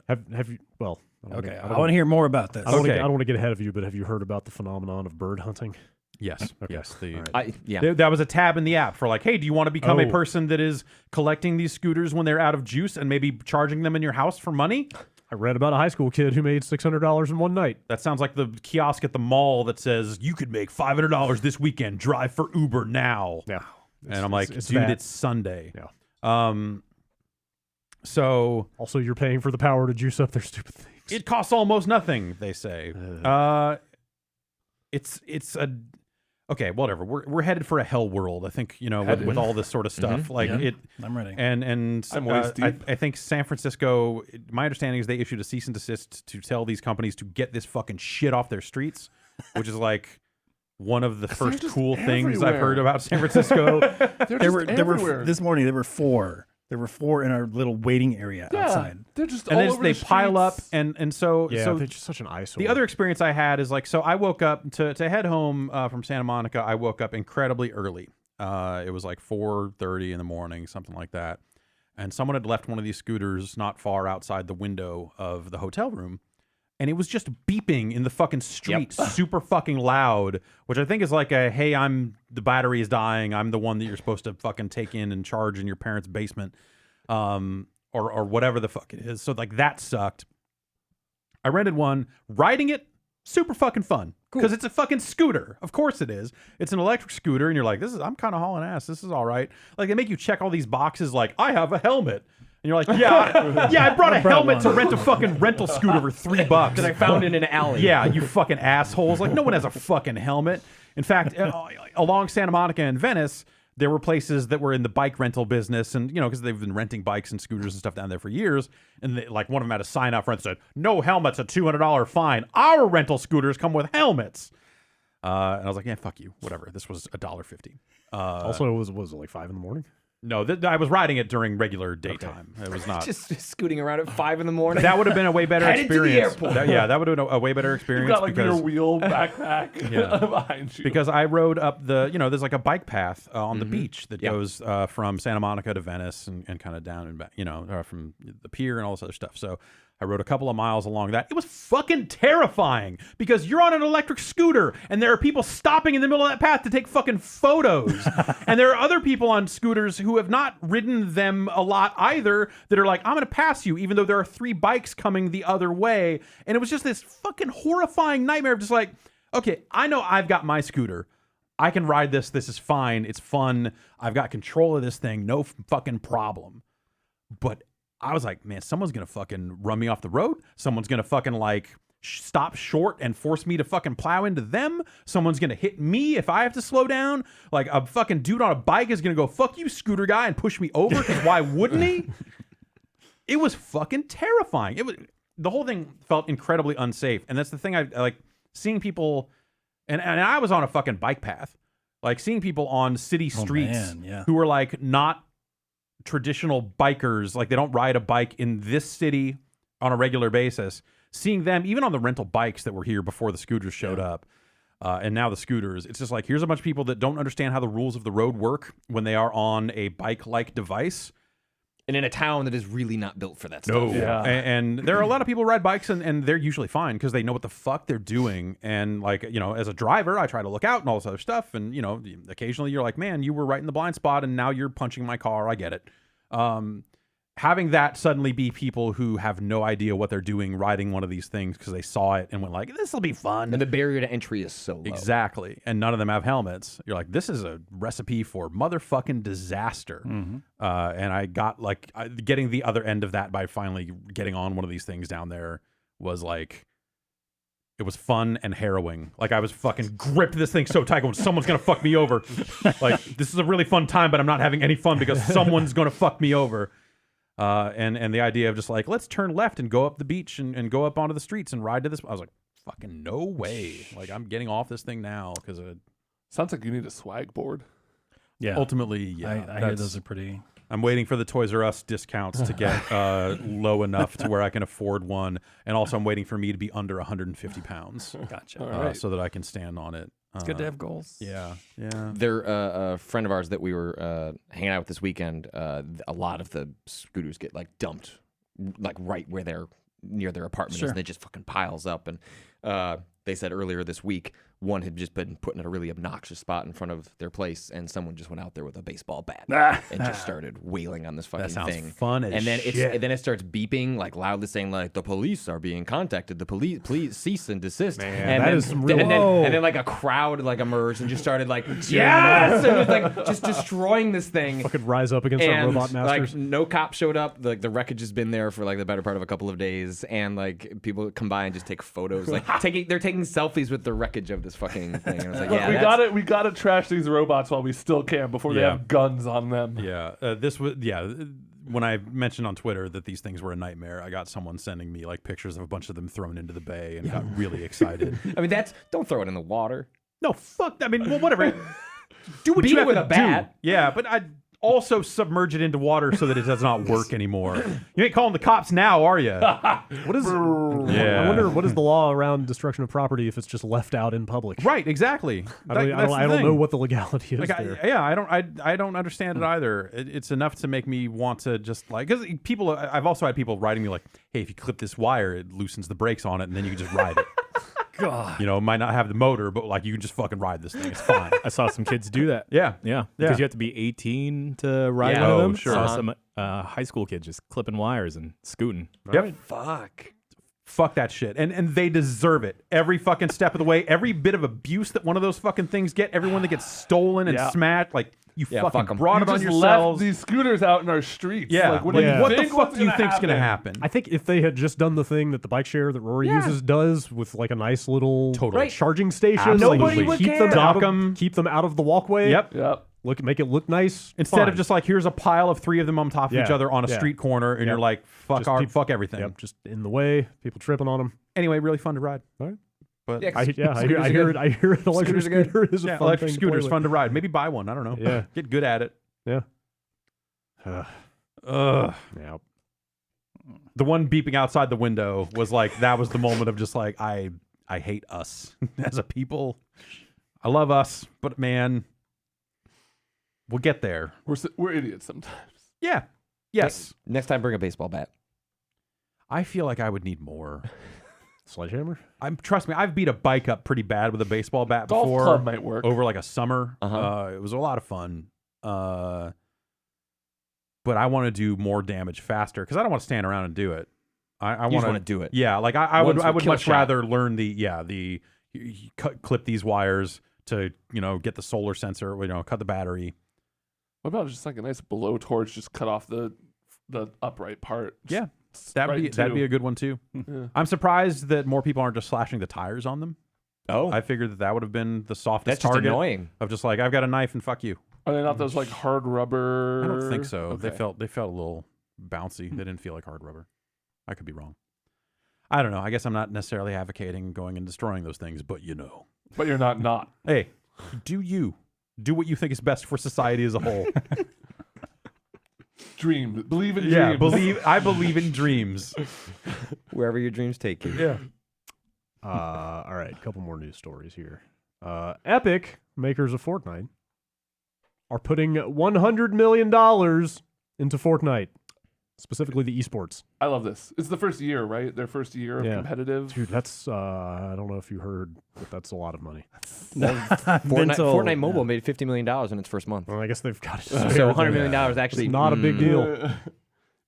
you? Well, I don't Okay, wanna- I I don't want to hear more about this. I don't Okay. want to get ahead of you, but have you heard about the phenomenon of bird hunting? Yes, Okay. yes. The, All right. That was a tab in the app for like, hey, do you want to become a Oh. person that is collecting these scooters when they're out of juice and maybe charging them in your house for money? I read about a high school kid who made $600 in one night. That sounds like the kiosk at the mall that says you could make $500 this weekend. Drive for Uber now. Yeah, And I'm like, it's dude, that. it's Sunday. Yeah. So Also, you're paying for the power to juice up their stupid things. it costs almost nothing, they say. It's a okay, whatever. We're headed for a hell world. I think, with all this sort of stuff. Like Yeah. it I'm ready. and I'm waist deep. I think San Francisco, my understanding is they issued a cease and desist to tell these companies to get this fucking shit off their streets, which is like one of the first just cool things I've everywhere. heard about San Francisco. They're There just were everywhere. this morning. There were 4. There were 4 in our little waiting area outside. They're just And all then over they the pile up streets. and so Yeah, so they're just such an eyesore. the other experience I had is like, so I woke up to head home from Santa Monica. I woke up incredibly early. It was like 4:30 in the morning, something like that. And someone had left one of these scooters not far outside the window of the hotel room. And it was just beeping in the fucking street, super fucking loud, which I think is like a, hey, the battery is dying. I'm the one that you're supposed to fucking take in and charge in your parents' basement, or whatever the fuck it is. So like that sucked. I rented one, riding it, super fucking fun. Because it's a fucking scooter. Of course it is. It's an electric scooter, and you're like, I'm kind of hauling ass. This is all right. Like, they make you check all these boxes like, I have a helmet. And you're like, I brought a helmet to rent a fucking rental scooter for $3 that I found in an alley. Yeah, you fucking assholes. Like, no one has a fucking helmet. In fact, along Santa Monica and Venice, there were places that were in the bike rental business, and because they've been renting bikes and scooters and stuff down there for years. And like one of them had a sign out front that said, "No helmets, a $200 fine. Our rental scooters come with helmets." And I was like, "Yeah, fuck you, whatever." This was $1.50. Also, it was it like 5 in the morning? No, I was riding it during regular daytime. Okay. It was not just scooting around at 5 in the morning. That would have been a way better Headed experience. to the airport. That would have been a way better experience. You got like your wheel backpack behind you. Because I rode up there's like a bike path on the beach that goes from Santa Monica to Venice and kind of down and back, from the pier and all this other stuff. So I rode a couple of miles along that. It was fucking terrifying because you're on an electric scooter and there are people stopping in the middle of that path to take fucking photos. And there are other people on scooters who have not ridden them a lot either that are like, I'm going to pass you, even though there are 3 bikes coming the other way. And it was just this fucking horrifying nightmare of just like, okay, I know I've got my scooter. I can ride this. This is fine. It's fun. I've got control of this thing. No fucking problem. But I was like, man, someone's going to fucking run me off the road. Someone's going to fucking like stop short and force me to fucking plow into them. Someone's going to hit me if I have to slow down. Like a fucking dude on a bike is going to go, fuck you, scooter guy, and push me over because why wouldn't he? It was fucking terrifying. The whole thing felt incredibly unsafe. And that's the thing I like seeing people, and I was on a fucking bike path, like seeing people on city streets who were like not traditional bikers, like they don't ride a bike in this city on a regular basis. Seeing them, even on the rental bikes that were here before the scooters showed up, and now the scooters, it's just like, here's a bunch of people that don't understand how the rules of the road work when they are on a bike-like device. And in a town that is really not built for that stuff. No. Yeah. And there are a lot of people who ride bikes, and they're usually fine because they know what the fuck they're doing. And, like, as a driver, I try to look out and all this other stuff. And, occasionally you're like, man, you were right in the blind spot, and now you're punching my car. I get it. Having that suddenly be people who have no idea what they're doing riding one of these things because they saw it and went like, this will be fun. And the barrier to entry is so low. Exactly. And none of them have helmets. You're like, this is a recipe for motherfucking disaster. And I got like, getting the other end of that by finally getting on one of these things down there was like, it was fun and harrowing. Like I was fucking gripped this thing so tight, going, someone's going to fuck me over. Like, this is a really fun time, but I'm not having any fun because someone's going to fuck me over. And the idea of just like, let's turn left and go up the beach and go up onto the streets and ride to this. I was like, fucking no way. Like, I'm getting off this thing now because sounds like you need a swag board. Yeah. Ultimately, yeah. I hear those are pretty. I'm waiting for the Toys R Us discounts to get low enough to where I can afford one. And also I'm waiting for me to be under 150 pounds. Gotcha. So that I can stand on it. It's good to have goals. Yeah. There, a friend of ours that we were hanging out with this weekend, a lot of the scooters get like dumped, like right where they're near their apartment is, and it just fucking piles up. And they said earlier this week, one had just been put in a really obnoxious spot in front of their place, and someone just went out there with a baseball bat and just started wailing on this fucking thing. Fun as and then shit. Then it starts beeping like loudly, saying like, "The police are being contacted. The police, please cease and desist." Man, and that then, is some real. and then like a crowd like emerged and just started like, yes, and it was like just destroying this thing. Fucking rise up against our robot masters. Like no cop showed up. Like the wreckage has been there for like the better part of a couple of days, and like people come by and just take photos. Like they're taking selfies with the wreckage of this fucking thing. And I was like, look, we gotta trash these robots while we still can before they have guns on them. Yeah. When I mentioned on Twitter that these things were a nightmare, I got someone sending me like pictures of a bunch of them thrown into the bay and got really excited. I mean, don't throw it in the water. No, fuck. I mean, well, whatever. Do what Beat you it have with to a bat. do. Yeah, but also submerge it into water so that it does not work anymore. You ain't calling the cops now, are you? What is? Yeah. I wonder what is the law around destruction of property if it's just left out in public. Right, exactly. I don't know what the legality is Like, there. I don't understand it either. It's enough to make me want to just like, because people, I've also had people writing me like, hey, if you clip this wire, it loosens the brakes on it, and then you can just ride it. God. You know, it might not have the motor, but like you can just fucking ride this thing. It's fine. I saw some kids do that. Yeah. Yeah, because you have to be 18 to ride Yeah. one of Oh, them. sure. Saw some high school kids just clipping wires and scooting. Yep. Fuck. Fuck that shit. And they deserve it. Every fucking step of the way. Every bit of abuse that one of those fucking things get. Everyone that gets stolen and smashed. Like, you fuck fucking 'em. brought You it on just yourselves. left these scooters out in our streets. Yeah. Like, what Like, do you what the think? fuck What's do you think's going to happen? happen? I think if they had just done the thing that the bike share that Rory uses does with like a nice little Totally. charging station, Absolutely. like, Nobody would keep them care. out Dock 'em. of keep them out of the walkway. Yep. Yep. Make it look nice. Instead fine. of just like, here's a pile of 3 of them on top of each Yeah. other on a Yeah. street corner, and Yep. you're like, fuck Just fuck everything. Yep, just in the way, people tripping on them. Anyway, really fun to ride. All right. But Yeah, I hear Scooters it. are I hear it. Electric Scooters are good. scooter is a yeah, fun electric thing to scooter's play fun to ride. Maybe buy one. I don't know. Yeah. Get good at it. with. Ugh. Yeah. The one beeping outside the window was like, that was the moment of just like, I hate us as a people. I love us, but man, we'll get there. We're idiots sometimes. Yeah. Yes. Next time, bring a baseball bat. I feel like I would need more. Sledgehammer. Trust me, I've beat a bike up pretty bad with a baseball bat Golf before. club might work. Over like a summer. Uh-huh. It was a lot of fun. But I want to do more damage faster because I don't want to stand around and do it. I You just want want to do it. Yeah, like I would Kill much shot. rather learn clip these wires to get the solar sensor, cut the battery. What about just like a nice blowtorch, just cut off the upright part? Yeah, Just that'd be a good one too. Yeah. I'm surprised that more people aren't just slashing the tires on them. Oh, I figured that would have been the softest that's just target annoying. of just like, I've got a knife and fuck you. Are they not those like hard rubber? I don't think so. Okay. They felt a little bouncy. They didn't feel like hard rubber. I could be wrong. I don't know. I guess I'm not necessarily advocating going and destroying those things, but But you're not. Hey, do what you think is best for society as a whole. Dream. Believe in Yeah, dreams. I believe in dreams. Wherever your dreams take you. Yeah. All right, a couple more news stories here. Epic, makers of Fortnite, are putting $100 million into Fortnite, specifically the eSports. I love this. It's the first year, right? Their first year of Yeah. competitive. Dude, that's I don't know if you heard, but that's a lot of money. Fortnite Mobile made $50 million in its first month. Well, I guess they've got it. So $100 million actually It's not a big deal.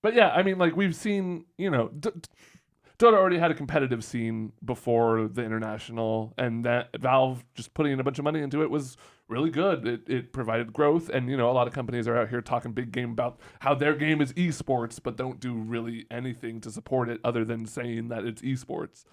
But yeah, I mean, like we've seen, Dota already had a competitive scene before the international, and that Valve just putting in a bunch of money into it was really good. It provided growth, and a lot of companies are out here talking big game about how their game is esports, but don't do really anything to support it other than saying that it's esports.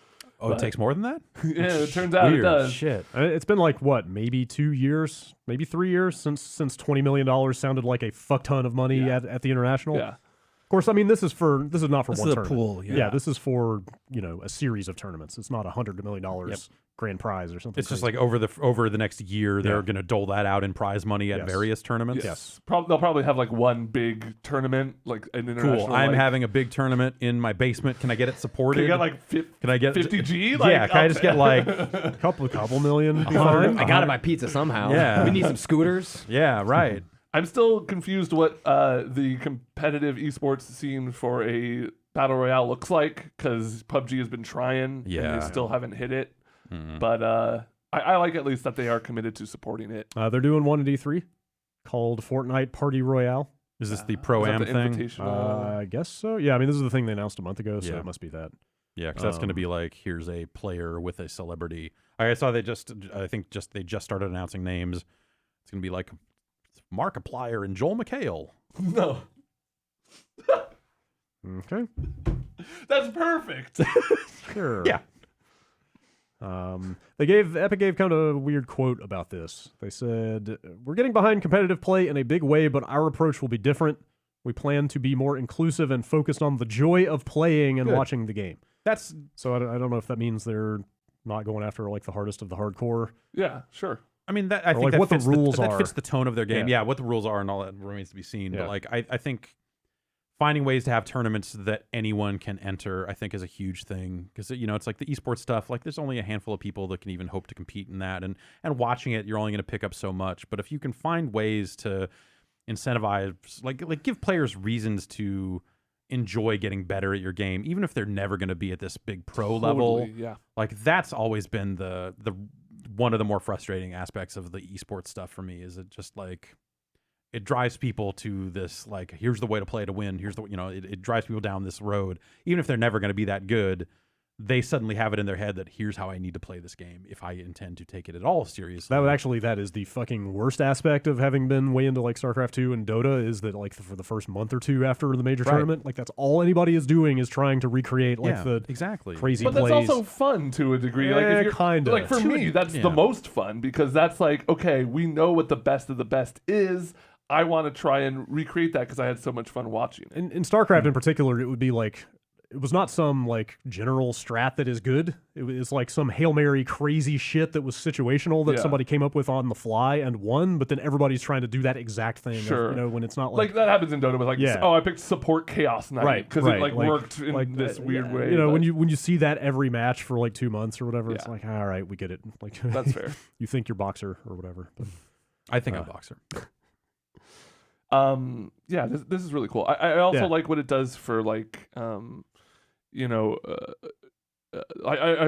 Oh, it takes more than that? Yeah, it turns out Weird. it does. Shit. It's been like, what, maybe 2 years, maybe 3 years since $20 million sounded like a fuck ton of money at the international. Yeah. Of course, I mean, this is not for This one is a tournament. pool, yeah. This is for, a series of tournaments. It's not $100 million grand prize or something. It's just crazy. like over the next year, they're going to dole that out in prize money at Yes. various tournaments. Yes. They'll probably have like one big tournament, like an international. Cool. I'm like, having a big tournament in my basement. Can I get it supported? Can you get like Can I get 50G? Yeah, can I I'll just take- get like a couple million. Be fine. I gotta buy pizza somehow. Yeah. We need some scooters. yeah, right. I'm still confused what the competitive esports scene for a battle royale looks like, because PUBG has been trying and Yeah. they still haven't hit it. Mhm. But I like at least that they are committed to supporting it. They're doing one at E3 called Fortnite Party Royale. Is this the Is that pro-am the thing? invitational? I guess so. Yeah, I mean, this is the thing they announced a month ago, so Yeah. it must be that. Yeah, because that's going to be like, here's a player with a celebrity. I saw they just started announcing names. It's going to be like Markiplier and Joel McHale. No, Okay. that's perfect. Sure. Yeah. Epic gave kind of a weird quote about this. They said, "We're getting behind competitive play in a big way, but our approach will be different. We plan to be more inclusive and focused on the joy of playing and Good. watching the game." That's So I don't know if that means they're not going after like the hardest of the hardcore. Yeah, sure. I mean, I think like that what the fits rules that are. fits the tone of their game. Yeah. Yeah, what the rules are and all that remains to be seen. Yeah. But like, I think finding ways to have tournaments that anyone can enter, I think, is a huge thing. Because it's like the esports stuff. Like, there's only a handful of people that can even hope to compete in that, and watching it, you're only going to pick up so much. But if you can find ways to incentivize, like give players reasons to enjoy getting better at your game, even if they're never going to be at this big pro level. Yeah. Like, that's always been the one of the more frustrating aspects of the esports stuff for me. Is it just like it drives people to this, like, here's the way to play to win. Here's the it drives people down this road, even if they're never going to be that good. They suddenly have it in their head that here's how I need to play this game if I intend to take it at all seriously. That is the fucking worst aspect of having been way into like StarCraft 2 and Dota, is that like for the first month or two after the major tournament, like that's all anybody is doing is trying to recreate like the exactly crazy But plays. that's also fun to a degree. Like, if you're, kinda. like for me, that's the most fun, because that's like, okay, we know what the best of the best is. I want to try and recreate that because I had so much fun watching it. In StarCraft in particular, it would be like, it was not some like general strat that is good. It was like some Hail Mary crazy shit that was situational that somebody came up with on the fly and won, but then everybody's trying to do that exact thing. Sure. When it's not Like that happens in Dota with like, oh, I picked support Chaos Knight because it like worked in this weird way. When you see that every match for like 2 months or whatever, it's like, all right, we get it. Like that's fair. You think you're Boxer or whatever. But, I think I'm Boxer. This is really cool. I also like what it does for like I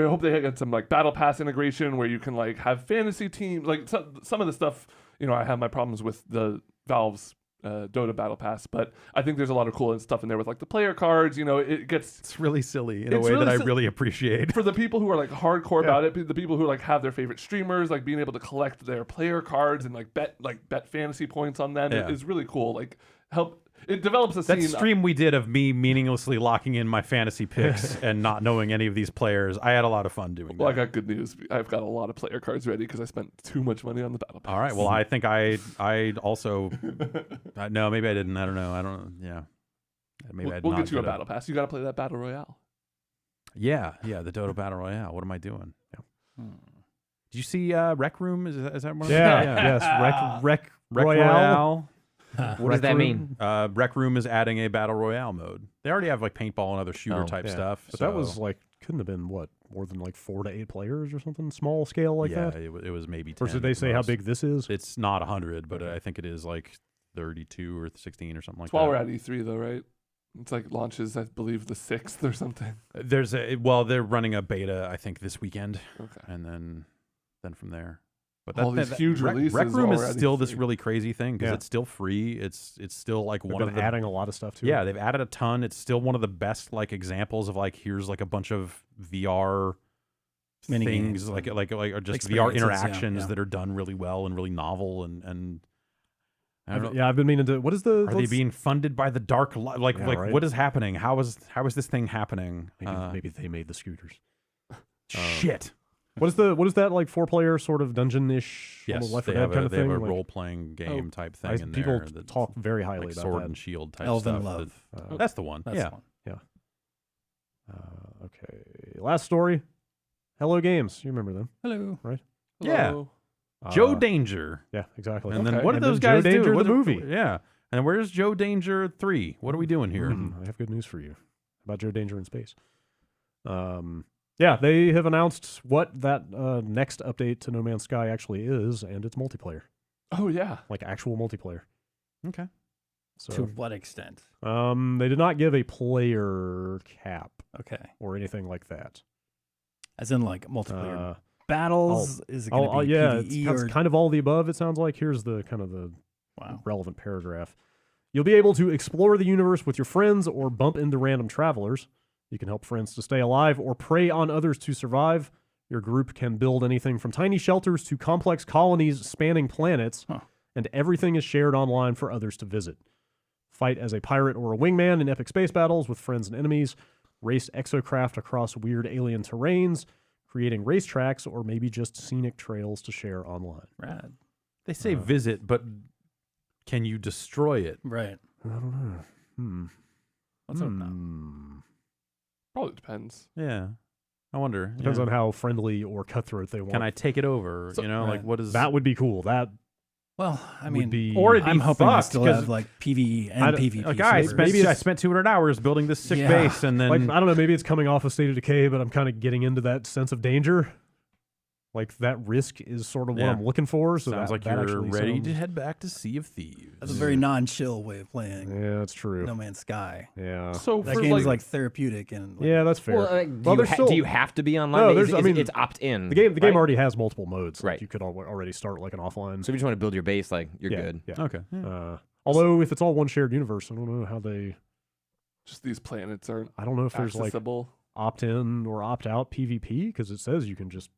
hope they get some like battle pass integration where you can like have fantasy teams. Like some of the stuff, I have my problems with the Valve's Dota battle pass, but I think there's a lot of cool stuff in there with like the player cards. It's really silly in a way that I really appreciate. For the people who are like hardcore about it, the people who like have their favorite streamers, like being able to collect their player cards and like bet fantasy points on them is really cool. Like it develops a scene. That stream we did of me meaninglessly locking in my fantasy picks and not knowing any of these players, I had a lot of fun doing that. Well, I got good news. I've got a lot of player cards ready because I spent too much money on the battle pass. All right. Well, I think I also no, maybe I didn't. I don't know. Yeah. Maybe we'll get you a battle pass. You got to play that battle royale. Yeah, the Dota battle royale. What am I doing? Yeah. Did you see Rec Room? Is that one? Yes. Rec Royale. What does that mean? Rec Room is adding a battle royale mode. They already have like paintball and other shooter type stuff. But that was like, couldn't have been more than like 4 to 8 players or something, small scale like that. Yeah, it was maybe 10. Or did they say how big this is? It's not 100, but I think it is like 32 or 16 or something like that. While we're at E3 though, right? It's like launches, I believe, the 6th or something. They're running a beta, I think, this weekend. Okay. And then from there. But all these huge releases. Rec Room is still this really crazy thing because it's still free. It's still like They've one of been adding a lot of stuff to it. Yeah, they've added a ton. It's still one of the best like examples of like here's like a bunch of VR Mini things games, like or just VR experiences, interactions that are done really well and really novel and I don't know. I've been meaning to. What is the? Are they being funded by the dark? What is happening? How is this thing happening? Maybe they made the scooters. Shit. What is that like 4-player sort of dungeon-ish? Yes, Left they 4 have Dead kind of they have thing? a Like, role-playing game type thing in people there. talk very highly like about Sword that. and Shield type Elven stuff. Love. That's the one. That's yeah. the one. Okay. Last story. Hello Games. You remember them, Hello. right? Yeah. Joe Danger. Yeah, exactly. And then Okay. what did And those then guys Joe Danger, do? the movie. Yeah. And where's Joe Danger 3? What are we doing here? I have good news for you about Joe Danger in space. Yeah, they have announced what that next update to No Man's Sky actually is, and it's multiplayer, Oh yeah. like actual multiplayer. Okay. So, To what extent? they did not give a player cap Okay. or anything like that. As in like multiplayer Uh, battles? Is it going to be yeah, PvE it's or kind of all the above. It sounds like. Here's the kind of the wow? relevant paragraph. You'll be able to explore the universe with your friends or bump into random travelers. You can help friends to stay alive or prey on others to survive. Your group can build anything from tiny shelters to complex colonies spanning planets, and everything is shared online for others to visit. Fight as a pirate or a wingman in epic space battles with friends and enemies. Race exocraft across weird alien terrains, creating racetracks or maybe just scenic trails to share online. Rad. They say visit, but can you destroy it? Right. I don't know. Let's hope not. Probably depends. Yeah. I wonder. Depends yeah. on how friendly or cutthroat they want. Can I take it over? So- like what is That would be cool. That Well, I would mean, be. Or it'd be I'm hoping they fucked, still 'cause have like PvE and I don't- PvP. Like, I servers. spent 200 hours building this sick Yeah. base, and then like I don't know. Maybe it's coming off of State of Decay, but I'm kind of getting into that sense of danger. Like that risk is sort of what Yeah. I'm looking for. So sounds that, like that you're actually ready sounds- to head back to Sea of Thieves. That's a very non-chill way of playing Yeah, that's true. No Man's Sky. Yeah. So That for game like, is like therapeutic and like, Yeah, that's fair. Well, Well, there's still- do you have to be online? No, Is- there's- is- I mean, it's opt-in. the game right? already has multiple modes. Like Right. You could already start like an offline. So if you just want to build your base, like you're yeah, good. Yeah. Okay. Yeah. Although if it's all one shared universe, I don't know how they. just these planets aren't I don't know if there's like accessible. opt in or opt out PvP because it says you can just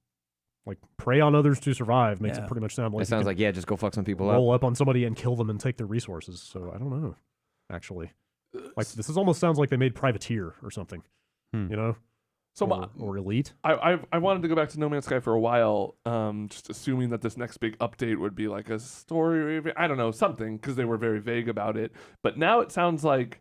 like prey on others to survive. Makes Yeah. it pretty much sound like It sounds like just go fuck some people up. roll up on somebody and kill them and take their resources. So I don't know. Actually, like this almost sounds like they made Privateer or something. Hmm. You know, So or Elite. I wanted to go back to No Man's Sky for a while, just assuming that this next big update would be like a story. I don't know, something, because they were very vague about it. But now it sounds like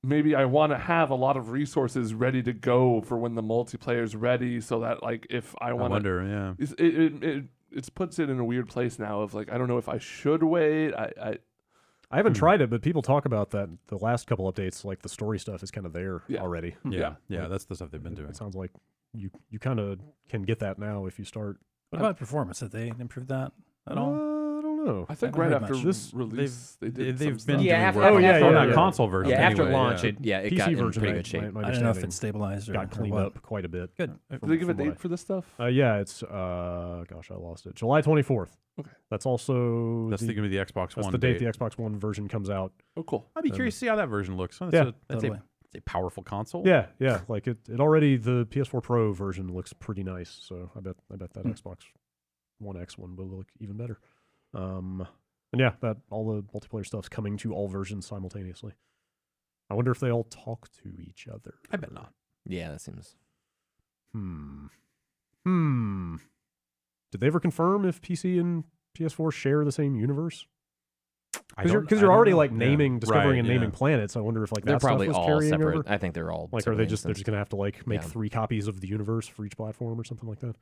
maybe I want to have a lot of resources ready to go for when the multiplayer's ready, so that like if I I want to, wonder. Yeah. it puts it in a weird place now of like I don't know if I should wait. I haven't tried it, but people talk about that. The last couple updates, like the story stuff, is kind of there Yeah. already. Yeah. Yeah. That's the stuff they've been doing. It sounds like you kind of can get that now if you start. What about performance? Have they improved that at all? I don't know. I think haven't right heard after much. release they did. They've some been stuff. doing Yeah, after- work oh, yeah, on yeah, that yeah. console version. Yeah, after anyway, launch, yeah. it PC got in version pretty might- good shape. might- my I don't know if understanding it's stabilized or got or cleaned what. up quite a bit. Good. Did from- they give a from what date for this stuff? Yeah, it's gosh, I lost it. July 24th. Okay. That's also That's going to be the Xbox that's One the date date. the Xbox One version comes out. Oh, cool. I'd be curious to see how that version looks. That's Yeah, that's totally. a powerful console. Yeah, like it already the PS4 Pro version looks pretty nice. So I bet that Xbox One X one will look even better. And yeah, that all the multiplayer stuff's coming to all versions simultaneously. I wonder if they all talk to each other. I bet not. Yeah, that seems. Did they ever confirm if PC and PS4 share the same universe? I don't- Because I you're don't already know. like Yeah. naming, discovering, Right, and yeah. naming planets. I wonder if like They're that stuff probably was all carrying separate. over. I think they're all. Like, are separate they just they're instances. just gonna have to like make Yeah. 3 copies of the universe for each platform or something like that?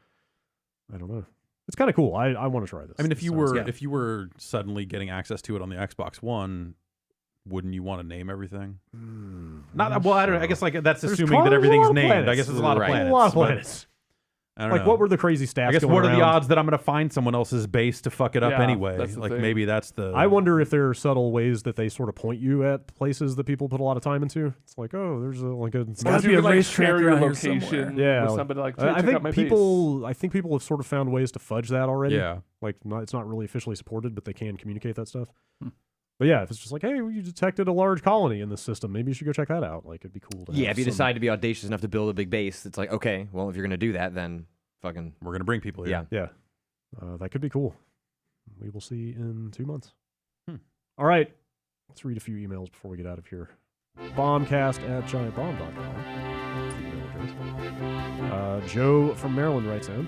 I don't know. It's kind of cool. I want to try this. I mean, if This you sounds- were yeah. if you were suddenly getting access to it on the Xbox One, wouldn't you want to name everything? Not well. I don't know. I guess like that's There's assuming that probably a everything's lot of named. I planets. guess there's a lot of Right. planets. a lot of but planets. I don't Like, know. what were the crazy stats? I guess going what are the around? odds that I'm going to find someone else's base to fuck it up Yeah, anyway? that's the Like thing. maybe that's the. I wonder if there are subtle ways that they sort of point you at places that people put a lot of time into. It's like, oh, there's like a. gotta Sometimes be you a can, like, racetrack share your around here location somewhere. Yeah, with like- somebody like, I check out think my people. I think people have sort of found ways to fudge that already. Yeah. Like, it's not really officially supported, but they can communicate that stuff. But yeah, if it's just like, hey, you detected a large colony in this system, maybe you should go check that out. Like, it'd be cool to. Yeah, have if you some- decide to be audacious enough to build a big base, it's like, okay, well, if you're gonna do that, then fucking We're going to bring people here. yeah. Yeah, that could be cool. We will see in 2 months. Hmm. All right, let's read a few emails before we get out of here. Bombcast@giantbomb.com. That's the email address. Joe from Maryland writes in,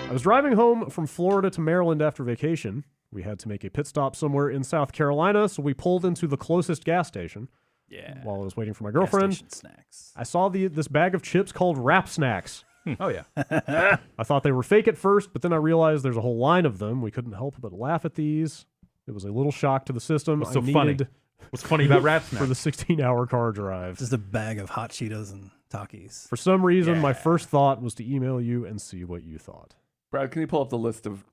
I was driving home from Florida to Maryland after vacation. We had to make a pit stop somewhere in South Carolina, so we pulled into the closest gas station. Yeah. While I was waiting for my Gas girlfriend, station snacks. I saw this bag of chips called Wrap Snacks. Oh yeah. I thought they were fake at first, but then I realized there's a whole line of them. We couldn't help but laugh at these. It was a little shock to the system. What's so I funny? needed What's funny about rat for snacks? the 16-hour car drive. Just a bag of hot Cheetos and Takis. For some reason, my Yeah. first thought was to email you and see what you thought. Brad, can you pull up the list of?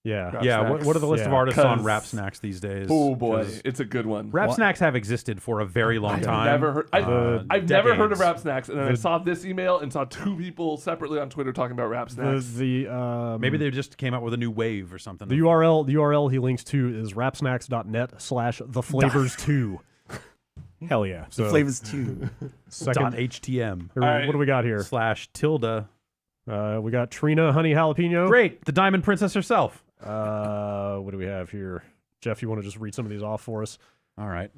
Yeah. Wrap Yeah. snacks. What are the list of Yeah, artists on 'cause- rap snacks these days? Oh boy, 'Cause it's a good one. Rap What? snacks have existed for a very long I've time. never heard. I've never heard of decades. rap snacks, and then I The- saw this email and saw 2 people separately on Twitter talking about rap snacks. Maybe they just came out with a new wave or something. the URL he links to is rapsnacks.net/theflavors2. Hell yeah. So- The flavors too. Second, .htm here, All right. what do we got here? /tilde. We got Trina Honey Jalapeno. Great, the Diamond Princess herself. What do we have here? Jeff, you want to just read some of these off for us? All right.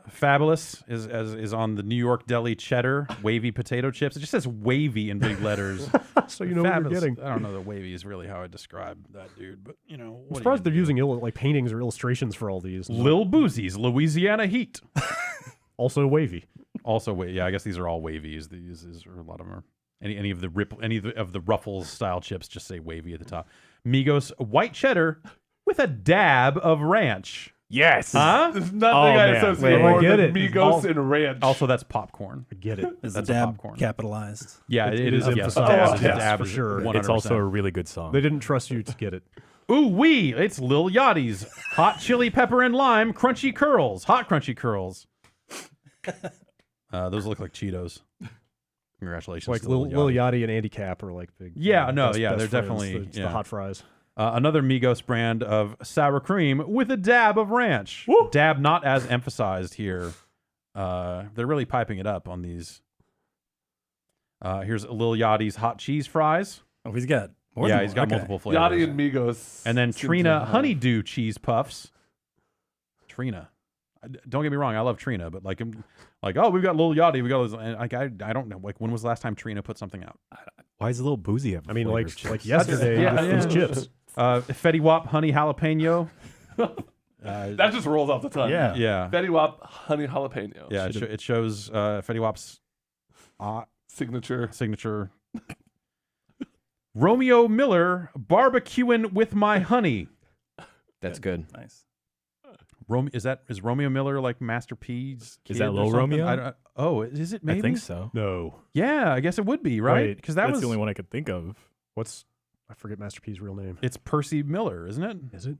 Fabulous is on the New York Deli cheddar wavy potato chips. It just says wavy in big letters. So you know what Fabulous. you're getting. I don't know that wavy is really how I describe that dude, but you know. I'm surprised they're using like paintings or illustrations for all these. Lil Boozy's Louisiana Heat. Also wavy. Also, yeah, I guess these are all wavies. These is or a lot of them are. Any of the Ruffles style chips just say wavy at the top. Migos white cheddar with a dab of ranch. Yes. Huh? There's nothing I man. associate Wait, more I get than it. Migos and ranch. Also, that's popcorn. I get it. Is That's the a dab popcorn. capitalized? Yeah, it is emphasized. Yes, Yes, dab for is sure. 100%. It's also a really good song. They didn't trust you to get it. Ooh wee! It's Lil Yachty's hot chili pepper and lime crunchy curls. Hot crunchy curls. Those look like Cheetos. Congratulations, Like to Lil Yachty. Yachty and Andy Cap are like big. Yeah, no, best yeah, friends. they're definitely It's the hot fries. Another Migos brand of sour cream with a dab of ranch. Woo! Dab not as emphasized here. They're really piping it up on these. Here's Lil Yachty's hot cheese fries. Oh, he's got more. Yeah, than he's one. got Okay. multiple flavors. Yachty and Migos. And then seem to Trina have- honeydew cheese puffs. Trina. Don't get me wrong, I love Trina, but like, oh, we've got Lil Yachty, we got this, and like, I don't know, like, when was the last time Trina put something out? Why is it a little boozy? I mean, like chips? yesterday Yeah, with those yeah. chips. Fetty Wap honey jalapeno. That just rolls off the tongue. Yeah. Yeah, Fetty Wap honey jalapeno. yeah. It shows Fetty Wap's Signature. signature. Romeo Miller barbecuing with my honey. That's good. Nice. Is Romeo Miller like Master P's kid that or Lil something? Romeo? Oh, is it? Maybe. I think so. No. Yeah, I guess it would be right Wait, because that That's was the only one I could think of. I forget Master P's real name. It's Percy Miller, isn't it? Is it?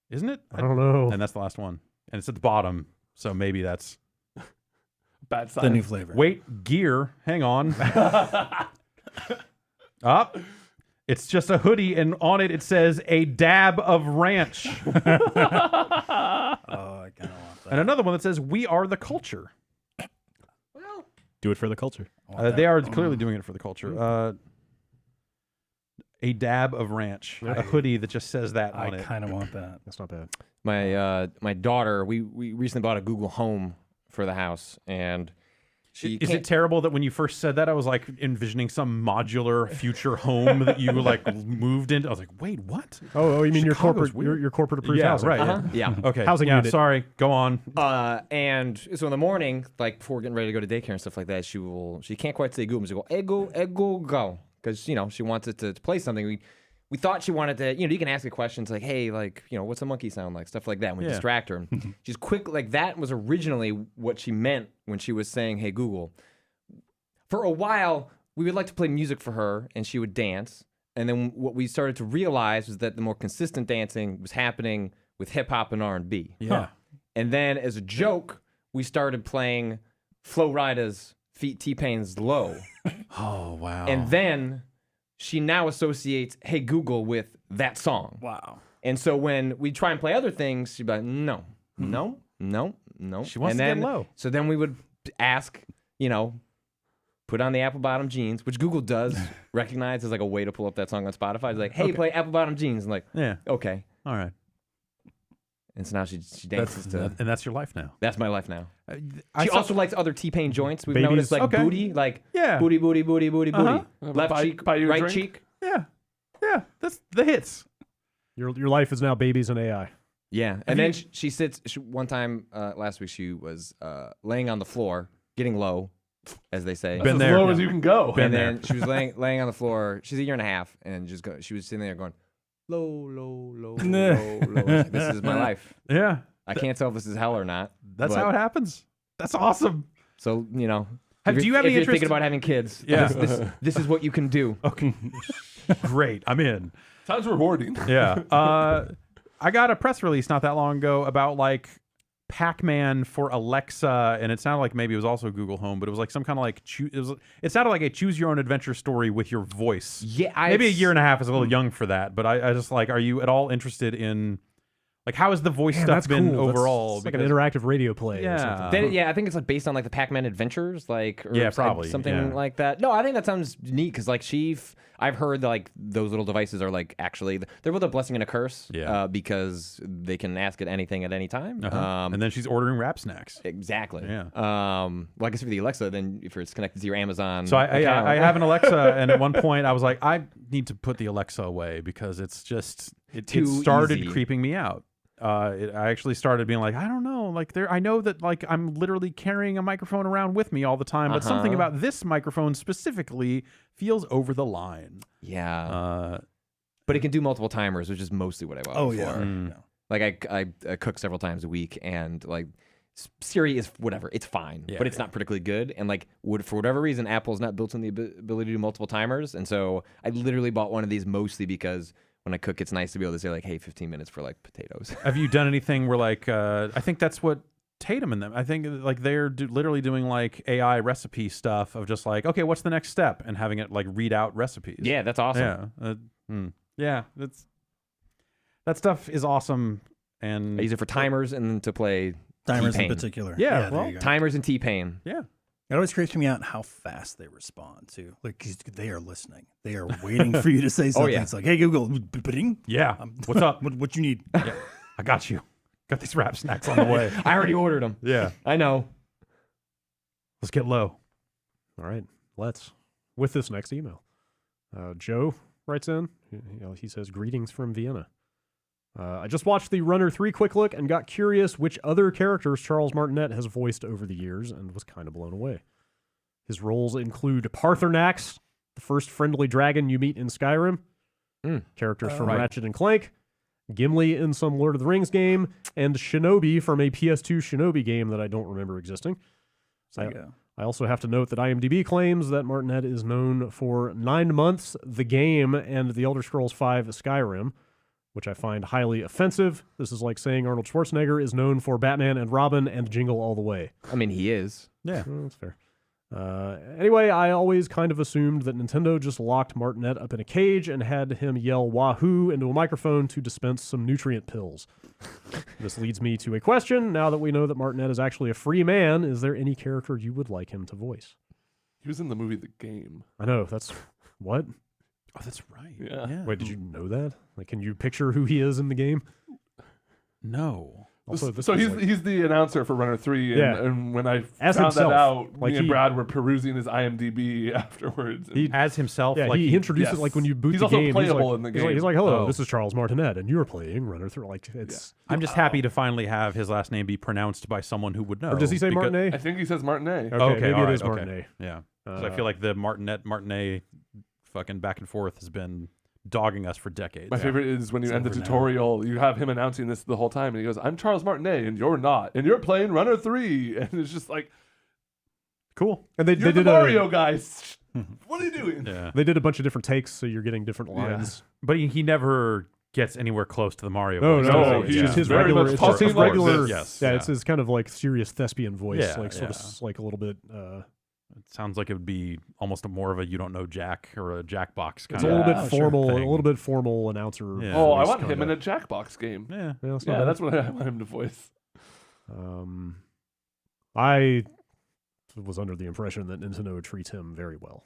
Isn't it? I don't know. And that's the last one, and it's at the bottom, so maybe that's. Bad The new sign. flavor. Wait, gear. Hang on. Up. It's just a hoodie, and on it says a dab of ranch, Oh, I kind of want that. and another one that says "We are the culture." Do it for the culture. I want They that. are clearly doing it for the culture. A dab of ranch, a hoodie that just says that on I it. kind of want that. That's not bad. My daughter, we recently bought a Google Home for the house, and she Is it terrible that when you first said that, I was like envisioning some modular future home that you like moved into? I was like, wait, what? Oh, you mean your Chicago's corporate, weird. your corporate approved Yeah, housing? right. Uh-huh. Yeah. Okay. Housing yeah, unit. sorry. Go on. And so in the morning, like before getting ready to go to daycare and stuff like that, she can't quite say Google. She go ego go, because she wants it to play something. We thought she wanted to, you can ask her questions like, hey, like, what's a monkey sound like? Stuff like that. And we Yeah. distract her. She's quick. Like that was originally what she meant when she was saying, hey, Google. For a while, we would like to play music for her and she would dance. And then what we started to realize was that the more consistent dancing was happening with hip hop and R&B. Yeah. And then as a joke, we started playing Flo Rida's Feet T-Pain's Low. Oh wow. And then she now associates Hey Google with that song. Wow. And so when we try and play other things, she'd be like, no. She wants and to then, get low. So then we would ask, put on the Apple Bottom Jeans, which Google does recognize as like a way to pull up that song on Spotify. It's like, hey, play Apple Bottom Jeans. And like, Yeah. okay. All right. And so now she dances to. And that's your life now. That's my life now. I She saw- also likes other T-Pain joints. We've Babies. noticed like Okay. booty, like Yeah. booty, booty, booty, booty, Uh-huh. booty. Left Buy- cheek, buy you a right drink? cheek. Yeah. That's the hits. Your life is now babies and AI. Yeah, and then she sits. One time last week, she was laying on the floor, getting low, as they say. Been as there. low as you can go. Been and there. then she was laying on the floor. She's a year and a half, and she was sitting there going, low, low, low, low, low. Like, this is my life. Yeah. I can't tell if this is hell or not. That's but- how it happens. That's awesome. So Do you have if any you're interest thinking about having kids, Yeah. this is what you can do. Okay. Great. I'm in. Sounds rewarding. Yeah. I got a press release not that long ago about like Pac-Man for Alexa, and it sounded like maybe it was also Google Home, but it was like some kind of like it sounded like a choose your own adventure story with your voice. Yeah, Maybe a year and a half is a little young for that, but I just like, are you at all interested in like how has the voice Man, stuff that's been cool. overall? It's like an Because- interactive radio play. Yeah. Or something. Then, yeah, I think it's like based on like the Pac-Man Adventures, like or Yeah, probably, something yeah. like that. No, I think that sounds neat because like I've heard that, like those little devices are like actually they're both a blessing and a curse. Yeah. Because they can ask it anything at any time. Uh-huh. And then she's ordering rap snacks. Exactly. Yeah. Well, I guess for the Alexa, then if it's connected to your Amazon. So I account- have an Alexa, and at one point I was like, I need to put the Alexa away because it's just it Too started easy. creeping me out. I actually started being like, I don't know, like I know that like I'm literally carrying a microphone around with me all the time, but something about this microphone specifically feels over the line. Yeah. But it can do multiple timers, which is mostly what I bought it for. Yeah. Like I cook several times a week, and like Siri is whatever, it's fine, but it's not particularly good. And like for whatever reason, Apple's not built in the ability to do multiple timers, and so I literally bought one of these mostly because when I cook, it's nice to be able to say like, hey, 15 minutes for like potatoes. Have you done anything where like I think that's what Tatum and them, I think like they're literally doing like AI recipe stuff of just like, okay, what's the next step, and having it like read out recipes. Yeah, that's awesome. Yeah, that stuff is awesome. And I use it for timers and to play Timers T-Pain. in particular. Yeah, there well, you go. Timers and T-Pain. Yeah. It always creeps me out how fast they respond to. Like, 'cause they are listening. They are waiting for you to say something. yeah. It's like, hey, Google, ba-ding. Yeah. What's up? What you need? Yeah. I got you. Got these wrap snacks on the way. I already ordered them. Yeah. I know. Let's get low. All right, let's. With this next email, Joe writes in. He says, "Greetings from Vienna. I just watched the Runner 3 quick look and got curious which other characters Charles Martinet has voiced over the years, and was kind of blown away. His roles include Parthenax, the first friendly dragon you meet in Skyrim, characters from Ratchet and Clank, Gimli in some Lord of the Rings game, and Shinobi from a PS2 Shinobi game that I don't remember existing. I also have to note that IMDb claims that Martinet is known for 9 Months, The Game, and The Elder Scrolls V Skyrim, which I find highly offensive. This is like saying Arnold Schwarzenegger is known for Batman and Robin and Jingle All the Way. I mean, he is. Yeah. Well, that's fair. Anyway, I always kind of assumed that Nintendo just locked Martinet up in a cage and had him yell Wahoo into a microphone to dispense some nutrient pills. This leads me to a question. Now that we know that Martinet is actually a free man, is there any character you would like him to voice? He was in the movie The Game. I know, that's... What? Oh, that's right. Yeah. Wait, did you know that? Like, can you picture who he is in the game? No. Also, this So was he's the announcer for Runner 3, and, Yeah. and when I As found himself. that out, Like me and he- Brad were perusing his IMDb afterwards. and As himself, Yeah, like he introduces yes. like when you boot He's the also game. playable like, in the he's like- game. He's like, hello, Oh. this is Charles Martinet, and you're playing Runner 3. Like, it's... I'm just happy to finally have his last name be pronounced by someone who would know. Or does he say because- Martinet? I think he says Martinet. Okay, maybe all it right, is okay. Martinet. Yeah. 'Cause I feel like the Martinet fucking back and forth has been dogging us for decades. My favorite is when you end the over now. tutorial, you have him announcing this the whole time, and he goes, I'm Charles Martinet, and you're not. And you're playing Runner 3. And it's just like, Cool. And they you're the did Mario guys. What are you doing? Yeah. They did a bunch of different takes, so you're getting different lines. But he never gets anywhere close to the Mario No, voice, no, does no. he? It's Yeah. just his very regular. much It's just his talking like regular. this. Yes. Yeah, Yeah. it's his kind of like serious thespian voice, Yeah, like sort yeah. of like a little bit. It sounds like it would be almost more of a you don't know Jack or a Jackbox kind It's a of little bit sure. formal, thing. a little bit formal announcer. Yeah. Oh, I voice want him kinda. in a Jackbox game. Yeah. Yeah, it's not Yeah, bad. that's what I want him to voice. I was under the impression that Nintendo treats him very well,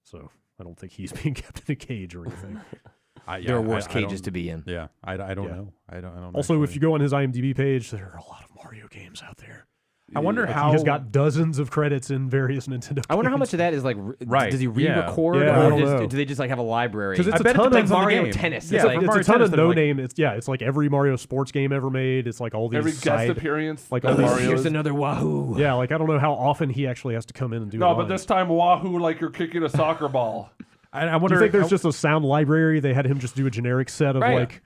so I don't think he's being kept in a cage or anything. There are worse I cages don't- to be in. Yeah, I don't Yeah. know. I don't. Also, if actually. you go on his IMDb page, there are a lot of Mario games out there. I wonder Like, how he has got dozens of credits in various Nintendo. I wonder how games. much of that is like, Right, does he yeah. re-record, Yeah, I or don't just, know. do they just like have a library? 'Cause it's I a bet it ton of depends on the Mario game. Tennis. Yeah, It's like- for It's Mario a ton Tennis, of they're no like- name. It's like every Mario sports game ever made. It's like all these Every guest side, appearance, like of all these- Mario's. Here's another Wahoo. Yeah, like I don't know how often he actually has to come in and do. No, but lines. this time Wahoo like you're kicking a soccer ball. I Do wonder. you think there's just a sound library? They had him just do a generic set of Right. like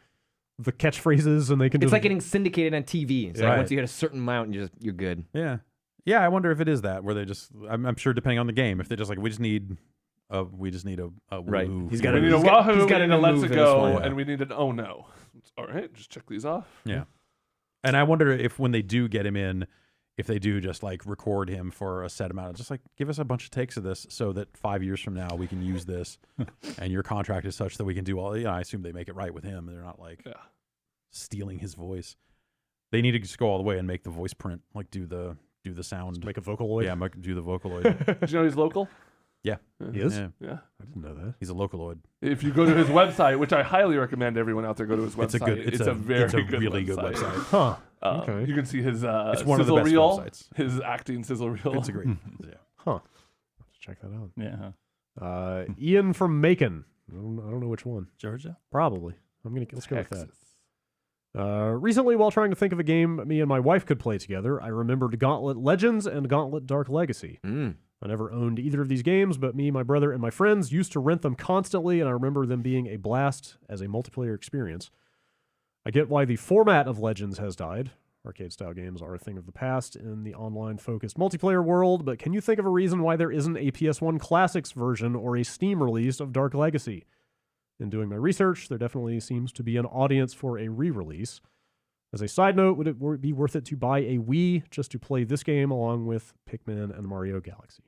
the catchphrases, and they can. It's just, like getting syndicated on TV. It's Right. like once you hit a certain amount, you're good. Yeah. Yeah, I wonder if it is that where they just. I'm sure depending on the game, if they just like we just need a Right. woo. He's We got a- need he's a got- Wahoo, he's got we a need a new Let's move in this Go, one. and we need an Oh No. All right, just check these off. Yeah. And I wonder if when they do get him in, if they do just like record him for a set amount of just like give us a bunch of takes of this so that 5 years from now we can use this and your contract is such that we can do all. I assume they make it right with him. They're not like stealing his voice. They need to just go all the way and make the voice print, like do the sound. make a Vocaloid. Yeah, do the Vocaloid. Did you know he's local? Yeah. He is. Yeah. Yeah. I didn't know that. He's a Localoid. If you go to his website, which I highly recommend everyone out there go to his website. It's a very good really website. good website. Huh. Okay. You can see his It's one of the sizzle best reel, websites. his acting sizzle reel. It's a great. Yeah. Huh. Let's check that out. Yeah. Ian from Macon. I don't know which one. Georgia? Probably. Let's go with that. Texas. Recently, while trying to think of a game me and my wife could play together, I remembered Gauntlet Legends and Gauntlet Dark Legacy. I never owned either of these games, but me, my brother, and my friends used to rent them constantly, and I remember them being a blast as a multiplayer experience. I get why the format of Legends has died. Arcade-style games are a thing of the past in the online-focused multiplayer world, but can you think of a reason why there isn't a PS1 Classics version or a Steam release of Dark Legacy? In doing my research, there definitely seems to be an audience for a re-release. As a side note, would it be worth it to buy a Wii just to play this game along with Pikmin and Mario Galaxy?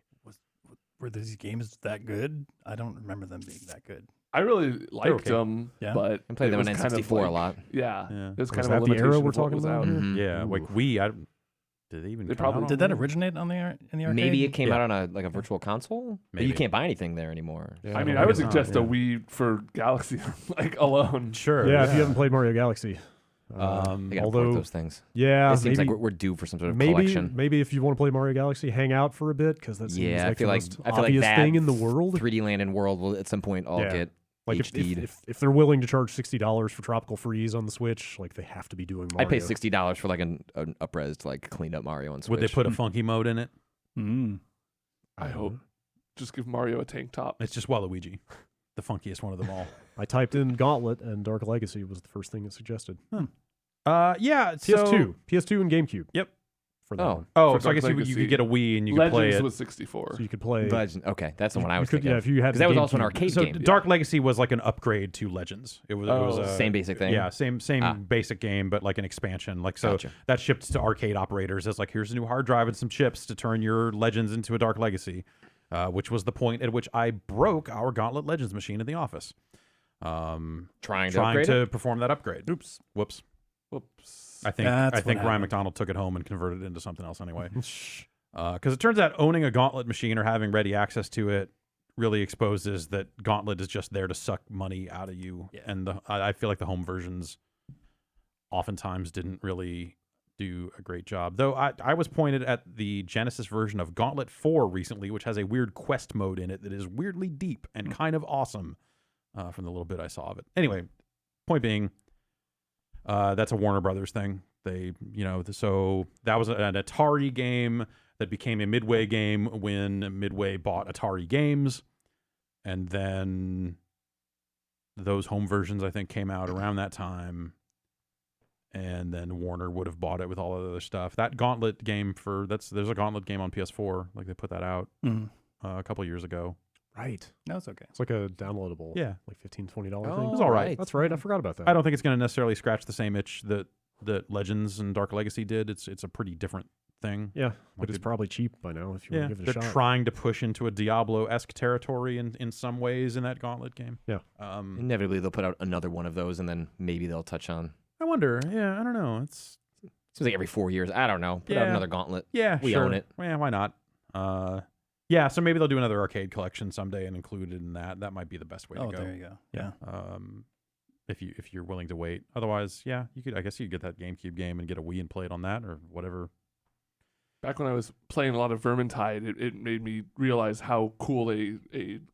Were these games that good? I don't remember them being that good. I really liked them, but I played them on it was kind of N64 like, a lot. Yeah, it was kind Was of a that the era limitation we're of what talking was about out. here? Yeah, like Wii. Did they even? They come out probably- on Did that Wii? originate in the arcade? Maybe it came Yeah. out on a virtual console. But Maybe. you can't buy anything there anymore. Yeah, I mean, don't I would think it's suggest a not, Wii for Galaxy like alone. Sure. Yeah, if you haven't played Mario Galaxy. They gotta although, port those things. yeah, It seems maybe, like we're due for some sort of maybe, collection. maybe if you want to play Mario Galaxy, hang out for a bit, because that seems Yeah, like I feel the like most I feel like obvious that thing in the world. 3D Land and World will at some point all Yeah. get Like HD'd. if they're willing to charge $60 for Tropical Freeze on the Switch, like they have to be doing Mario. I pay $60 for like an up-res like cleaned up Mario on Switch. Would they put a funky mode in it? I hope. Just give Mario a tank top. It's just Waluigi, the funkiest one of them all. I typed in Gauntlet, and Dark Legacy was the first thing it suggested. Yeah. PS2 and GameCube. Yep. For that Oh. one. Oh, For so I Dark guess you Legacy. could get a Wii and you could play Legends it. was 64. So you could play. Legend. Okay, that's the one I you was could, thinking. yeah, if you had Because that was the also an GameCube. arcade So game. Dark Legacy was like an upgrade to Legends. It was a Same basic thing. Yeah, same basic game, but like an expansion. Like so Gotcha. that shipped to arcade operators as like here's a new hard drive and some chips to turn your Legends into a Dark Legacy, which was the point at which I broke our Gauntlet Legends machine in the office. Trying trying to to perform that upgrade. Oops. Whoops. Whoops. I think That's what Ryan happened. McDonald took it home and converted it into something else anyway. Because it turns out owning a Gauntlet machine or having ready access to it really exposes that Gauntlet is just there to suck money out of you. Yeah. And I feel like the home versions oftentimes didn't really do a great job. Though I was pointed at the Genesis version of Gauntlet 4 recently, which has a weird quest mode in it that is weirdly deep and kind of awesome from the little bit I saw of it. Anyway, point being, that's a Warner Brothers thing. They, so that was an Atari game that became a Midway game when Midway bought Atari Games. And then those home versions, I think, came out around that time. And then Warner would have bought it with all the other stuff. That Gauntlet game there's a Gauntlet game on PS4. Like they put that out a couple years ago. Right. No, it's okay. It's like a downloadable, Yeah. like $15, $20 thing. Oh, It was all right. That's right. I forgot about that. I don't think it's going to necessarily scratch the same itch that Legends and Dark Legacy did. It's a pretty different thing. Yeah, Like but it's it- probably cheap by now if you Yeah, want to give it they're a shot. trying to push into a Diablo-esque territory in some ways in that Gauntlet game. Yeah. Inevitably, they'll put out another one of those, and then maybe they'll touch on. I wonder. Yeah, I don't know. It's Seems like every 4 years. I don't know. Put out Yeah. another Gauntlet. yeah, We sure. own it. Yeah, why not? Yeah, so maybe they'll do another arcade collection someday and include it in that. That might be the best way to Oh, go. there you go. Yeah. If you're willing to wait. Otherwise, yeah, you could. I guess you could get that GameCube game and get a Wii and play it on that or whatever. Back when I was playing a lot of Vermintide, it made me realize how cool a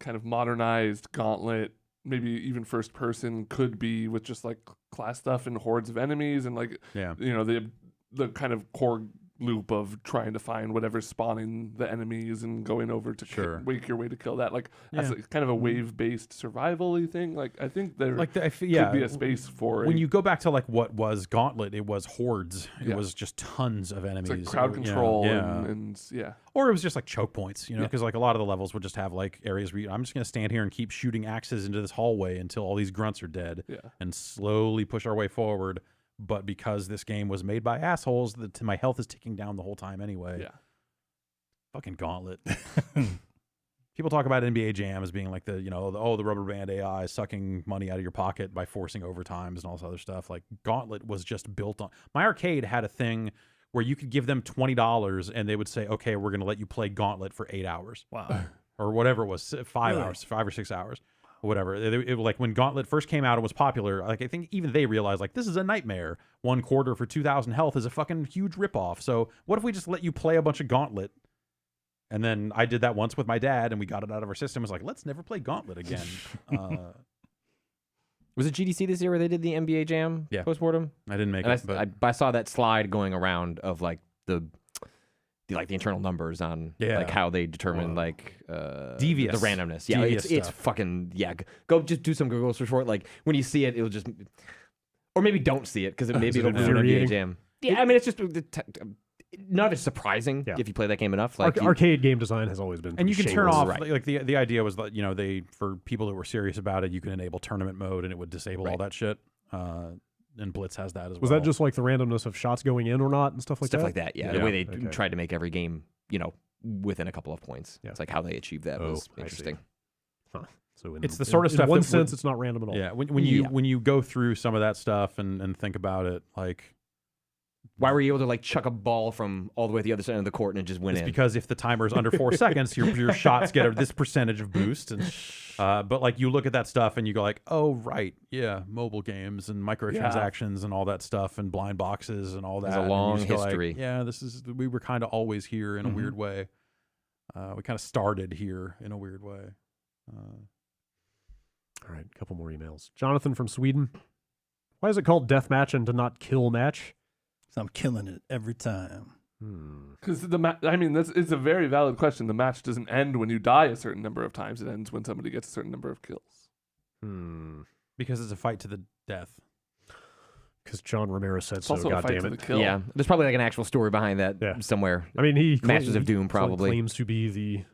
kind of modernized Gauntlet, maybe even first person, could be with just like class stuff and hordes of enemies and like Yeah. The kind of core loop of trying to find whatever's spawning the enemies and going over to Sure. wake your way to kill that. Like that's Yeah. kind of a wave based survival-y thing. Like I think there Like could be a space for when a, you go back to like what was Gauntlet, it was hordes. It Yeah. was just tons of enemies. it's like crowd Yeah, control yeah. and yeah. Or it was just like choke points, Yeah. because like a lot of the levels would just have like areas where I'm just going to stand here and keep shooting axes into this hallway until all these grunts are dead Yeah. and slowly push our way forward. But because this game was made by assholes, my health is ticking down the whole time anyway. Yeah. Fucking Gauntlet. People talk about NBA Jam as being like the rubber band AI sucking money out of your pocket by forcing overtimes and all this other stuff. Like Gauntlet was just built on. My arcade had a thing where you could give them $20 and they would say, okay, we're going to let you play Gauntlet for 8 hours. Wow. Or whatever it was, 5 Really? hours, 5 or 6 hours, or whatever. It like when Gauntlet first came out and was popular, like I think even they realized like this is a nightmare. 1 quarter for 2,000 health is a fucking huge ripoff. So what if we just let you play a bunch of Gauntlet? And then I did that once with my dad, and we got it out of our system. It was like, let's never play Gauntlet again. Was it GDC this year where they did the NBA Jam postmortem? I didn't make And it, but I saw that slide going around of like the internal numbers on like how they determine devious the randomness. Yeah, devious it's fucking Go just do some Google search for it. Like when you see it, it'll just, or maybe don't see it because maybe it'll ruin NBA Jam. Yeah, I mean it's just not as surprising if you play that game enough. Like arcade game design has always been, and you can turn shameless. off Right. like the idea was that they for people that were serious about it, you can enable tournament mode and it would disable all that shit. And Blitz has that as well. Was that just like the randomness of shots going in or not and stuff like that? Stuff like that, yeah. The way they tried to make every game, within a couple of points. Yeah. It's like how they achieved that was interesting. Huh. So it's the sort of stuff in one that sense it's not random at all. Yeah, when you go through some of that stuff and think about it, like why were you able to like chuck a ball from all the way to the other side of the court and it just went in? It's because if the timer is under 4 seconds, your shots get this percentage of boost. And but like you look at that stuff and you go like, oh right, yeah, mobile games and microtransactions and all that stuff and blind boxes and all that. There's a long history. Like, we were kind of always here in a weird way. We kind of started here in a weird way. All right, a couple more emails. Jonathan from Sweden. Why is it called deathmatch and not kill match? So I'm killing it every time. Because it's a very valid question. The match doesn't end when you die a certain number of times. It ends when somebody gets a certain number of kills. Because it's a fight to the death. Because John Romero said It's so. also a God fight damn to it! the kill. Yeah, there's probably like an actual story behind that somewhere. I mean, he Masters of Doom probably claims to be the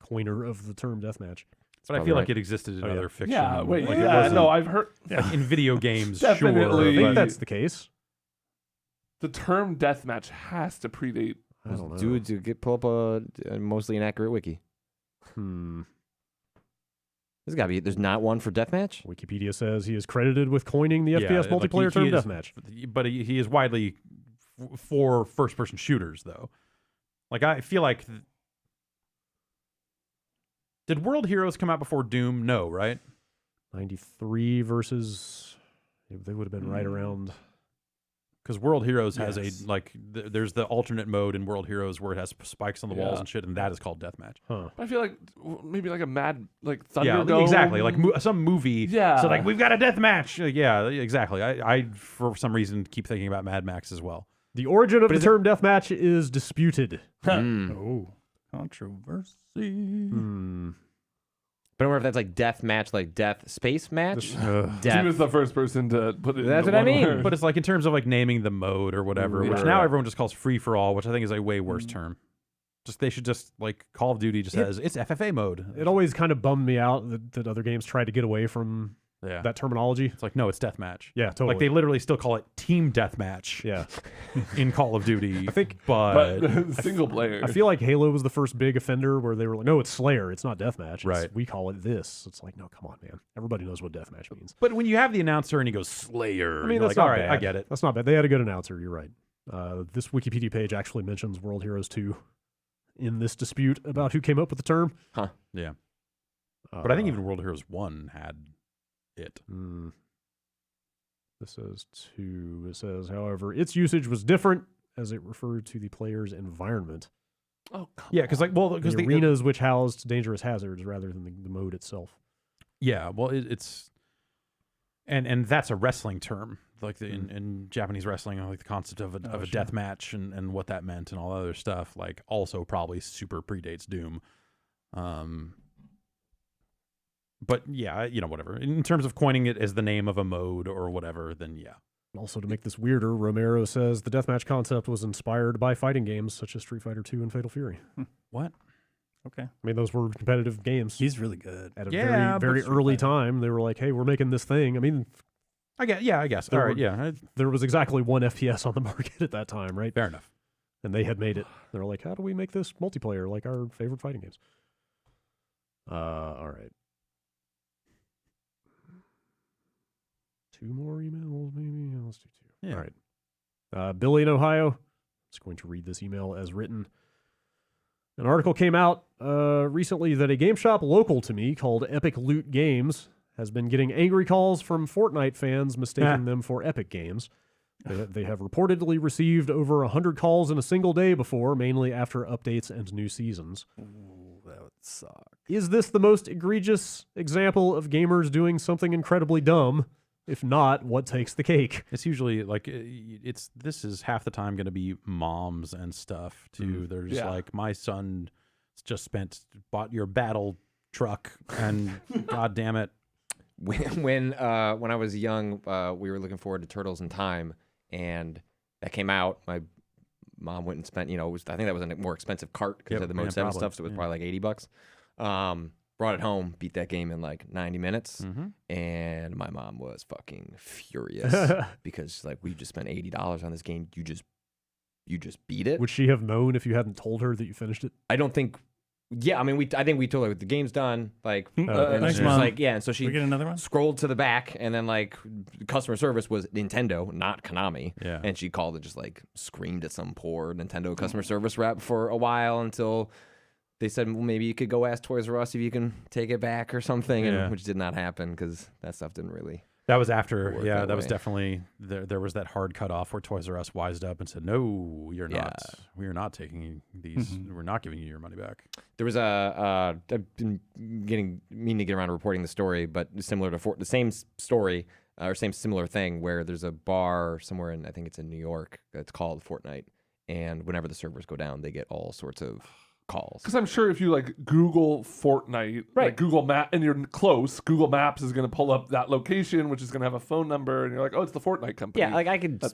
coiner of the term deathmatch. But I feel like it existed in other fiction. Yeah, wait, like I've heard. Like in video games, Definitely. I think sure. that's the case. The term deathmatch has to predate. I don't know. Dude, to pull up a mostly inaccurate wiki. Hmm. There's gotta be. There's not one for deathmatch. Wikipedia says he is credited with coining the FPS like multiplayer term deathmatch. But he is widely for first-person shooters, though. Like I feel like, did World Heroes come out before Doom? No, right? 93 versus. They would have been right around. Because World Heroes has there's the alternate mode in World Heroes where it has spikes on the walls and shit, and that is called deathmatch. Huh. I feel like maybe like a mad Thunderdome. Yeah, exactly. Like some movie. Yeah. So like we've got a deathmatch. Yeah, exactly. I for some reason keep thinking about Mad Max as well. The origin of the term deathmatch is disputed. Oh, controversy. But I wonder if that's like death match, like death space match. He Death. was the first person to put it. That's in what I one mean. word. But it's like in terms of like naming the mode or whatever, which now everyone just calls free for all, which I think is a way worse term. They should just like Call of Duty just says it's FFA mode. It always kind of bummed me out that other games tried to get away from that terminology. It's like, no, it's deathmatch. Yeah, totally. Like they literally still call it team deathmatch. Yeah. In Call of Duty. I think, but single player. I feel like Halo was the first big offender where they were like, no, it's Slayer. It's not deathmatch. Right. We call it this. It's like, no, come on, man. Everybody knows what deathmatch means. But when you have the announcer and he goes Slayer, I mean, you're that's like, not all right, bad. I get it. That's not bad. They had a good announcer. You're right. This Wikipedia page actually mentions World Heroes 2 in this dispute about who came up with the term. Huh. Yeah. But I think even World Heroes 1 had it. This says 2. It says, however, its usage was different as it referred to the player's environment. Oh, come Yeah, because the arenas which housed dangerous hazards rather than the mode itself. Yeah, well, it's and that's a wrestling term, like in Japanese wrestling, like the concept of a death match and what that meant and all that other stuff. Like also probably super predates Doom. But yeah, whatever. In terms of coining it as the name of a mode or whatever, then yeah. Also, to make this weirder, Romero says the deathmatch concept was inspired by fighting games such as Street Fighter II and Fatal Fury. What? Okay. I mean, those were competitive games. He's really good. At a very early time, they were like, hey, we're making this thing. I mean, I guess. All right, yeah. There was exactly one FPS on the market at that time, right? Fair enough. And they had made it. They were like, how do we make this multiplayer like our favorite fighting games? All right. 2 more emails, maybe? Yeah, let's do 2. Yeah. All right. Billy in Ohio. Just going to read this email as written. An article came out recently that a game shop local to me called Epic Loot Games has been getting angry calls from Fortnite fans mistaking them for Epic Games. They have reportedly received over 100 calls in a single day before, mainly after updates and new seasons. Ooh, suck. Is this the most egregious example of gamers doing something incredibly dumb? If not, what takes the cake? It's usually like this is half the time going to be moms and stuff too. They're just like, my son just bought your battle truck, and god damn it. When I was young, we were looking forward to Turtles in Time, and that came out. My mom went and spent, I think that was a more expensive cart because of the Mode 7 stuff, so it was probably like $80. Brought it home, beat that game in like 90 minutes, and my mom was fucking furious because like we just spent $80 on this game. You just beat it. Would she have known if you hadn't told her that you finished it? I don't think. Yeah, I mean, I think we told her the game's done. Like, and thanks, she was Mom. like, yeah, and so she We get another one? scrolled to the back, and then like customer service was Nintendo, not Konami. Yeah. And she called and just like screamed at some poor Nintendo customer service rep for a while until they said, well, maybe you could go ask Toys R Us if you can take it back or something, and which did not happen because that stuff didn't really. That was after, work yeah, that that was way. definitely, there was that hard cutoff where Toys R Us wised up and said, no, you're Yeah. not. We are not taking these, we're not giving you your money back. There was I've been meaning to get around to reporting the story, but similar to the same story or same similar thing where there's a bar somewhere in, I think it's in New York, that's called Fortnite, and whenever the servers go down, they get all sorts of calls. Because I'm sure if you like Google Fortnite, like Google Map, and you're close, Google Maps is going to pull up that location, which is going to have a phone number, and you're like, oh, it's the Fortnite company. Yeah, like I could.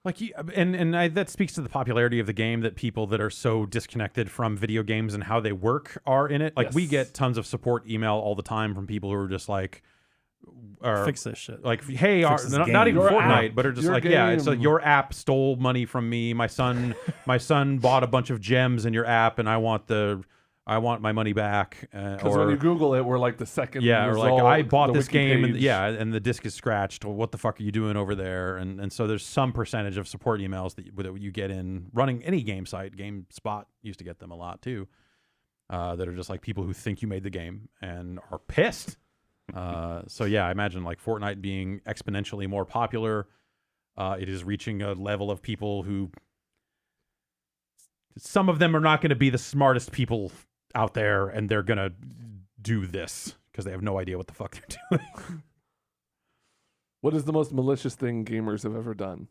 Like, that speaks to the popularity of the game, that people that are so disconnected from video games and how they work are in it. Like, we get tons of support email all the time from people who are just like, fix this shit. Like, hey, Fix this not even game. Fortnite, but are just Your like, yeah, it's game. like your app stole money from me. My son bought a bunch of gems in your app, and I want my money back. Because when you Google it, we're like the second. Yeah, or like, result, I bought the this wiki game, and page. and the disc is scratched. Well, what the fuck are you doing over there? And so there's some percentage of support emails that you get in running any game site. GameSpot used to get them a lot too. That are just like people who think you made the game and are pissed. So yeah, I imagine like Fortnite being exponentially more popular. It is reaching a level of people who, some of them are not going to be the smartest people out there, and they're going to do this because they have no idea what the fuck they're doing. What is the most malicious thing gamers have ever done?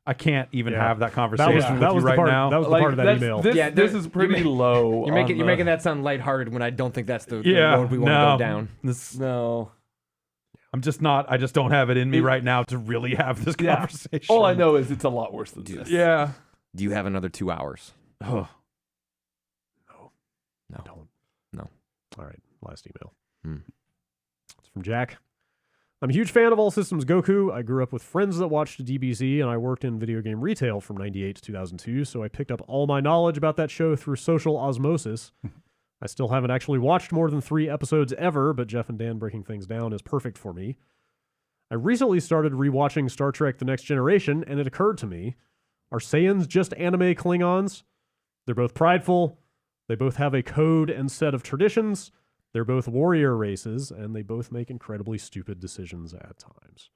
I can't even Yeah. have that conversation That was with you the right part. now. That was the part of that that's- email. This is pretty low. You're making that sound lighthearted when I don't think that's the Yeah, road we want to no. go down. No. I'm just not. I just don't have it in me right now to really have this Yeah. conversation. All I know is it's a lot worse than this. Yeah. Do you have another 2 hours? Oh. No. Don't. No. All right, last email. Hmm. It's from Jack. I'm a huge fan of All Systems Goku. I grew up with friends that watched DBZ, and I worked in video game retail from 98 to 2002, so I picked up all my knowledge about that show through social osmosis. I still haven't actually watched more than 3 episodes ever, but Jeff and Dan breaking things down is perfect for me. I recently started rewatching Star Trek The Next Generation, and it occurred to me, are Saiyans just anime Klingons? They're both prideful, they both have a code and set of traditions, they're both warrior races, and they both make incredibly stupid decisions at times.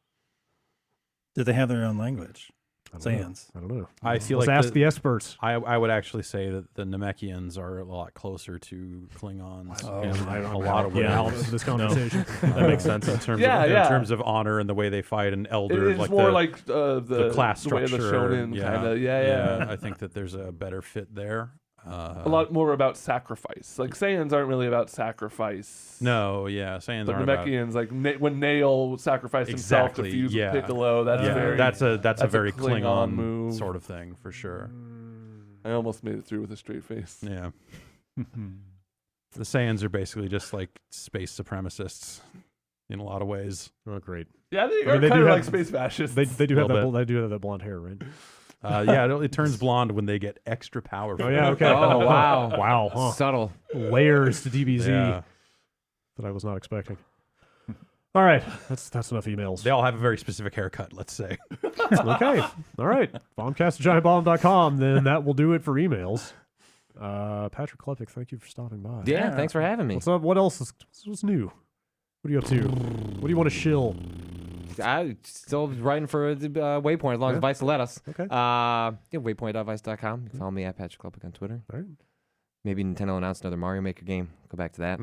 Did they have their own language? I don't know. Saiyans. I don't know. I feel Let's like ask the experts. I would actually say that the Namekians are a lot closer to Klingons in a lot of ways. Yeah, I'll this conversation. That makes sense. In terms Yeah, of yeah. in terms of honor and the way they fight and elder, It's like more the, like the class the way structure. the shonen yeah, kind of. Yeah. I think that there's a better fit there. A lot more about sacrifice. Like Saiyans aren't really about sacrifice. No, yeah, Saiyans But aren't about. Namekians, like when Nail sacrificed himself to Exactly, fuse yeah. with Piccolo, that's Yeah, very. that's a very Klingon Klingon move. sort of thing for sure. I almost made it through with a straight face. Yeah. The Saiyans are basically just like space supremacists in a lot of ways. Oh, great. Yeah, they I mean, are they kind do of have- like space fascists. They do have Little that. They do have that blonde hair, right? Yeah, it turns blonde when they get extra powerful. Oh yeah. Okay. Oh, wow. Wow. Huh. Subtle. Layers to DBZ Yeah. that I was not expecting. All right, that's enough emails. They all have a very specific haircut, let's say. Okay. All right. Bombcast@giantbomb.com. Then that will do it for emails. Patrick Klepek, thank you for stopping by. Yeah, thanks for having me. What's up? What else is what's new? What are you up to? What do you want to shill? I'm still writing for Waypoint as long as Vice will let us. Okay. Yeah, waypoint.vice.com. You can follow me at Patrick Klepek on Twitter. All right. Maybe Nintendo announced another Mario Maker game. Go back to that.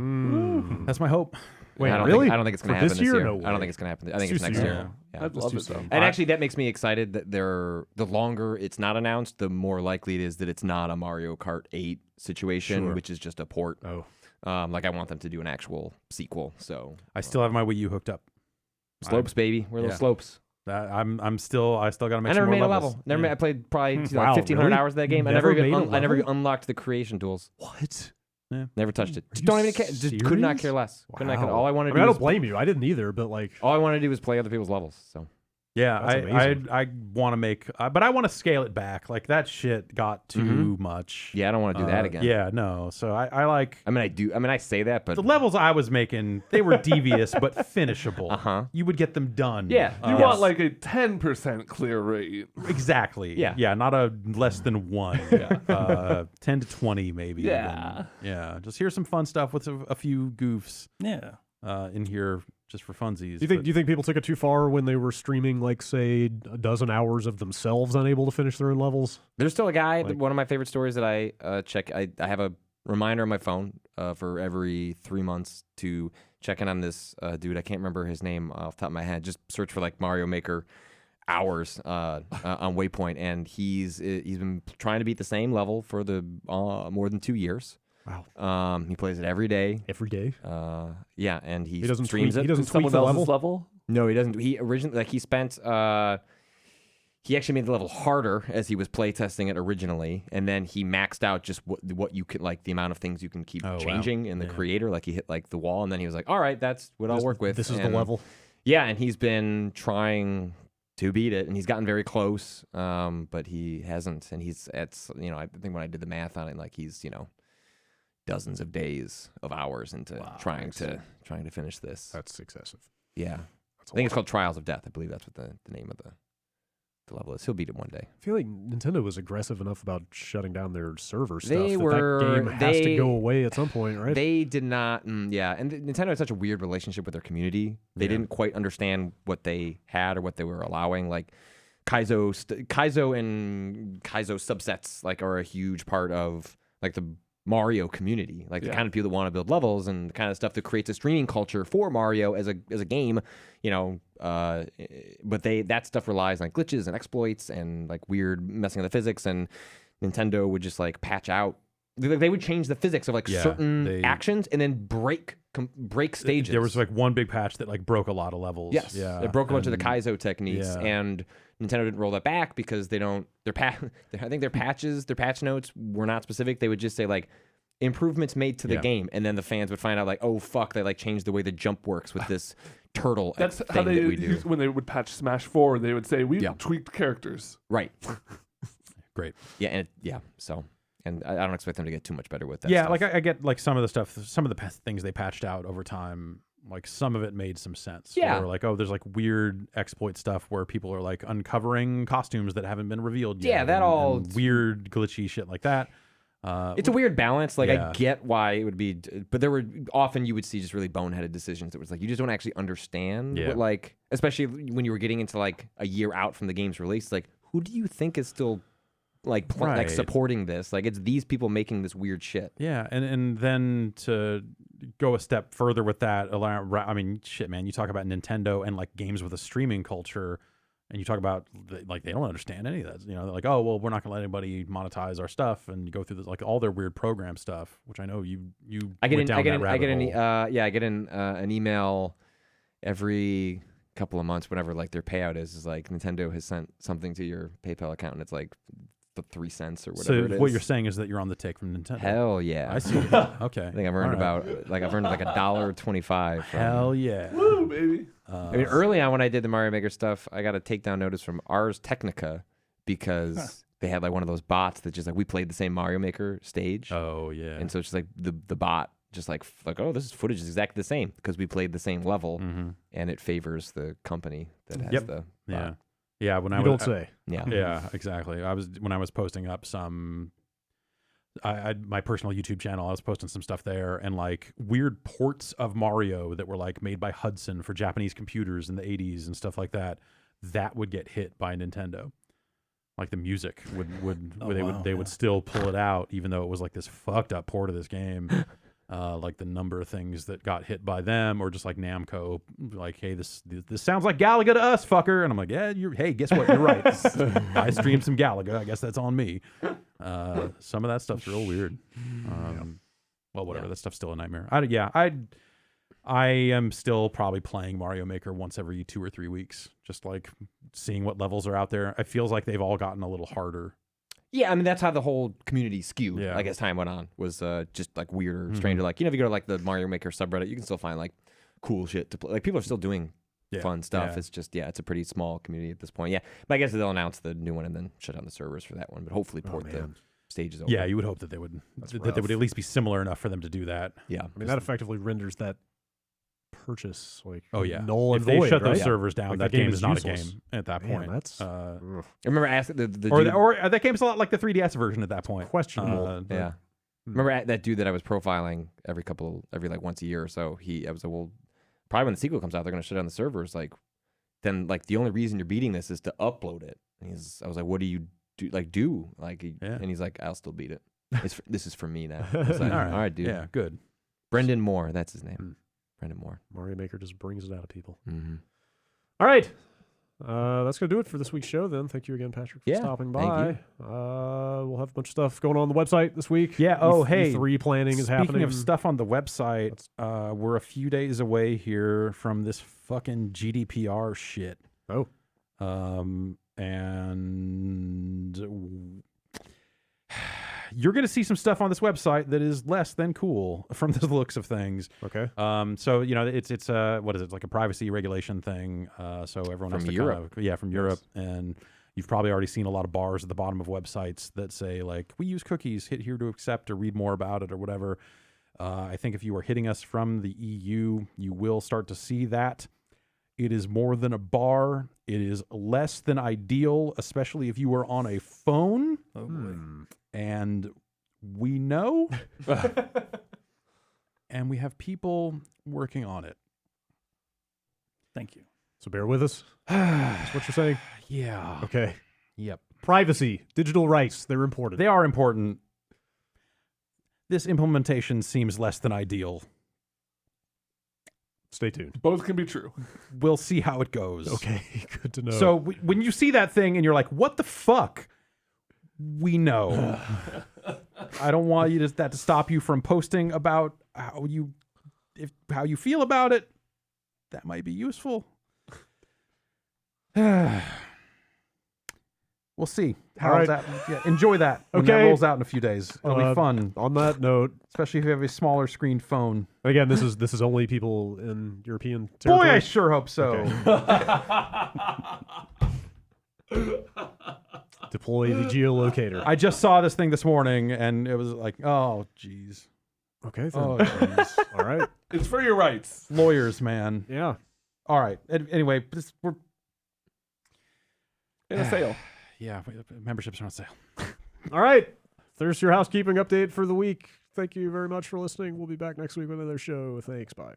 That's my hope. Wait, I don't really? Think, I don't think it's going to happen this year. No I don't think it's going to happen. I think it's too next soon. year. Yeah. I'd love it though. And actually, that makes me excited that the longer it's not announced, the more likely it is that it's not a Mario Kart 8 situation, which is just a port. Oh. Like I want them to do an actual sequel. So I still have my Wii U hooked up. slopes, baby. We're little slopes. I still got to make I some never more made a levels. level. Never made, I played probably Wow, 1,500 really? hours of that game. I Never never even made a I never level? unlocked the creation tools. What? Never touched it. Are Just you don't even care. Just could not serious? care less. Could not care. Wow. All I wanted to I do don't was blame you. I didn't either, but like, all I wanted to do was play other people's levels. So Yeah, That's amazing. I want to make, but I want to scale it back. Like that shit got too much. yeah, I don't want to do that again. Yeah, no. So I like I mean, I do. I mean, I say that, but the levels I was making. They were devious but finishable. You would get them done. Yeah. You want like a 10% clear rate. exactly. Yeah. yeah, not a less than 1. 10 to 20 maybe. Yeah. even. yeah. Just here's some fun stuff with a few goofs Yeah. in here just for funsies. do you think people took it too far when they were streaming, like, say, a dozen hours of themselves unable to finish their own levels? there's still a guy. Like- One of my favorite stories that I check. I have a reminder on my phone for every 3 months to check in on this dude. I can't remember his name off the top of my head. Just search for like Mario Maker hours on Waypoint, and he's been trying to beat the same level for the more than 2 years. Wow. He plays it every day. Every day? Yeah, and he doesn't streams tweak, it. He doesn't tweak Someone the else's level? level? No, he doesn't. He originally he spent he actually made the level harder as he was playtesting it originally, and then he maxed out just what you can, like the amount of things you can keep changing in the creator. Like he hit like the wall, and then he was like, "All right, that's what I'll work with." This is the And level. Yeah, and he's been trying to beat it, and he's gotten very close, but he hasn't. And he's I think when I did the math on it, like he's dozens of days of hours into trying to finish this. That's excessive. Yeah, I think it's called Trials of Death. I believe that's what the name of the level is. He'll beat it one day. I feel like Nintendo was aggressive enough about shutting down their server stuff. They that were- game has to they- go away at some point, right? They did not, yeah. And Nintendo had such a weird relationship with their community. They didn't quite understand what they had or what they were allowing. Like Kaizo and Kaizo subsets like are a huge part of like the Mario community, like the kind of people that want to build levels and the kind of stuff that creates a streaming culture for Mario as a game, but that stuff relies on glitches and exploits and like weird messing of the physics, and Nintendo would just like patch out. They would change the physics of like certain actions and then break stages. There was like one big patch that like broke a lot of levels. Yes, yeah, it broke a bunch of the Kaizo techniques, yeah. and Nintendo didn't roll that back because they don't. I think their patch notes were not specific. They would just say like improvements made to the game, and then the fans would find out like, oh fuck, they like changed the way the jump works with this turtle. That's thing how they that we do. when they would patch Smash 4. They would say we tweaked characters. Right. Great. Yeah, and so. And I don't expect them to get too much better with that. Yeah, stuff. like I get like some of the stuff, some of the things they patched out over time. Like some of it made some sense. Yeah. Or like, oh, there's like weird exploit stuff where people are like uncovering costumes that haven't been revealed yet. Yeah, that and weird glitchy shit like that. It's a weird balance. Like I get why it would be, but there were often you would see just really boneheaded decisions that was like you just don't actually understand what, like, especially when you were getting into like a year out from the game's release. Like, who do you think is still like like supporting this? Like it's these people making this weird shit. Yeah, and then to go a step further with that, I mean, shit, man, you talk about Nintendo and like games with a streaming culture, and you talk about like they don't understand any of that. They're like, oh well, we're not gonna let anybody monetize our stuff, and you go through this, like all their weird program stuff, which I know you. I get an email every couple of months whenever like their payout is like Nintendo has sent something to your PayPal account, and it's like the 3 cents or whatever it is. What you're saying is that you're on the take from Nintendo. Hell yeah. I see. Okay. I think I've earned I've earned like $1.25. Hell yeah. Woo, baby. I mean, early on when I did the Mario Maker stuff, I got a takedown notice from Ars Technica because they had like one of those bots that just like we played the same Mario Maker stage. Oh yeah. And so it's just like the bot just like oh, this footage is exactly the same because we played the same level, and it favors the company that has the bot. Yeah, when you don't say. Yeah, exactly. When I was posting up some, my personal YouTube channel, I was posting some stuff there, and like weird ports of Mario that were like made by Hudson for Japanese computers in the 80s and stuff like that. That would get hit by Nintendo. Like the music Oh, they would still pull it out even though it was like this fucked up port of this game. Like the number of things that got hit by them, or just like Namco, like, hey, this sounds like Galaga to us, fucker. And I'm like, yeah, hey, guess what? You're right. I streamed some Galaga. I guess that's on me. Some of that stuff's real weird. Well, whatever. That stuff's still a nightmare. I am still probably playing Mario Maker once every 2 or 3 weeks, just like seeing what levels are out there. It feels like they've all gotten a little harder. Yeah, I mean, that's how the whole community skewed, Yeah. like, as time went on, was just, like, weirder, stranger. Like, if you go to, like, the Mario Maker subreddit, you can still find, like, cool shit to play. Like, people are still doing fun stuff. Yeah. It's just, it's a pretty small community at this point. Yeah, but I guess they'll announce the new one and then shut down the servers for that one, but hopefully port the stages over. Yeah, you would hope that they would at least be similar enough for them to do that. Yeah. I mean, that effectively renders that purchase like If null and they void, shut right? those servers down, Like, that the game game is is not useless. a game at that Man, point. that's I remember asking the dude, or that game's a lot like the 3DS version at that point. questionable. yeah. Remember that dude that I was profiling every like once a year or so. I was like, well, probably when the sequel comes out, they're gonna shut down the servers. Like, then like the only reason you're beating this is to upload it. And I was like, what do you do? And he's like, I'll still beat it. This is for me now. I was like, all right, dude. Yeah, good. Brendan Moore, that's his name. Brendan Moore. Mario Maker just brings it out of people. Mm-hmm. All right. That's going to do it for this week's show then. Thank you again, Patrick, for stopping by. Thank We'll have a bunch of stuff going on the website this week. Yeah. Oh, hey. E3 planning is happening. Speaking of stuff on the website, we're a few days away here from this fucking GDPR shit. Oh. And you're going to see some stuff on this website that is less than cool from the looks of things. Okay. So it's what is it, like a privacy regulation thing? So everyone has From to Europe. from Europe, and you've probably already seen a lot of bars at the bottom of websites that say like, we use cookies, hit here to accept or read more about it or whatever. I think if you are hitting us from the EU, you will start to see that. It is more than a bar. It is less than ideal, especially if you are on a phone. Oh boy. And we know, and we have people working on it. Thank you. So bear with us. That's what you're saying? Yeah. Okay. Yep. Privacy, digital rights, they're important. They are important. This implementation seems less than ideal. Stay tuned. Both can be true. We'll see how it goes. Okay, good to know. So when you see that thing and you're like, what the fuck? We know. I don't want that to stop you from posting about how you feel about it. That might be useful. We'll see. All right. Enjoy that when that Okay. rolls out in a few days. It'll be fun, On that note, especially if you have a smaller screen phone. again, this is only people in European territory. Boy, I sure hope so. Okay. Deploy the geolocator. I just saw this thing this morning, and it was like, oh, jeez. Okay, then. Oh, jeez. All right. It's for your rights. Lawyers, man. Yeah. All right. Anyway, we're In a sale. yeah, memberships are on sale. All right. There's your housekeeping update for the week. Thank you very much for listening. We'll be back next week with another show. Thanks. Bye.